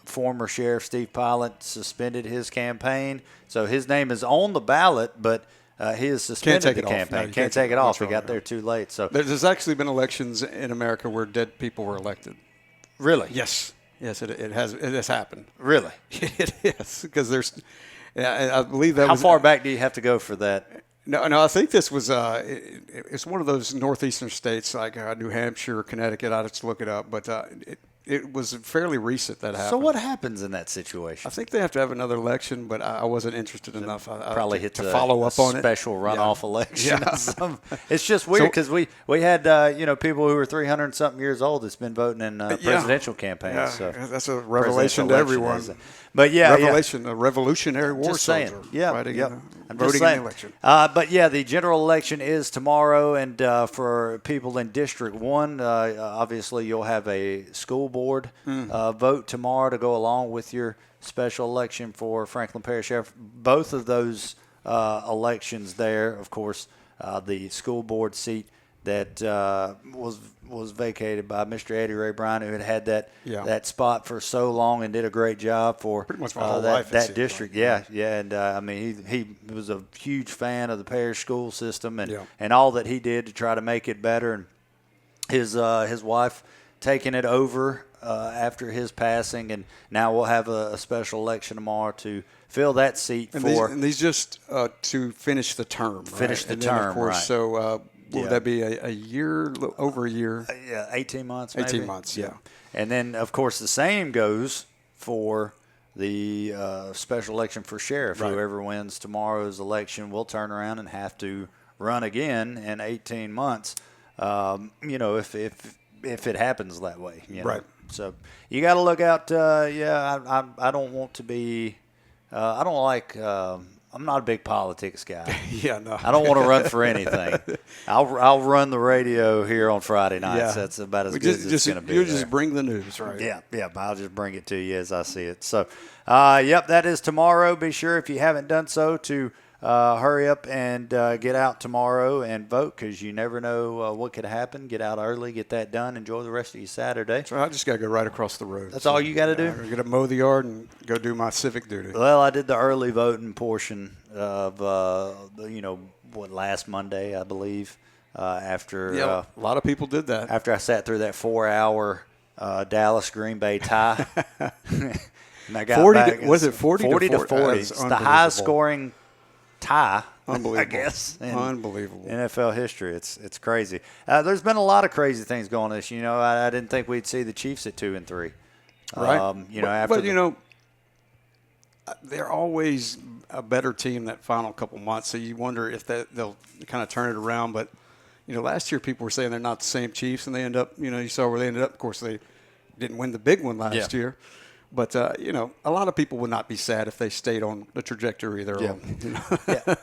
Former Sheriff Steve Pilot suspended his campaign, so his name is on the ballot, but he has suspended the campaign. Can't take it off. He got there too late. So there's actually been elections in America where dead people were elected. Really? Yes, it has happened. Really? It is because there's. I believe that. How far back do you have to go for that? No. I think this was. It's one of those northeastern states like New Hampshire or Connecticut. I have to look it up, but it was fairly recent that happened. So what happens in that situation? I think they have to have another election, but I wasn't interested enough Probably hit to follow up on it. Special runoff election. Yeah. It's just weird because we had people who were 300-something years old that's been voting in presidential campaigns. Yeah, so that's a revelation to everyone. But revelation, a Revolutionary War just saying. soldier. Yeah, fighting yep. and voting in the election. But yeah, the general election is tomorrow, and for people in District 1, obviously you'll have a school board vote tomorrow to go along with your special election for Franklin Parish Sheriff. Both of those elections there, of course, the school board seat that was vacated by Mr. Eddie Ray Bryant, who had that spot for so long and did a great job for pretty much my whole life, that district. Like. Yeah, and I mean he was a huge fan of the parish school system and all that he did to try to make it better. And his wife taking it over after his passing, and now we'll have a special election tomorrow to fill that seat and these just to finish the term. Finish the and term, then of course, right. So. Would that be a year, over a year? 18 months maybe. 18 months, yeah. And then, of course, the same goes for the special election for sheriff. Right. Whoever wins tomorrow's election will turn around and have to run again in 18 months, if it happens that way. Right. So you got to look out. I don't want to be I don't like I'm not a big politics guy. Yeah, no. I don't want to run for anything. I'll run the radio here on Friday nights. Yeah. That's about as good as it's going to be. You just bring the news, right? Yeah. I'll just bring it to you as I see it. So, that is tomorrow. Be sure if you haven't done so to hurry up and get out tomorrow and vote, because you never know what could happen. Get out early, get that done, enjoy the rest of your Saturday. So I just got to go right across the road. That's all you got to do? I'm going to mow the yard and go do my civic duty. Well, I did the early voting portion of, last Monday, I believe, after. A lot of people did that. After I sat through that 4-hour Dallas-Green Bay tie. And I got 40 back. Was it 40 to 40? It's the highest scoring tie, Unbelievable. I guess. Unbelievable. NFL history. It's crazy. There's been a lot of crazy things going on this. I didn't think we'd see the Chiefs at 2-3. Right. They're always a better team that final couple months. So you wonder if they'll kind of turn it around. But, last year people were saying they're not the same Chiefs, and they end up, you saw where they ended up. Of course, they didn't win the big one last year. But, a lot of people would not be sad if they stayed on the trajectory they're on.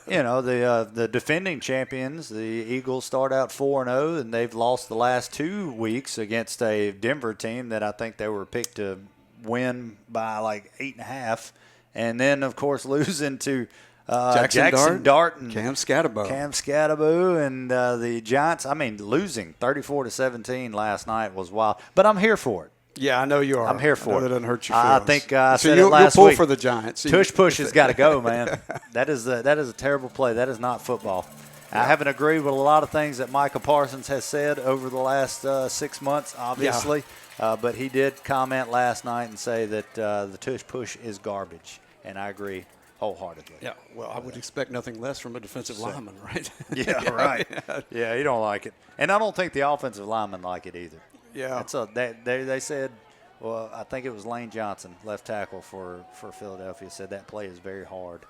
The defending champions, the Eagles, start out 4-0, and they've lost the last 2 weeks against a Denver team that I think they were picked to win by like 8.5. And then, of course, losing to Jackson Dart and Cam Scatterbo and the Giants. I mean, losing 34-17 last night was wild. But I'm here for it. Yeah, I know you are. I'm here for it. That doesn't hurt your feelings. I think I said you'll it last pull week. For the Giants. Tush push has got to go, man. That is a terrible play. That is not football. Yeah. I haven't agreed with a lot of things that Micah Parsons has said over the last 6 months, obviously. Yeah. But he did comment last night and say that the tush push is garbage, and I agree wholeheartedly. Yeah, well, I would expect nothing less from a defensive lineman, right? Yeah, right. Yeah, you don't like it. And I don't think the offensive linemen like it either. Yeah. They said, well, I think it was Lane Johnson, left tackle for Philadelphia, said that play is very hard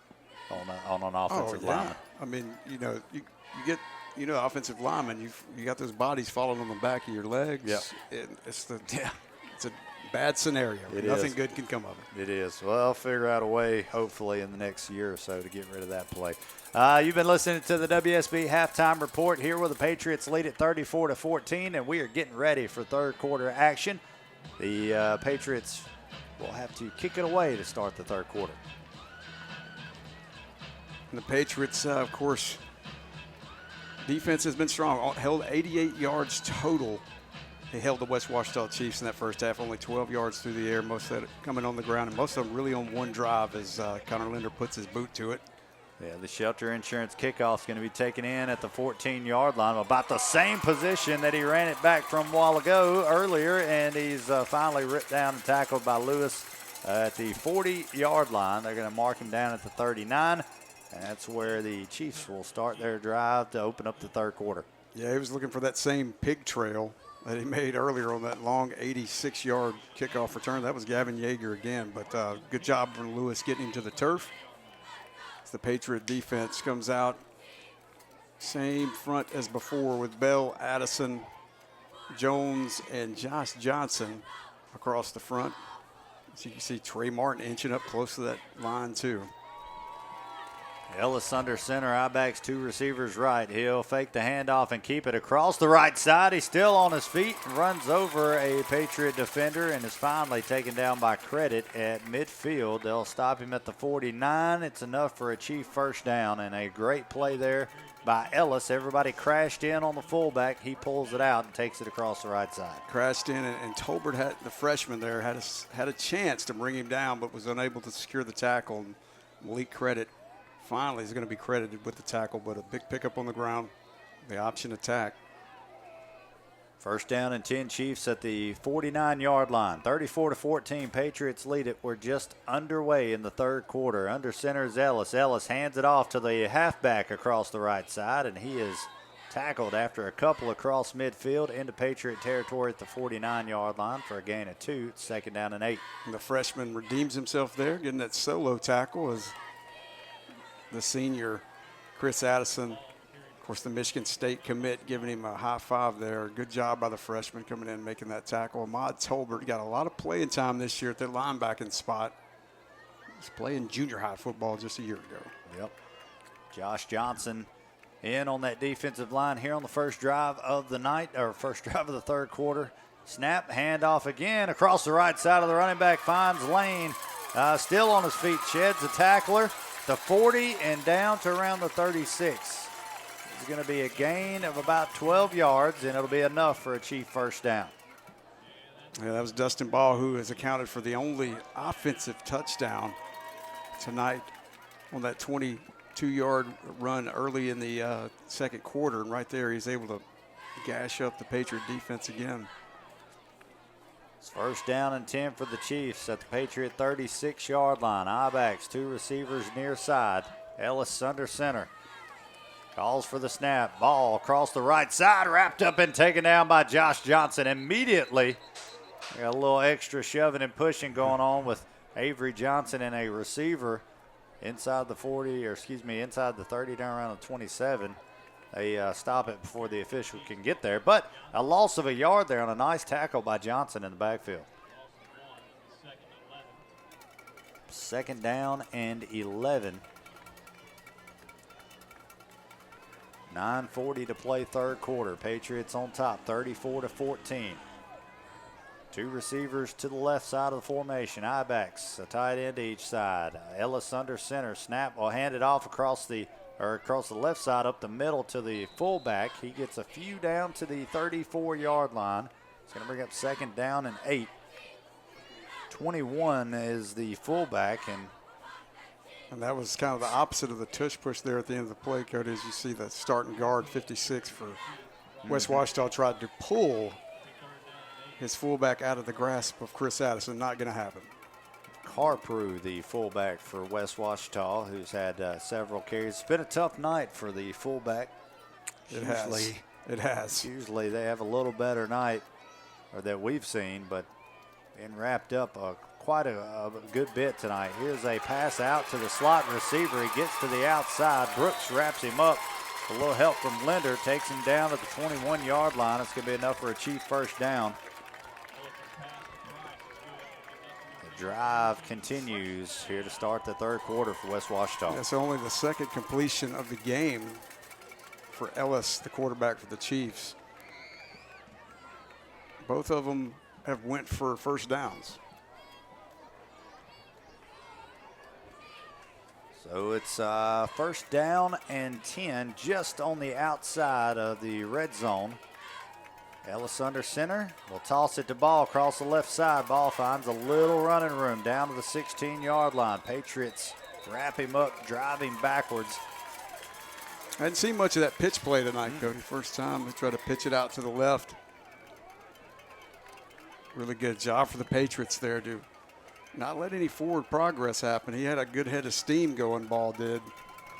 on an offensive lineman. I mean, you get offensive linemen, you got those bodies falling on the back of your legs. Yeah. It's a bad scenario. Nothing good can come of it. It is. Well, I'll figure out a way, hopefully, in the next year or so to get rid of that play. You've been listening to the WSB Halftime Report here where the Patriots lead at 34-14, and we are getting ready for third quarter action. The Patriots will have to kick it away to start the third quarter. And the Patriots, of course, defense has been strong. Held 88 yards total. They held the West Ouachita Chiefs in that first half, only 12 yards through the air, most of that coming on the ground, and most of them really on one drive as Connor Linder puts his boot to it. Yeah, the Shelter Insurance kickoff is going to be taken in at the 14-yard line, about the same position that he ran it back from a while ago earlier, and he's finally ripped down and tackled by Lewis at the 40-yard line. They're going to mark him down at the 39, and that's where the Chiefs will start their drive to open up the third quarter. Yeah, he was looking for that same pig trail that he made earlier on that long 86-yard kickoff return. That was Gavin Yeager again, but good job for Lewis getting him to the turf. As the Patriot defense comes out, same front as before with Bell, Addison, Jones, and Josh Johnson across the front. As you can see, Trey Martin inching up close to that line too. Ellis under center, I-backs 2 receivers right. He'll fake the handoff and keep it across the right side. He's still on his feet and runs over a Patriot defender and is finally taken down by Credit at midfield. They'll stop him at the 49. It's enough for a Chief first down, and a great play there by Ellis. Everybody crashed in on the fullback. He pulls it out and takes it across the right side. Crashed in, and Tolbert, the freshman there, had a chance to bring him down, but was unable to secure the tackle. And Malik Credit finally is going to be credited with the tackle, but a big pickup on the ground, the option attack. First down and 10 Chiefs at the 49-yard line. 34-14, Patriots lead it. We're just underway in the third quarter. Under center is Ellis. Ellis hands it off to the halfback across the right side, and he is tackled after a couple across midfield into Patriot territory at the 49-yard line for a gain of 2. It's second down and 8. And the freshman redeems himself there, getting that solo tackle as the senior, Chris Addison, of course, the Michigan State commit, giving him a high five there. Good job by the freshman coming in and making that tackle. Ahmad Tolbert got a lot of playing time this year at that linebacking spot. He was playing junior high football just a year ago. Yep. Josh Johnson in on that defensive line here on the first drive of the night, or first drive of the third quarter. Snap, handoff again across the right side of the running back, finds Lane. Still on his feet, sheds a tackler. The 40 and down to around the 36. It's going to be a gain of about 12 yards, and it'll be enough for a Chief first down. Yeah, that was Dustin Ball, who has accounted for the only offensive touchdown tonight on that 22-yard run early in the second quarter. And right there, he's able to gash up the Patriot defense again. It's first down and 10 for the Chiefs at the Patriot 36-yard line. I-backs, 2 receivers near side. Ellis under center. Calls for the snap. Ball across the right side, wrapped up and taken down by Josh Johnson immediately. Got a little extra shoving and pushing going on with Avery Johnson and a receiver inside the 40, or excuse me, inside the 30 down around the 27. They stop it before the official can get there. But a loss of a yard there on a nice tackle by Johnson in the backfield. Second down and 11. 9:40 to play third quarter. Patriots on top, 34-14. 2 receivers to the left side of the formation. I-backs, a tight end to each side. Ellis under center. Snap will hand it off across the left side up the middle to the fullback. He gets a few down to the 34-yard line. It's going to bring up second down and 8. 21 is the fullback, and that was kind of the opposite of the tush push there at the end of the play, Cody. As you see, the starting guard, 56 for West Ouachita, tried to pull his fullback out of the grasp of Chris Addison. Not going to happen. Carprew, the fullback for West Ouachita, who's had several carries. It's been a tough night for the fullback. It has. Usually they have a little better night, or that we've seen, but been wrapped up quite a good bit tonight. Here's a pass out to the slot receiver. He gets to the outside. Brooks wraps him up. A little help from Linder takes him down at the 21-yard line. It's going to be enough for a Chief first down. Drive continues here to start the third quarter for West Ouachita. That's only the second completion of the game for Ellis, the quarterback for the Chiefs. Both of them have went for first downs. So it's first down and 10 just on the outside of the red zone. Ellis under center will toss it to Ball across the left side. Ball finds a little running room down to the 16-yard line. Patriots wrap him up, driving backwards. I hadn't seen much of that pitch play tonight, Cody. First time they try to pitch it out to the left. Really good job for the Patriots there to not let any forward progress happen. He had a good head of steam going, Ball did.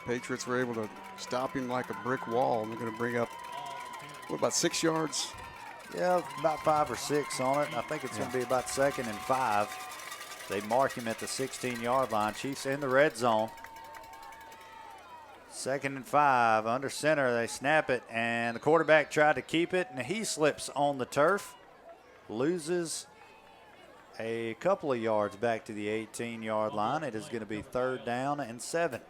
Patriots were able to stop him like a brick wall, and they're going to bring up, what, about 6 yards? Yeah, about 5 or 6 on it. I think it's going to be about 2nd and 5. They mark him at the 16-yard line. Chiefs in the red zone. 2nd and 5, under center. They snap it, and the quarterback tried to keep it, and he slips on the turf. Loses a couple of yards back to the 18-yard line. It is going to be 3rd down and 7.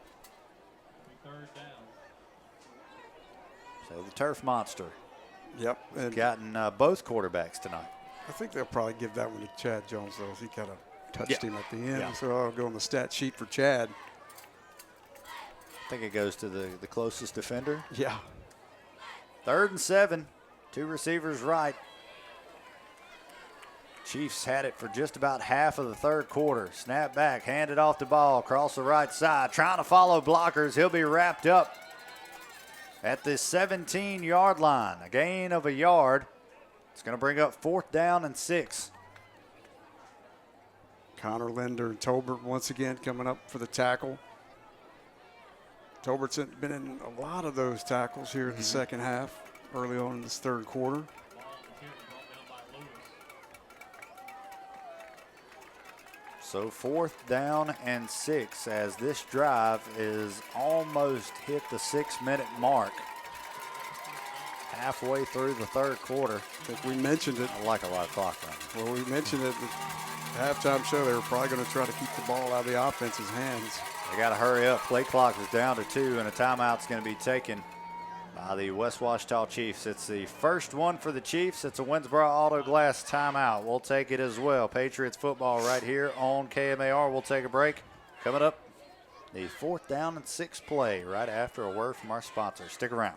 So the turf monster. Yep. Has gotten both quarterbacks tonight. I think they'll probably give that one to Chad Jones, though. He kind of touched him at the end. Yeah. So I'll go on the stat sheet for Chad. I think it goes to the closest defender. Yeah. 3rd and 7. 2 receivers right. Chiefs had it for just about half of the 3rd quarter. Snap back, handed off the ball across the right side. Trying to follow blockers. He'll be wrapped up at the 17-yard line. A gain of a yard. It's going to bring up 4th down and 6. Connor Linder and Tolbert once again coming up for the tackle. Tolbert's been in a lot of those tackles here in the second half, early on in this 3rd quarter. So 4th down and 6 as this drive is almost hit the 6-minute mark. Halfway through the 3rd quarter. I think we mentioned it. I like a lot of clock running. Well, we mentioned it at the halftime show. They were probably going to try to keep the ball out of the offense's hands. They got to hurry up. Play clock is down to 2, and a timeout's going to be taken by the West Ouachita Chiefs. It's the first one for the Chiefs. It's a Winsboro Auto Glass timeout. We'll take it as well. Patriots football right here on KMAR. We'll take a break. Coming up, the 4th down and 6 play right after a word from our sponsor. Stick around.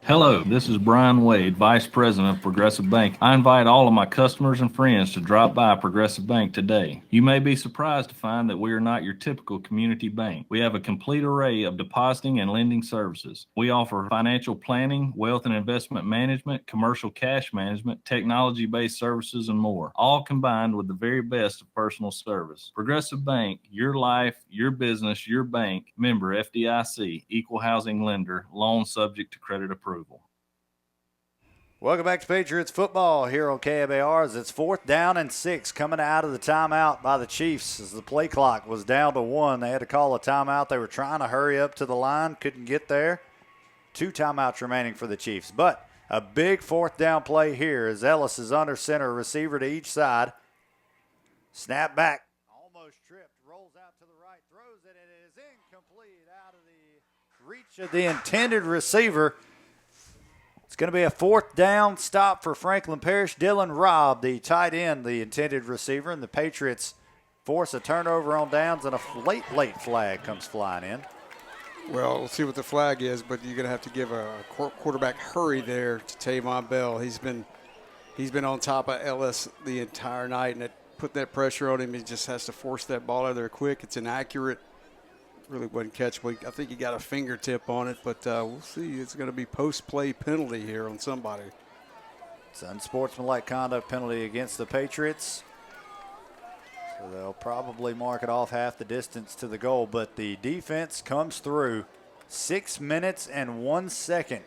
Hello, this is Brian Wade, Vice President of Progressive Bank. I invite all of my customers and friends to drop by Progressive Bank today. You may be surprised to find that we are not your typical community bank. We have a complete array of depositing and lending services. We offer financial planning, wealth and investment management, commercial cash management, technology-based services, and more, all combined with the very best of personal service. Progressive Bank, your life, your business, your bank, member FDIC, equal housing lender, loan subject to credit approval. Welcome back to Patriots football here on KMAR as it's 4th down and 6 coming out of the timeout by the Chiefs as the play clock was down to 1. They had to call a timeout. They were trying to hurry up to the line, couldn't get there. 2 timeouts remaining for the Chiefs. But a big 4th down play here as Ellis is under center, receiver to each side. Snap back. Almost tripped, rolls out to the right, throws it, and it is incomplete out of the reach of the intended receiver. It's going to be a 4th down stop for Franklin Parish. Dylan Robb, the tight end, the intended receiver, and the Patriots force a turnover on downs, and a late flag comes flying in. Well, we'll see what the flag is, but you're going to have to give a quarterback hurry there to Tavon Bell. He's been on top of Ellis the entire night, and it put that pressure on him. He just has to force that ball out of there quick. It's inaccurate. Really wasn't catchable. I think he got a fingertip on it, but we'll see. It's going to be post-play penalty here on somebody. It's an unsportsmanlike conduct penalty against the Patriots. So they'll probably mark it off half the distance to the goal, but the defense comes through. 6 minutes and 1 second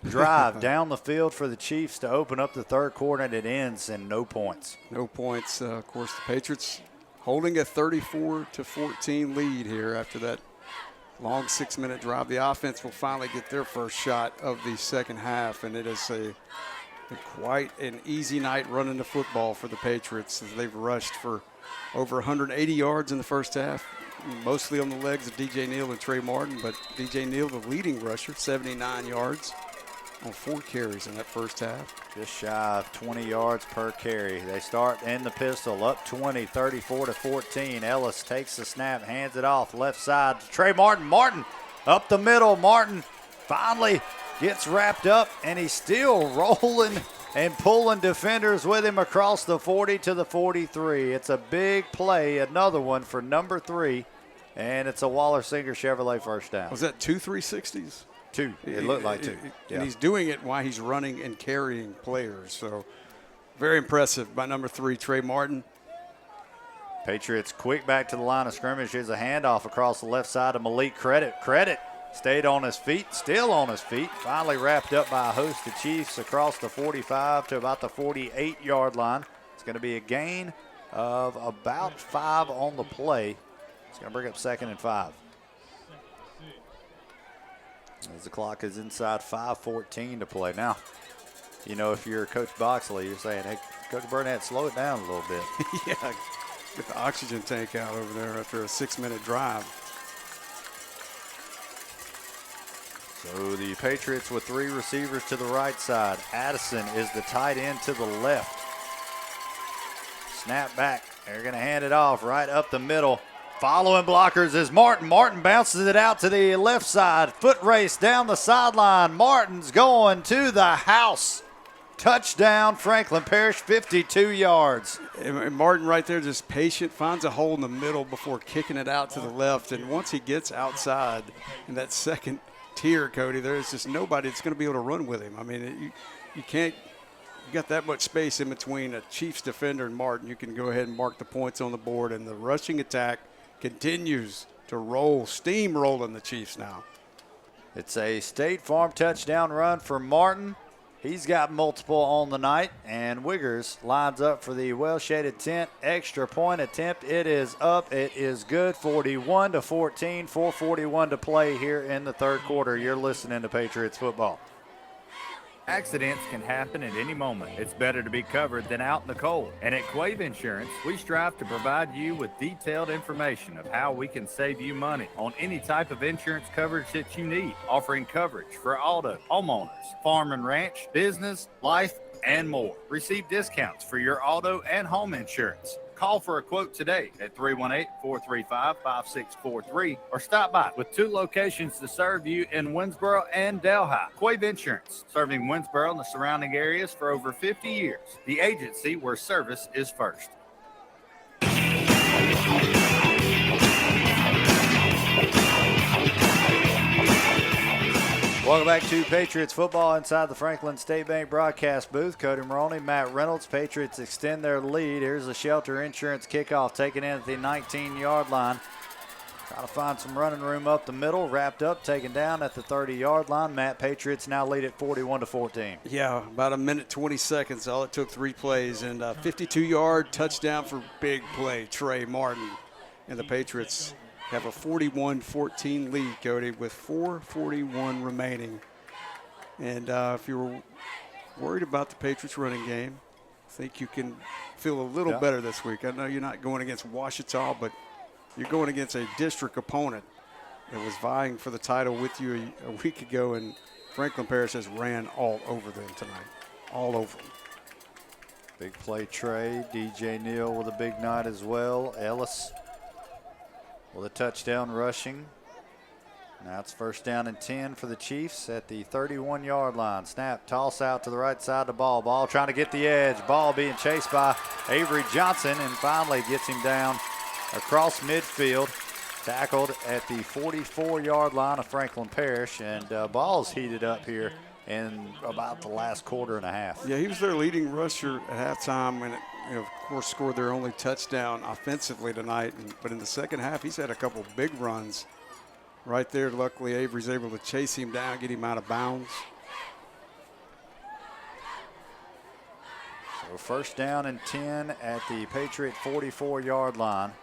drive down the field for the Chiefs to open up the 3rd quarter, and it ends in no points. No points. Of course, the Patriots holding a 34-14 lead here after that long 6-minute drive. The offense will finally get their first shot of the second half, and it is quite an easy night running the football for the Patriots as they've rushed for over 180 yards in the first half, mostly on the legs of DJ Neal and Trey Martin, but DJ Neal, the leading rusher, 79 yards on 4 carries in that first half. Just shy of 20 yards per carry. They start in the pistol, up 20, 34-14. Ellis takes the snap, hands it off left side to Trey Martin. Martin up the middle. Martin finally gets wrapped up, and he's still rolling and pulling defenders with him across the 40 to the 43. It's a big play, another one for number 3, and it's a Waller Singer Chevrolet first down. Was that 2 360s? 2. It looked like 2. And he's doing it while he's running and carrying players. So very impressive by number 3, Trey Martin. Patriots quick back to the line of scrimmage. Here's a handoff across the left side of Malik Credit. Credit stayed on his feet, still on his feet. Finally wrapped up by a host of Chiefs across the 45 to about the 48-yard line. It's going to be a gain of about 5 on the play. It's going to bring up 2nd and 5. As the clock is inside 5:14 to play. Now, you know, if you're Coach Boxley, you're saying, hey, Coach Burnett, slow it down a little bit. Yeah, get the oxygen tank out over there after a 6-minute drive. So the Patriots with 3 receivers to the right side. Addison is the tight end to the left. Snap back. They're going to hand it off right up the middle. Following blockers is Martin. Martin bounces it out to the left side. Foot race down the sideline. Martin's going to the house. Touchdown, Franklin Parish, 52 yards. And Martin right there just patient, finds a hole in the middle before kicking it out to the left. And once he gets outside in that second tier, Cody, there's just nobody that's going to be able to run with him. I mean, you can't. You got that much space in between a Chiefs defender and Martin. You can go ahead and mark the points on the board, and the rushing attack continues to roll, steamrolling the Chiefs now. It's a State Farm touchdown run for Martin. He's got multiple on the night, and Wiggers lines up for the well-shaded tent extra point attempt. It is up. It is good. 41-14, 4:41 to play here in the third quarter. You're listening to Patriots football. Accidents can happen at any moment. It's better to be covered than out in the cold. And at Quave Insurance, we strive to provide you with detailed information of how we can save you money on any type of insurance coverage that you need, offering coverage for auto, homeowners, farm and ranch, business, life, and more. Receive discounts for your auto and home insurance. Call for a quote today at 318-435-5643 or stop by with 2 locations to serve you in Winsboro and Delhi. Quave Insurance, serving Winsboro and the surrounding areas for over 50 years. The agency where service is first. Welcome back to Patriots football inside the Franklin State Bank broadcast booth. Cody Maroney, Matt Reynolds. Patriots extend their lead. Here's a Shelter Insurance kickoff taken in at the 19-yard line. Trying to find some running room up the middle. Wrapped up, taken down at the 30-yard line. Matt, Patriots now lead at 41-14. Yeah, about a minute, 20 seconds. All it took, 3 plays. And a 52-yard touchdown for big play, Trey Martin. And the Patriots have a 41-14 lead, Cody, with 4:41 remaining. And if you were worried about the Patriots running game, I think you can feel a little better this week. I know you're not going against Ouachita, but you're going against a district opponent that was vying for the title with you a week ago, and Franklin Parish has ran all over them tonight, all over them. Big play, Trey. DJ Neal with a big night as well. Ellis with a touchdown rushing. Now it's 1st down and 10 for the Chiefs at the 31-yard line. Snap, toss out to the right side of the ball. Ball trying to get the edge. Ball being chased by Avery Johnson and finally gets him down across midfield. Tackled at the 44-yard line of Franklin Parish. And ball's heated up here in about the last quarter and a half. Yeah, he was their leading rusher at halftime and, of course, scored their only touchdown offensively tonight. But in the second half, he's had a couple big runs right there. Luckily, Avery's able to chase him down, get him out of bounds. So 1st down and 10 at the Patriot 44-yard line.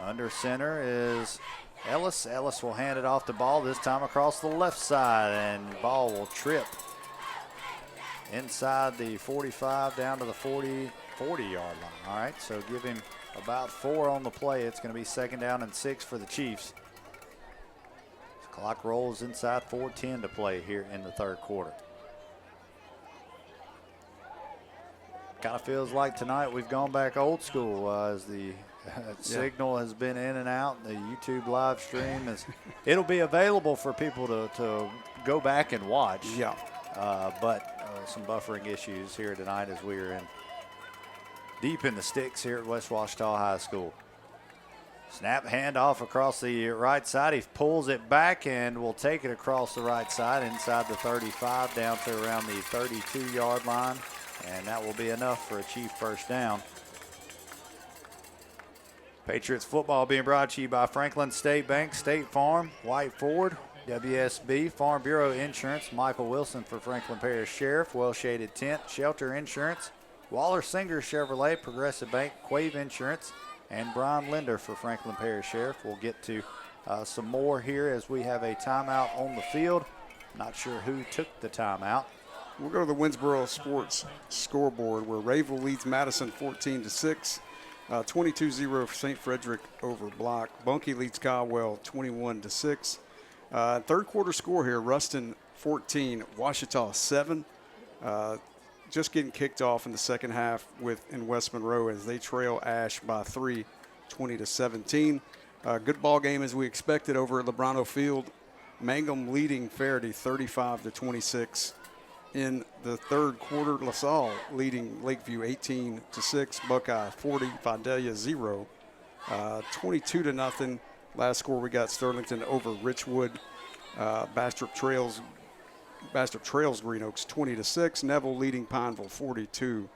Under center is Ellis. Ellis will hand it off the ball, this time across the left side, and the ball will trip inside the 45 down to the 40-yard line. All right, so give him about 4 on the play. It's going to be 2nd down and 6 for the Chiefs. The clock rolls inside 4:10 to play here in the third quarter. Kind of feels like tonight we've gone back old school as the signal has been in and out. The YouTube live stream it'll be available for people to go back and watch. Yeah. But some buffering issues here tonight as we are in deep in the sticks here at West Ouachita High School. Snap handoff across the right side. He pulls it back and will take it across the right side inside the 35 down to around the 32-yard line. And that will be enough for a Chief 1st down. Patriots football being brought to you by Franklin State Bank, State Farm, White Ford, WSB, Farm Bureau Insurance, Michael Wilson for Franklin Parish Sheriff, Well Shaded Tent, Shelter Insurance, Waller Singer Chevrolet, Progressive Bank, Quave Insurance, and Brian Linder for Franklin Parish Sheriff. We'll get to some more here as we have a timeout on the field. Not sure who took the timeout. We'll go to the Winsboro Sports scoreboard where Rayville leads Madison 14-6. 22-0 for St. Frederick over Block. Bunkie leads Caldwell 21-6. Third quarter score here, Ruston 14, Ouachita 7. Just getting kicked off in the second half in West Monroe as they trail Ash by 3, 20-17. Good ball game as we expected over at Lebrano Field. Mangum leading Faraday 35-26. In the third quarter, LaSalle leading Lakeview 18-6. Buckeye 40, Vidalia 0. 22-0. Last score we got Sterlington over Richwood. Bastrop Trails Green Oaks 20-6. Neville leading Pineville 42-0,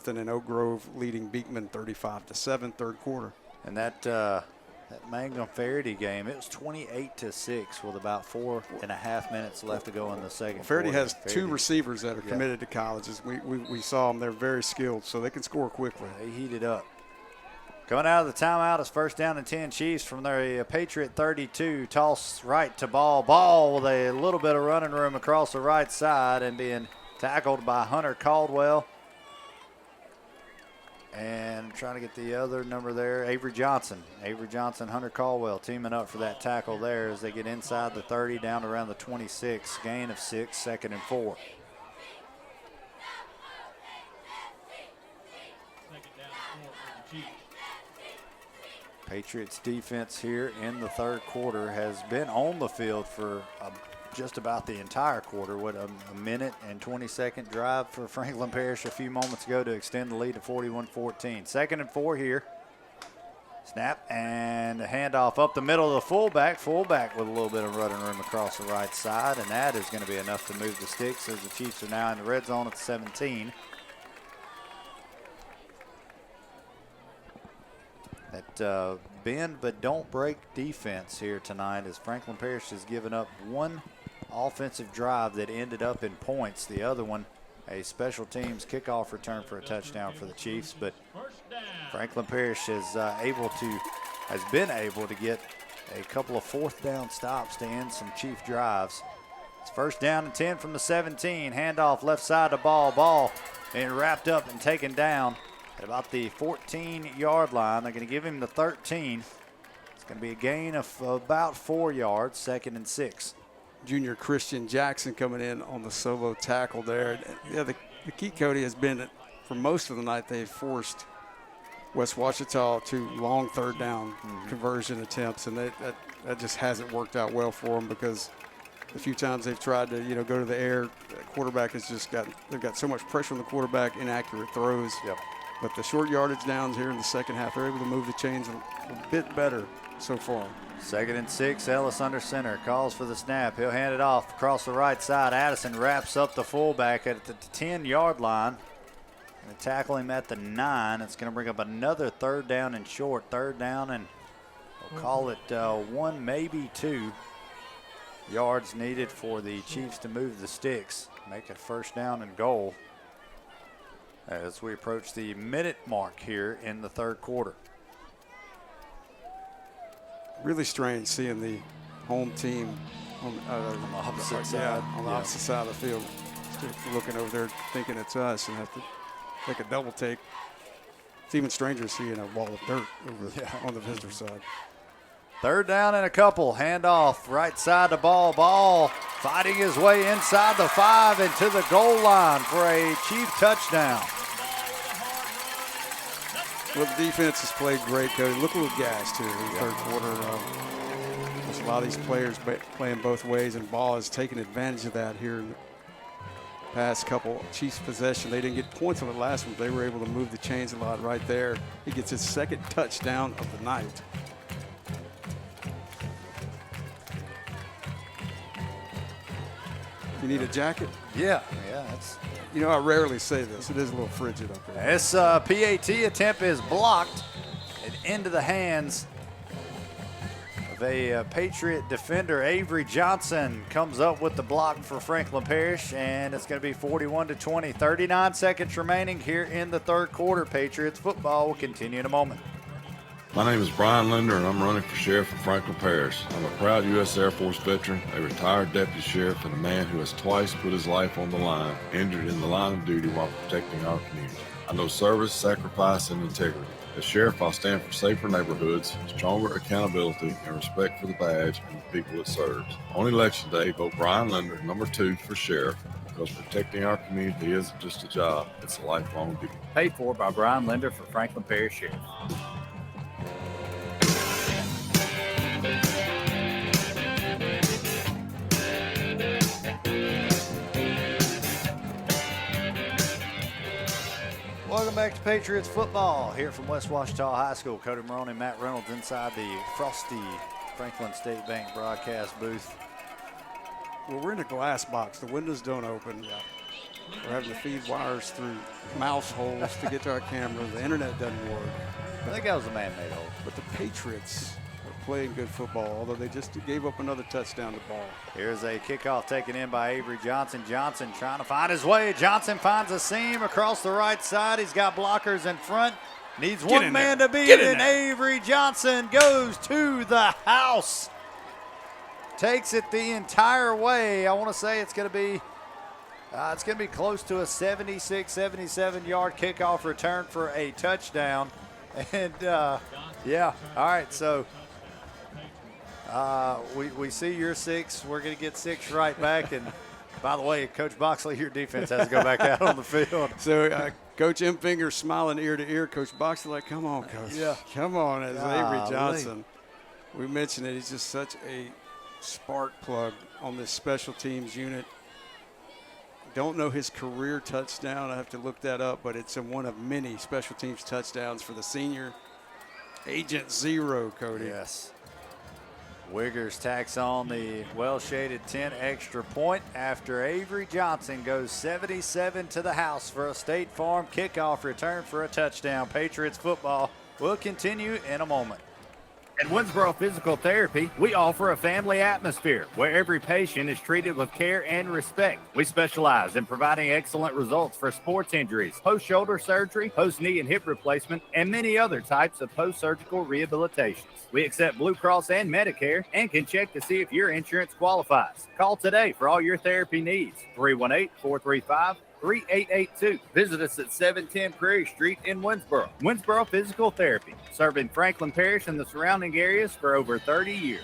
and Oak Grove leading Beekman 35-7. Third quarter. And that Mangum Faraday game, it was 28-6 with about 4.5 minutes left to go in the second Faraday quarter. has two receivers that are committed to colleges. We saw them. They're very skilled, so they can score quickly. They heated up. Coming out of the timeout is first down and 10 Chiefs from their Patriot 32. Toss right to Ball. Ball with a little bit of running room across the right side and being tackled by Hunter Caldwell. And trying to get the other number there, Avery Johnson. Avery Johnson, Hunter Caldwell teaming up for that tackle there as they get inside the 30 down around the 26. Gain of 6, 2nd and 4. Patriots defense here in the third quarter has been on the field for just about the entire quarter. What, a minute and 20-second drive for Franklin Parish a few moments ago to extend the lead to 41-14. 2nd and 4 here. Snap and a handoff up the middle of the fullback. Fullback with a little bit of running room across the right side, and that is going to be enough to move the sticks as the Chiefs are now in the red zone at 17. That bend but don't break defense here tonight as Franklin Parish has given up one offensive drive that ended up in points. The other one, a special teams kickoff return for a touchdown for the Chiefs. But Franklin Parish has been able to get a couple of fourth down stops to end some Chief drives. It's first down and 10 from the 17. Handoff left side to Ball. Ball being wrapped up and taken down at about the 14-yard line. They're going to give him the 13. It's going to be a gain of about 4 yards, 2nd and 6. Junior Christian Jackson coming in on the solo tackle there. Yeah, the key, Cody, has been for most of the night they've forced West Ouachita to long third down conversion attempts, and that just hasn't worked out well for them because the few times they've tried to go to the air, the quarterback has just they've got so much pressure on the quarterback, inaccurate throws. Yep. But the short yardage downs here in the second half, they're able to move the chains a bit better so far. 2nd and 6, Ellis under center, calls for the snap. He'll hand it off across the right side. Addison wraps up the fullback at the 10-yard line. Going to tackle him at the 9. It's going to bring up another third down and short. Third down, and we'll call it 1, maybe 2 yards needed for the Chiefs to move the sticks. Make a first down and goal as we approach the minute mark here in the third quarter. Really strange seeing the home team on the opposite side. On the opposite side of the field. Just looking over there thinking it's us and have to take a double take. It's even stranger seeing a wall of dirt over on the visitor side. Third down and a couple. Handoff right side to Ball. Ball fighting his way inside the 5 and to the goal line for a Chief touchdown. Well, the defense has played great, Cody. Look a little gassed here in the third quarter. There's a lot of these players playing both ways, and Ball has taken advantage of that here in the past couple Chiefs possession. They didn't get points on the last one, but they were able to move the chains a lot right there. He gets his second touchdown of the night. You need a jacket? Yeah, that's... I rarely say this. It is a little frigid up there. This PAT attempt is blocked. An into the hands of a Patriot defender. Avery Johnson comes up with the block for Franklin Parish, and it's going to be 41-20. 39 seconds remaining here in the third quarter. Patriots football will continue in a moment. My name is Brian Linder, and I'm running for sheriff of Franklin Parish. I'm a proud U.S. Air Force veteran, a retired deputy sheriff, and a man who has twice put his life on the line, injured in the line of duty while protecting our community. I know service, sacrifice, and integrity. As sheriff, I'll stand for safer neighborhoods, stronger accountability, and respect for the badge and the people it serves. On election day, vote Brian Linder, number 2, for sheriff, because protecting our community isn't just a job, it's a lifelong duty. Paid for by Brian Linder for Franklin Parish Sheriff. Welcome back to Patriots football here from West Ouachita High School. Cody Maroney and Matt Reynolds inside the frosty Franklin State Bank broadcast booth. Well, we're in a glass box. The windows don't open. We're having to feed wires through mouse holes to get to our camera. The internet doesn't work. I think that was a man-made hole. But the Patriots are playing good football, although they just gave up another touchdown to ball. Here's a kickoff taken in by Avery Johnson. Johnson trying to find his way. Johnson finds a seam across the right side. He's got blockers in front. Needs one man to beat it, and Avery Johnson goes to the house. Takes it the entire way. I want to say it's going to be close to a 76, 77-yard kickoff return for a touchdown. And, yeah, all right, so we see your 6. We're going to get 6 right back. And, by the way, Coach Boxley, your defense has to go back out on the field. So, Coach M. Finger smiling ear to ear. Coach Boxley like, come on, Coach. Yeah. Come on, as Avery Johnson. We mentioned it. He's just such a spark plug on this special teams unit. Don't know his career touchdown. I have to look that up, but it's one of many special teams touchdowns for the senior. Agent Zero, Cody. Yes. Wiggers tacks on the well-shaded 10 extra point after Avery Johnson goes 77 to the house for a State Farm kickoff return for a touchdown. Patriots football will continue in a moment. At Winsboro Physical Therapy, we offer a family atmosphere where every patient is treated with care and respect. We specialize in providing excellent results for sports injuries, post-shoulder surgery, post-knee and hip replacement, and many other types of post-surgical rehabilitations. We accept Blue Cross and Medicare and can check to see if your insurance qualifies. Call today for all your therapy needs. 318-435-3882. Visit us at 710 Prairie Street in Winsboro. Winsboro Physical Therapy, serving Franklin Parish and the surrounding areas for over 30 years.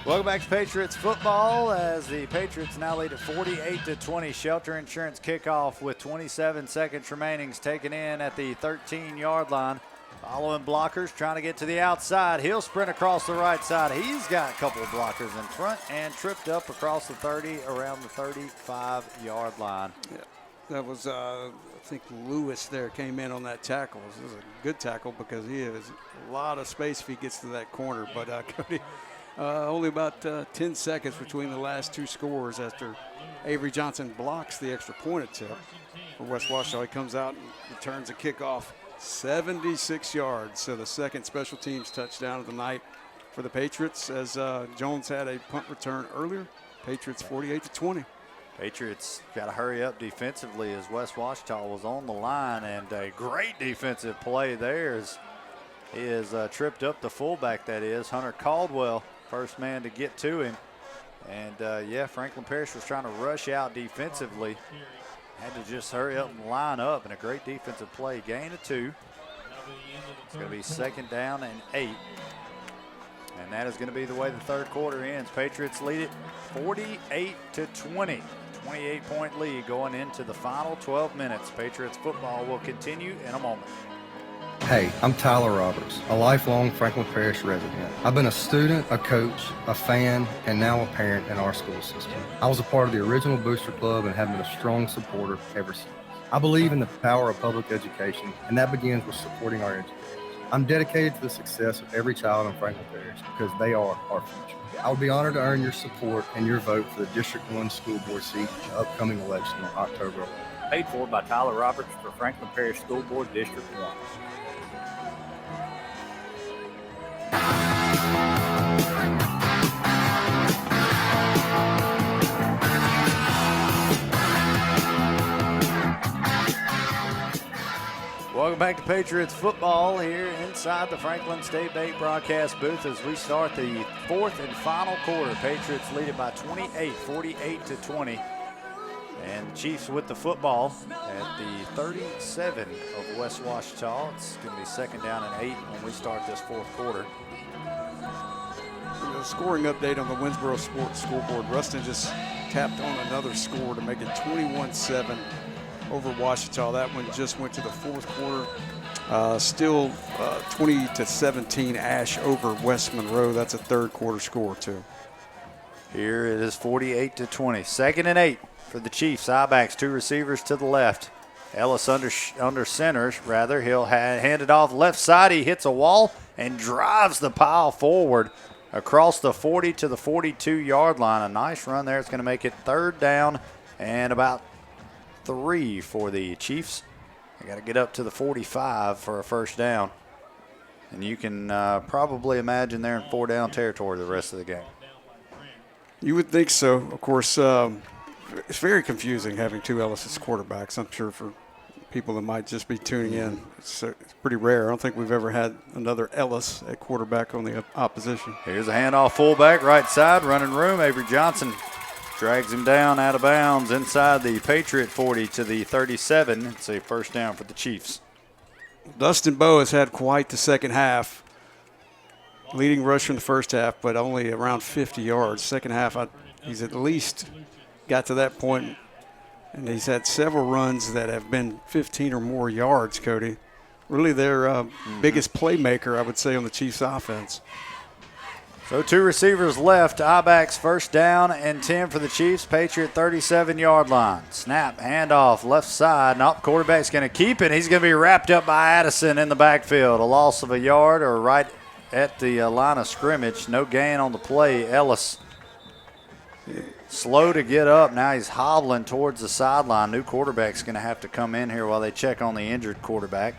Welcome back to Patriots football as the Patriots now lead at 48-20. Shelter Insurance kickoff with 27 seconds remaining is taken in at the 13-yard line. Following blockers, trying to get to the outside. He'll sprint across the right side. He's got a couple of blockers in front and tripped up across the 30, around the 35-yard line. Yeah, that was, I think Lewis there came in on that tackle. This is a good tackle because he has a lot of space if he gets to that corner. But Cody, only about 10 seconds between the last 2 scores after Avery Johnson blocks the extra point attempt for West Ouachita. He comes out and returns a kickoff. 76 yards, so the second special teams touchdown of the night for the Patriots as Jones had a punt return earlier. Patriots 48-20. Patriots got to hurry up defensively as West Ouachita was on the line, and a great defensive play there as he is tripped up the fullback, that is, Hunter Caldwell, first man to get to him. And, yeah, Franklin Parish was trying to rush out defensively. Had to just hurry up and line up, and a great defensive play. Gain of 2. It's going to be 2nd down and 8. And that is going to be the way the third quarter ends. Patriots lead it 48-20. 28-point lead going into the final 12 minutes. Patriots football will continue in a moment. Hey, I'm Tyler Roberts, a lifelong Franklin Parish resident. I've been a student, a coach, a fan, and now a parent in our school system. I was a part of the original Booster Club and have been a strong supporter ever since. I believe in the power of public education, and that begins with supporting our educators. I'm dedicated to the success of every child in Franklin Parish because they are our future. I would be honored to earn your support and your vote for the District 1 school board seat in the upcoming election on October 11th. Paid for by Tyler Roberts for Franklin Parish School Board District 1. Welcome back to Patriots football here inside the Franklin State Bank broadcast booth as we start the fourth and final quarter. Patriots lead it by 28, 48-20. And the Chiefs with the football at the 37 of West Ouachita. It's going to be second down and 8 when we start this fourth quarter. A scoring update on the Winsboro Sports Scoreboard. Ruston just tapped on another score to make it 21-7 over Ouachita. That one just went to the fourth quarter. Still 20-17 Ash over West Monroe. That's a third quarter score too. Here it is 48-20. Second and 8 for the Chiefs. I-backs, two receivers to the left. Ellis under center, rather. He'll hand it off left side. He hits a wall and drives the pile forward across the 40 to the 42-yard line. A nice run there. It's going to make it third down and about 3 for the Chiefs. They got to get up to the 45 for a first down. And you can probably imagine they're in 4-down territory the rest of the game. You would think so. Of course, it's very confusing having two Ellis as quarterbacks. I'm sure for people that might just be tuning in, it's pretty rare. I don't think we've ever had another Ellis at quarterback on the opposition. Here's a handoff fullback, right side, running room. Avery Johnson drags him down out of bounds inside the Patriot 40 to the 37. It's a first down for the Chiefs. Dustin Bowe has had quite the second half. Leading rusher in the first half, but only around 50 yards. Second half, he's at least got to that point, and he's had several runs that have been 15 or more yards, Cody. Really their biggest playmaker, I would say, on the Chiefs' offense. So two receivers left. I-backs first down and 10 for the Chiefs. Patriot 37-yard line. Snap, handoff, left side. Nope, quarterback's going to keep it. He's going to be wrapped up by Addison in the backfield. A loss of a yard or right at the line of scrimmage. No gain on the play. Ellis slow to get up. Now he's hobbling towards the sideline. New quarterback's going to have to come in here while they check on the injured quarterback.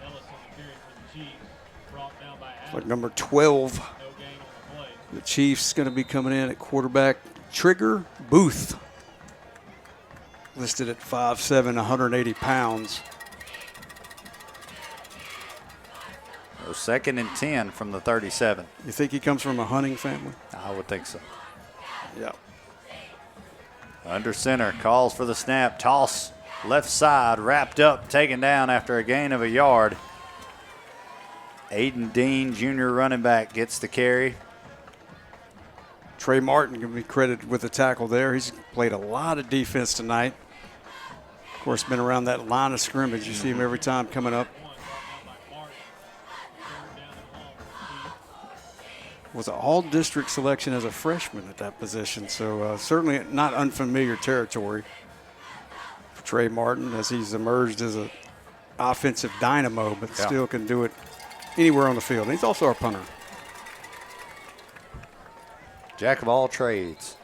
Like number 12. The Chiefs going to be coming in at quarterback. Trigger Booth. Listed at 5'7", 180 pounds. So second and 10 from the 37. You think he comes from a hunting family? I would think so. Yeah. Under center, calls for the snap. Toss left side, wrapped up, taken down after a gain of a yard. Aiden Dean, junior running back, gets the carry. Trey Martin can be credited with the tackle there. He's played a lot of defense tonight. Of course, been around that line of scrimmage. You see him every time coming up. Was an all-district selection as a freshman at that position, so certainly not unfamiliar territory for Trey Martin as he's emerged as an offensive dynamo, but still can do it anywhere on the field. And he's also our punter. Jack of all trades,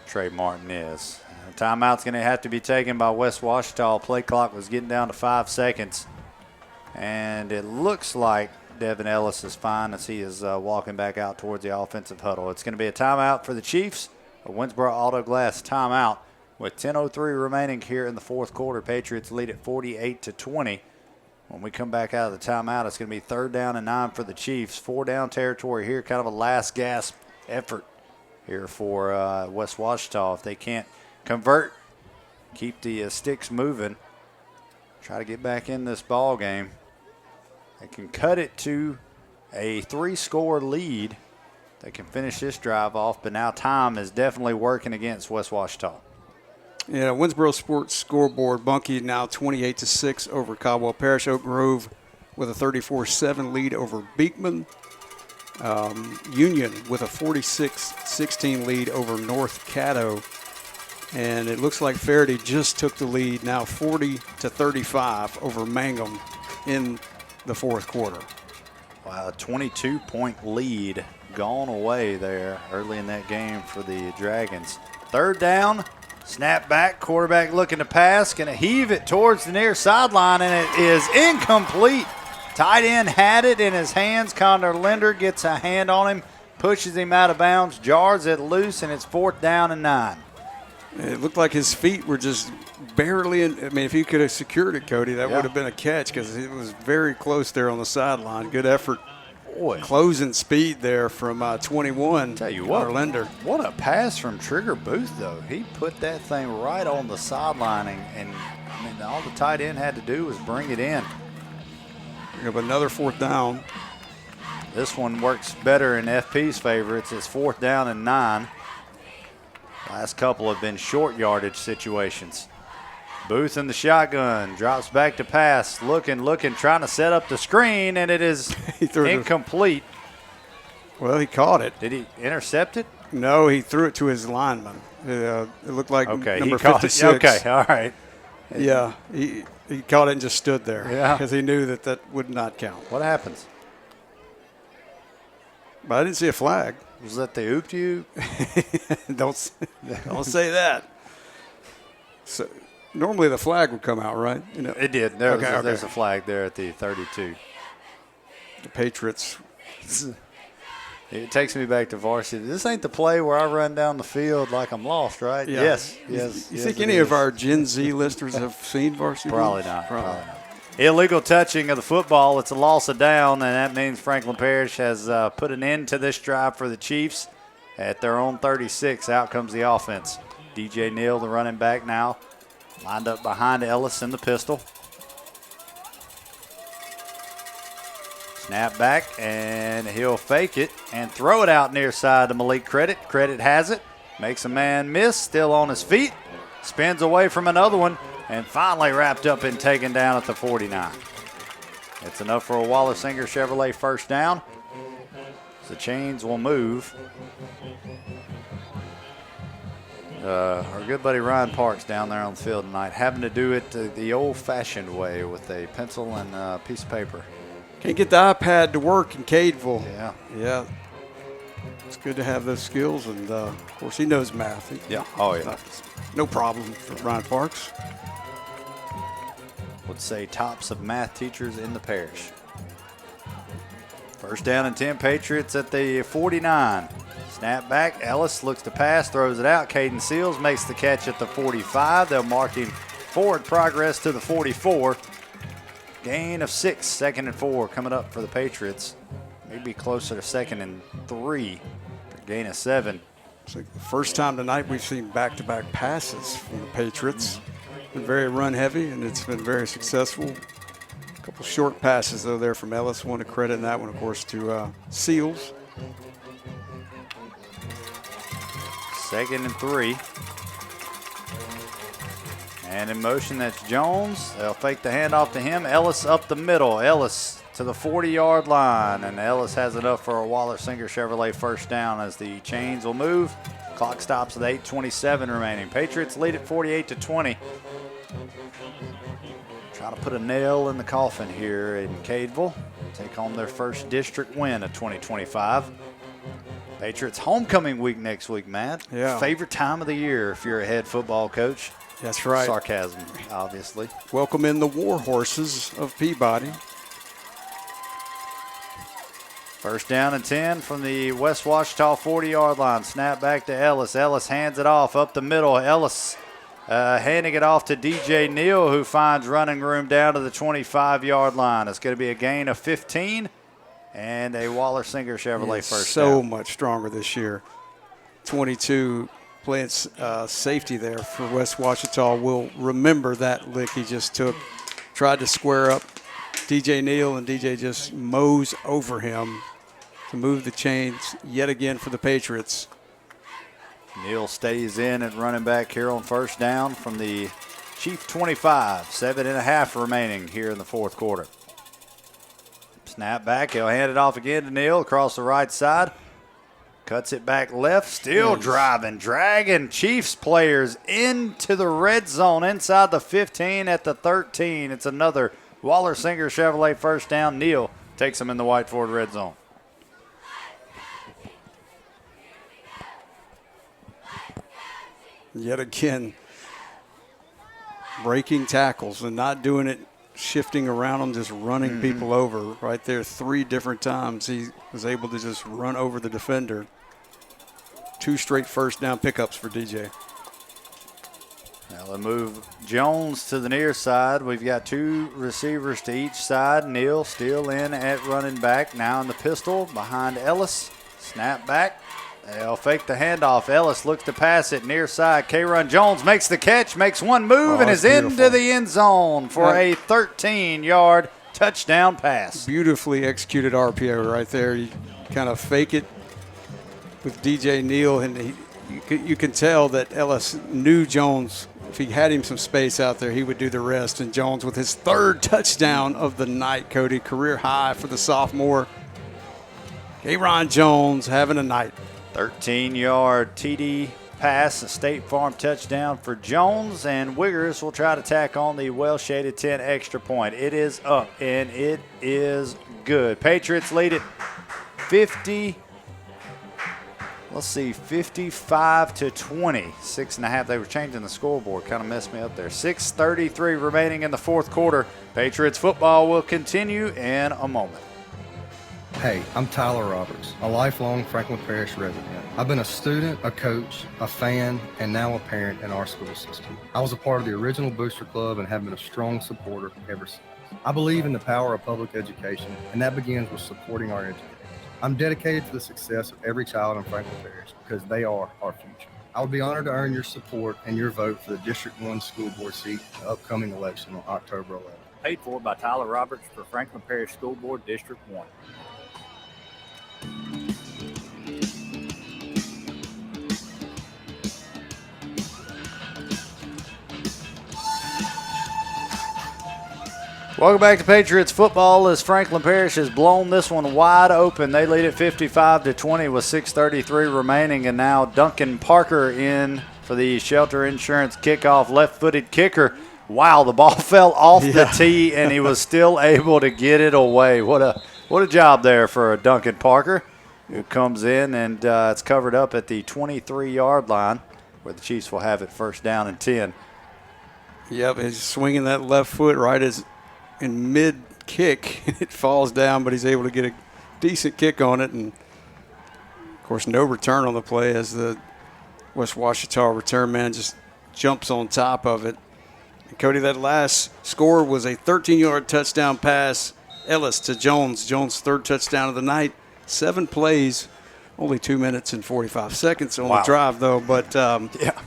Trey Martin is. Timeout's going to have to be taken by West Ouachita. Play clock was getting down to 5 seconds, and it looks like Devin Ellis is fine as he is walking back out towards the offensive huddle. It's going to be a timeout for the Chiefs, a Winsboro Auto Glass timeout with 10:03 remaining here in the fourth quarter. Patriots lead at 48-20. When we come back out of the timeout, it's going to be third down and 9 for the Chiefs. 4-down territory here, kind of a last gasp effort here for West Ouachita. If they can't convert, keep the sticks moving, try to get back in this ball game. They can cut it to a 3-score lead. They can finish this drive off, but now time is definitely working against West Ouachita. Yeah, Winsboro Sports Scoreboard, Bunkie now 28-6 over Caldwell Parish. Oak Grove with a 34-7 lead over Beekman. Union with a 46-16 lead over North Caddo. And it looks like Faraday just took the lead, now 40-35 over Mangum in the fourth quarter. Wow, a 22-point lead gone away there early in that game for the Dragons. Third down, snap back, quarterback looking to pass, going to heave it towards the near sideline, and it is incomplete. Tight end had it in his hands. Condor Linder gets a hand on him, pushes him out of bounds, jars it loose, and it's 4th down and 9. It looked like his feet were just barely in. I mean, if he could have secured it, Cody, that would have been a catch because it was very close there on the sideline. Good effort. Boy. Closing speed there from 21. Tell you what, Linder. What a pass from Trigger Booth, though. He put that thing right on the sideline, and I mean, all the tight end had to do was bring it in. We have another 4th down. This one works better in FP's favor. It's his 4th down and 9. Last couple have been short yardage situations. Booth in the shotgun, drops back to pass, looking, trying to set up the screen, and it is incomplete. Well, he caught it. Did he intercept it? No, he threw it to his lineman. It looked like number 56. Okay, all right. Yeah, he caught it and just stood there. Yeah. Because he knew that would not count. What happens? But I didn't see a flag. Was that they ooped you? Don't say that. So normally the flag would come out, right? You know. It did. There's a flag there at the 32. The Patriots. It takes me back to varsity. This ain't the play where I run down the field like I'm lost, right? Yeah. Yes. You think any of our Gen Z listeners have seen varsity? Probably not. Probably not. Illegal touching of the football. It's a loss of down, and that means Franklin Parish has put an end to this drive for the Chiefs at their own 36. Out comes the offense. DJ Neal, the running back now, lined up behind Ellis in the pistol. Snap back, and he'll fake it and throw it out near side to Malik Credit. Credit has it, makes a man miss, still on his feet, spins away from another one, and finally wrapped up and taken down at the 49. It's enough for a Waller Singer Chevrolet first down. The chains will move. Our good buddy Ryan Parks down there on the field tonight, having to do it the old-fashioned way with a pencil and a piece of paper. Can't get the iPad to work in Cadeville. Yeah. It's good to have those skills, and of course he knows math. No problem for Ryan Parks. Would say tops of math teachers in the parish. First down and 10, Patriots at the 49. Snap back, Ellis looks to pass, throws it out. Caden Seals makes the catch at the 45. They'll mark him forward progress to the 44. Gain of 6, 2nd and 4 coming up for the Patriots. Maybe closer to 2nd and 3. Gain of 7. It's like the first time tonight we've seen back-to-back passes from the Patriots. Been very run-heavy, and it's been very successful. A couple short passes, though, there from Ellis. One to credit, and that one, of course, to Seals. 2nd and 3. And in motion, that's Jones. They'll fake the handoff to him. Ellis up the middle. Ellis to the 40-yard line. And Ellis has enough for a Waller Singer Chevrolet first down as the chains will move. Clock stops with 8:27 remaining. Patriots lead at 48-20. Trying to put a nail in the coffin here in Cadeville. Take home their first district win of 2025. Patriots homecoming week next week, Matt. Yeah. Favorite time of the year if you're a head football coach. That's right. Sarcasm, obviously. Welcome in the war horses of Peabody. First down and 10 from the West Ouachita 40-yard line. Snap back to Ellis. Ellis hands it off up the middle. Ellis handing it off to DJ Neal, who finds running room down to the 25-yard line. It's going to be a gain of 15 and a Waller Singer Chevrolet first down. So much stronger this year. 22 playing safety there for West Ouachita. Will remember that lick he just took. Tried to square up DJ Neal, and DJ just mows over him to move the chains yet again for the Patriots. Neal stays in at running back here on first down from the Chief 25. 7.5 remaining here in the fourth quarter. Snap back. He'll hand it off again to Neal across the right side. Cuts it back left. Still driving, dragging Chiefs players into the red zone inside the 15 at the 13. It's another Waller Singer Chevrolet first down. Neal takes them in the White Ford red zone. Yet again, breaking tackles and not doing it, shifting around them, just running people over right there 3 different times. He was able to just run over the defender. 2 straight first down pickups for DJ. Now they move Jones to the near side. We've got 2 receivers to each side. Neal still in at running back. Now in the pistol behind Ellis. Snap back. They'll fake the handoff. Ellis looks to pass it near side. K-Run Jones makes the catch, makes one move, and is into the end zone for a 13-yard touchdown pass. Beautifully executed RPO right there. You kind of fake it with DJ Neal, and you can tell that Ellis knew Jones. If he had him some space out there, he would do the rest. And Jones with his 3rd touchdown of the night, Cody. Career high for the sophomore. K-Ron Jones having a night. 13-yard TD pass, a State Farm touchdown for Jones, and Wiggers will try to tack on the well-shaded 10 extra point. It is up, and it is good. Patriots lead it 55 to 20. 6.5. They were changing the scoreboard. Kind of messed me up there. 6:33 remaining in the 4th quarter. Patriots football will continue in a moment. Hey, I'm Tyler Roberts, a lifelong Franklin Parish resident. I've been a student, a coach, a fan, and now a parent in our school system. I was a part of the original Booster Club and have been a strong supporter ever since. I believe in the power of public education, and that begins with supporting our educators. I'm dedicated to the success of every child in Franklin Parish because they are our future. I would be honored to earn your support and your vote for the District 1 school board seat in the upcoming election on October 11th. Paid for by Tyler Roberts for Franklin Parish School Board District 1. Welcome back to Patriots football as Franklin Parish has blown this one wide open. They lead it 55 to 20 with 6:33 remaining, and now Duncan Parker in for the Shelter Insurance kickoff, left-footed kicker. Wow, the ball fell off the tee, and he was still able to get it away. What a job there for Duncan Parker, who comes in, and it's covered up at the 23-yard line, where the Chiefs will have it 1st down and 10. Yep, he's swinging that left foot right as in mid-kick. It falls down, but he's able to get a decent kick on it. And, of course, no return on the play as the West Ouachita return man just jumps on top of it. And, Cody, that last score was a 13-yard touchdown pass. Ellis to Jones. Jones' 3rd touchdown of the night. 7 plays, only 2 minutes and 45 seconds on the drive, though. But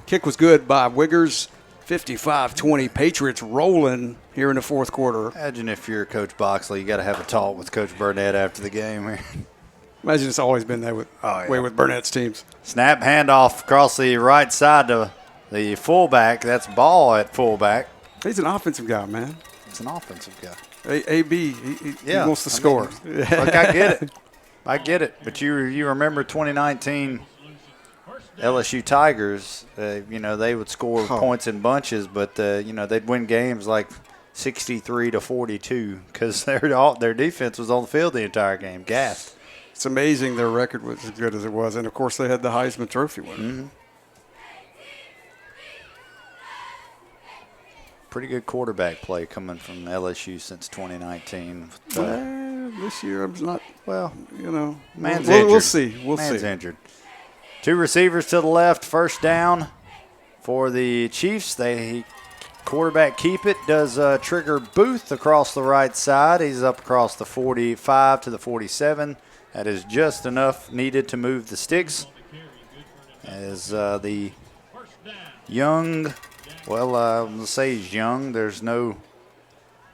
kick was good by Wiggers. 55-20, Patriots rolling here in the 4th quarter. Imagine if you're Coach Boxley, you got to have a talk with Coach Burnett after the game. Imagine it's always been that way with Burnett's teams. Snap handoff across the right side to the fullback. That's Ball at fullback. He's an offensive guy, man. He's an offensive guy. AB, he wants to score. Look, I get it. I get it. But you remember 2019 LSU Tigers, they would score points in bunches, but, they'd win games like 63 to 42 because their defense was on the field the entire game, gassed. It's amazing their record was as good as it was, and, of course, they had the Heisman Trophy winner. Mm-hmm. Pretty good quarterback play coming from LSU since 2019. This year I'm not, man's injured. We'll see. Man's injured. 2 receivers to the left, 1st down for the Chiefs. Quarterback keep it, does Trigger Booth across the right side. He's up across the 45 to the 47. That is just enough needed to move the sticks. As the young, let's say he's young. There's no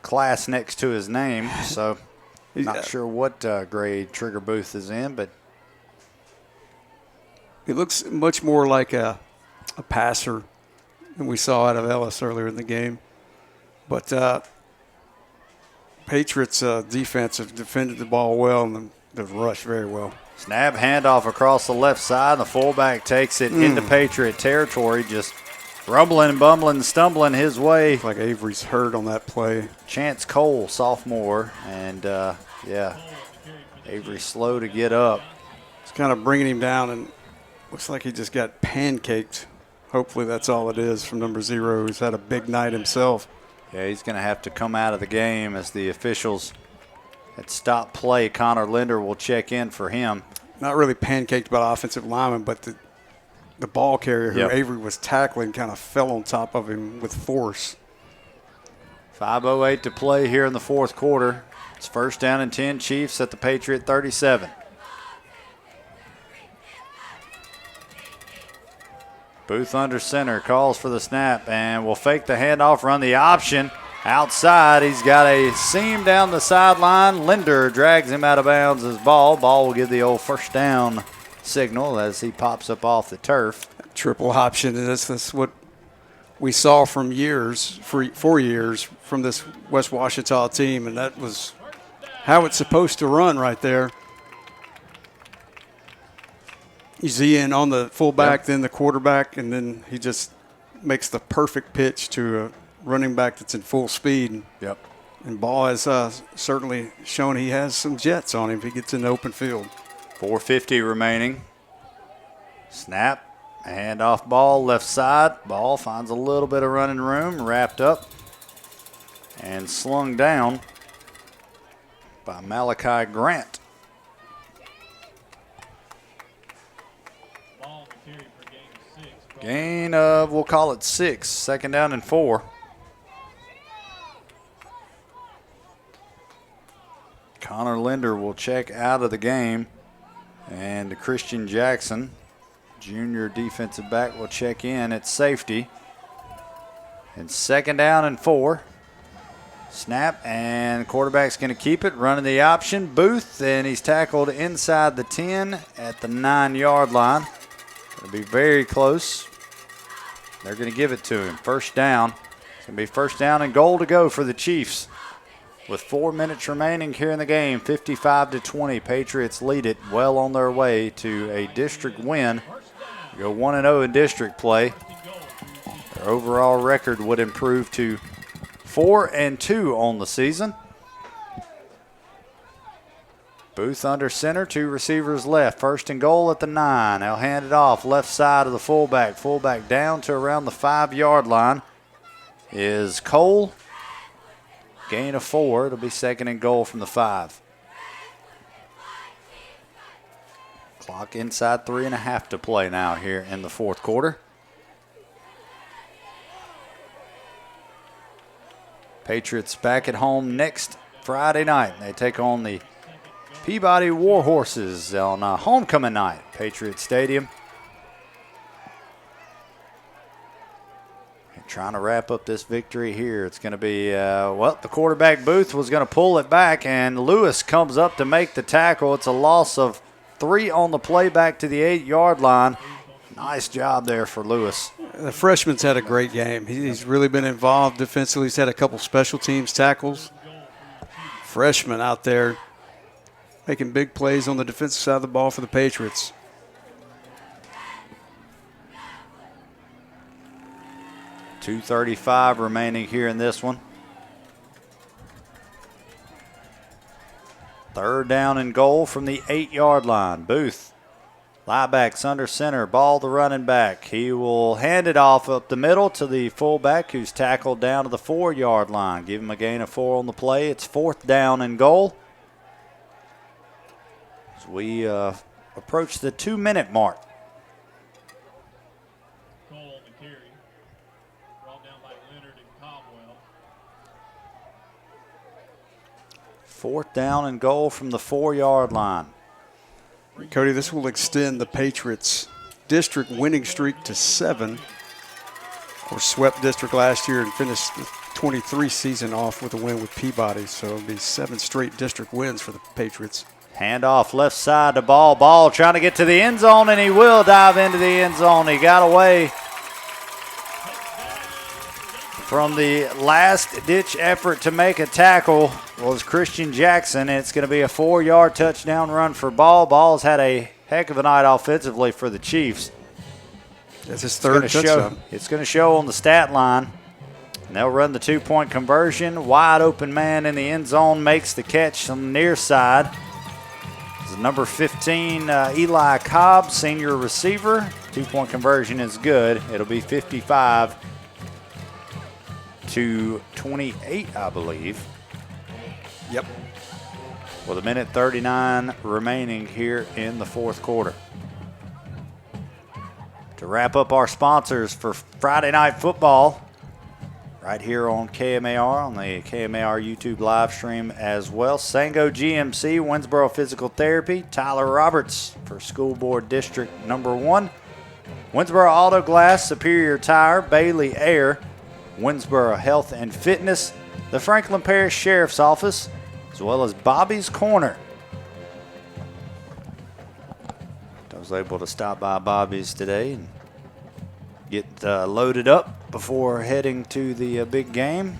class next to his name, so not sure what grade Trigger Booth is in, but he looks much more like a passer than we saw out of Ellis earlier in the game. But Patriots defense have defended the ball well and they've rushed very well. Snap handoff across the left side. The fullback takes it into Patriot territory, just Rumbling, bumbling, stumbling his way. Looks like Avery's hurt on that play. Chance Cole, sophomore, and Avery slow to get up. It's kind of bringing him down, and looks like he just got pancaked. Hopefully that's all it is from number 0, who's had a big night himself. Yeah, he's going to have to come out of the game as the officials had stopped play. Connor Linder will check in for him. Not really pancaked by the offensive lineman, but the ball carrier who Avery was tackling kind of fell on top of him with force. 5:08 to play here in the fourth quarter. It's first down and 10, Chiefs at the Patriot 37. Booth under center, calls for the snap, and will fake the handoff, run the option. Outside, he's got a seam down the sideline. Linder drags him out of bounds as ball. Ball will give the old first down signal as he pops up off the turf. Triple option, and that's what we saw for years from this West Ouachita team, and that was how it's supposed to run right there. You Z in on the fullback, then the quarterback, and then he just makes the perfect pitch to a running back that's in full speed. Yep. And Ball has certainly shown he has some jets on him if he gets in the open field. 4:50 remaining. Snap, handoff ball, left side. Ball finds a little bit of running room, wrapped up and slung down by Malachi Grant. Gain of, we'll call it 6. Second down and 4. Connor Linder will check out of the game. And Christian Jackson, junior defensive back, will check in at safety. And second down and 4. Snap, and quarterback's going to keep it, running the option. Booth, and he's tackled inside the 10 at the 9-yard line. Going to be very close. They're going to give it to him. First down. It's going to be first down and goal to go for the Chiefs. With 4 minutes remaining here in the game, 55-20. Patriots lead it, well on their way to a district win. Go 1-0 in district play. Their overall record would improve to 4-2 on the season. Booth under center, 2 receivers left. First and goal at the 9. They'll hand it off left side of the fullback. Fullback down to around the 5-yard line is Cole. Gain of 4. It'll be second and goal from the 5. Clock inside 3.5 to play now here in the fourth quarter. Patriots back at home next Friday night. They take on the Peabody Warhorses on homecoming night, Patriot Stadium. And trying to wrap up this victory here. It's going to be, the quarterback Booth was going to pull it back, and Lewis comes up to make the tackle. It's a loss of 3 on the play back to the 8-yard line. Nice job there for Lewis. The freshman's had a great game. He's really been involved defensively. He's had a couple special teams tackles. Freshman out there making big plays on the defensive side of the ball for the Patriots. .235 remaining here in this one. Third down and goal from the 8-yard line. Booth, liebacks under center, ball the running back. He will hand it off up the middle to the fullback who's tackled down to the 4-yard line. Give him a gain of 4 on the play. It's fourth down and goal. As we approach the 2-minute mark. Fourth down and goal from the 4-yard line. Cody, this will extend the Patriots' district winning streak to 7. Of course, swept district last year and finished the 23 season off with a win with Peabody. So it'll be 7 straight district wins for the Patriots. Handoff left side to Ball. Ball trying to get to the end zone, and he will dive into the end zone. He got away from the last-ditch effort to make a tackle was Christian Jackson. It's going to be a 4-yard touchdown run for Ball. Ball's had a heck of a night offensively for the Chiefs. That's his third touchdown. It's going to show on the stat line. And they'll run the 2-point conversion. Wide open man in the end zone makes the catch on the near side. This is number 15, Eli Cobb, senior receiver. 2-point conversion is good. It'll be 55 to 28, I believe. Yep. With a minute 39 remaining here in the fourth quarter. To wrap up our sponsors for Friday Night Football, right here on KMAR, on the KMAR YouTube live stream as well. Sango GMC, Winsboro Physical Therapy, Tyler Roberts for School Board District number 1. Winsboro Auto Glass, Superior Tire, Bailey Air, Winsboro Health and Fitness, the Franklin Parish Sheriff's Office, as well as Bobby's Corner. I was able to stop by Bobby's today and get loaded up before heading to the big game.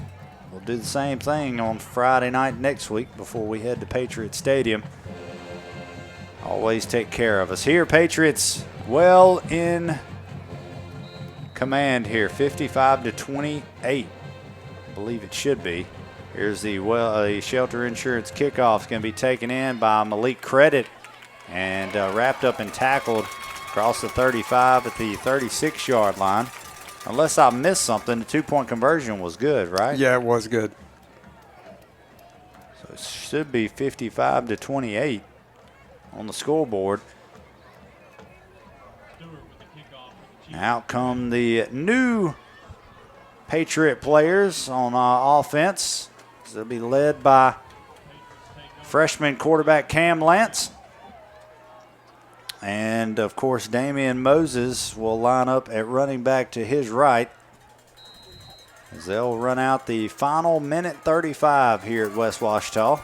We'll do the same thing on Friday night next week before we head to Patriot Stadium. Always take care of us. Here, Patriots well in command here, 55 to 28. I believe it should be. Here's the Shelter Insurance kickoff. It's going to be taken in by Malik Credit and wrapped up and tackled across the 35 at the 36-yard line. Unless I missed something, the 2-point conversion was good, right? Yeah, it was good. So it should be 55 to 28 on the scoreboard. Out come the new Patriot players on offense. They'll be led by freshman quarterback Cam Lance. And, of course, Damian Moses will line up at running back to his right as they'll run out the final minute 35 here at West Ouachita.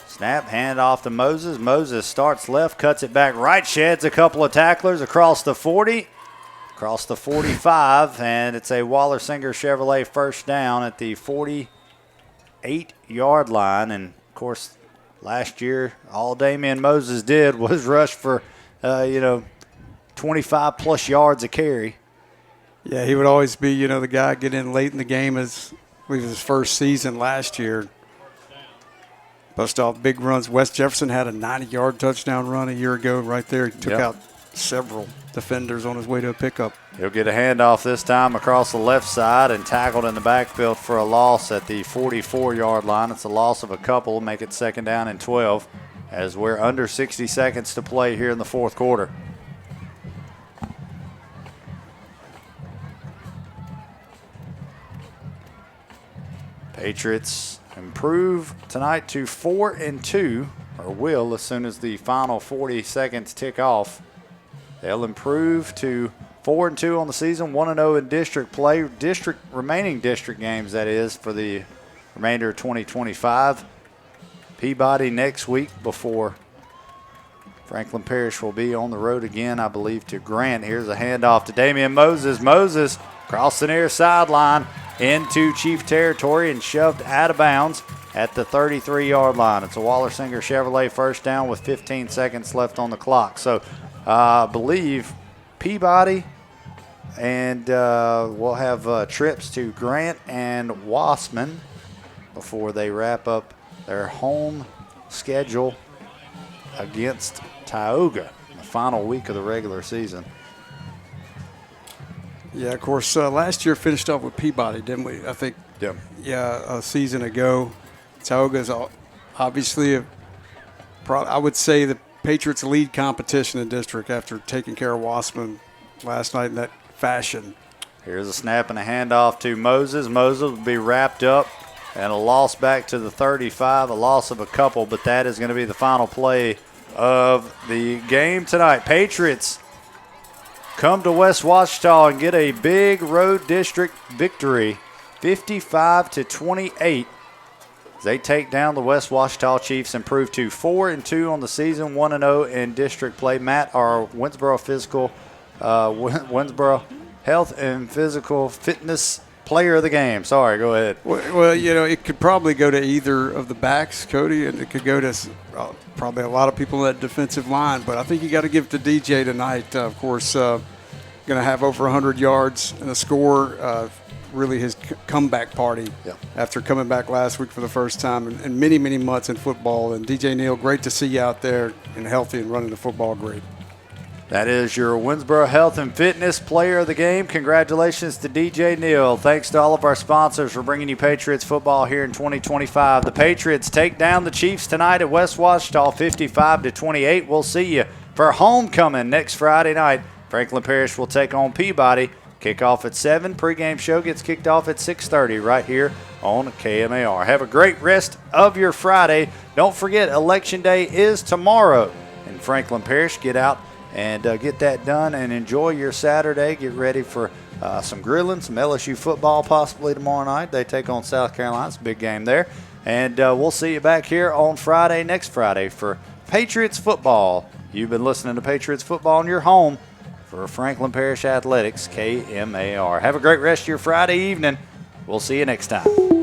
Snap, hand off to Moses. Moses starts left, cuts it back right, sheds a couple of tacklers across the 40, across the 45, and it's a Waller-Singer Chevrolet first down at the 48-yard line. And, of course, last year, all Damian Moses did was rush for, 25-plus yards a carry. Yeah, he would always be, the guy get in late in the game as it was his first season last year. Bust off big runs. West Jefferson had a 90-yard touchdown run a year ago right there. He took out several defenders on his way to a pickup. He'll get a handoff this time across the left side and tackled in the backfield for a loss at the 44-yard line. It's a loss of a couple, make it second down and 12 as we're under 60 seconds to play here in the fourth quarter. Patriots improve tonight to 4-2, or will as soon as the final 40 seconds tick off. They'll improve to 4-2 on the season, 1-0 in district play, remaining district games, that is, for the remainder of 2025. Peabody next week before Franklin Parish will be on the road again, I believe, to Grant. Here's a handoff to Damian Moses. Moses across the near sideline into Chief territory and shoved out of bounds at the 33-yard line. It's a Waller-Singer Chevrolet first down with 15 seconds left on the clock. So I believe Peabody and we'll have trips to Grant and Wassman before they wrap up their home schedule against Tioga, the final week of the regular season. Yeah, of course, last year finished off with Peabody, didn't we? I think, a season ago. Tioga's obviously, I would say, the Patriots' lead competition in district after taking care of Wassman last night in that fashion. Here's a snap and a handoff to Moses. Moses will be wrapped up and a loss back to the 35, a loss of a couple, but that is going to be the final play of the game tonight. Patriots come to West Ouachita and get a big road district victory, 55-28. They take down the West Ouachita Chiefs, improve to 4-2 on the season, 1-0 in district play. Matt, our Winsboro Health and Physical Fitness player of the game. Sorry, go ahead. Well, it could probably go to either of the backs, Cody, and it could go to probably a lot of people in that defensive line. But I think you got to give it to DJ tonight. Of course, going to have over 100 yards and a score. Really his comeback party after coming back last week for the first time in many, many months in football. And DJ Neal, great to see you out there and healthy and running the football great. That is your Winsboro Health and Fitness Player of the Game. Congratulations to DJ Neal. Thanks to all of our sponsors for bringing you Patriots football here in 2025. The Patriots take down the Chiefs tonight at West Ouachita 55-28. We'll see you for homecoming next Friday night. Franklin Parish will take on Peabody. Kickoff at 7. Pregame show gets kicked off at 6:30 right here on KMAR. Have a great rest of your Friday. Don't forget, Election Day is tomorrow in Franklin Parish. Get out and get that done and enjoy your Saturday. Get ready for some grilling, some LSU football possibly tomorrow night. They take on South Carolina. It's a big game there. And we'll see you back here on Friday, next Friday, for Patriots football. You've been listening to Patriots football in your home for Franklin Parish Athletics, KMAR. Have a great rest of your Friday evening. We'll see you next time.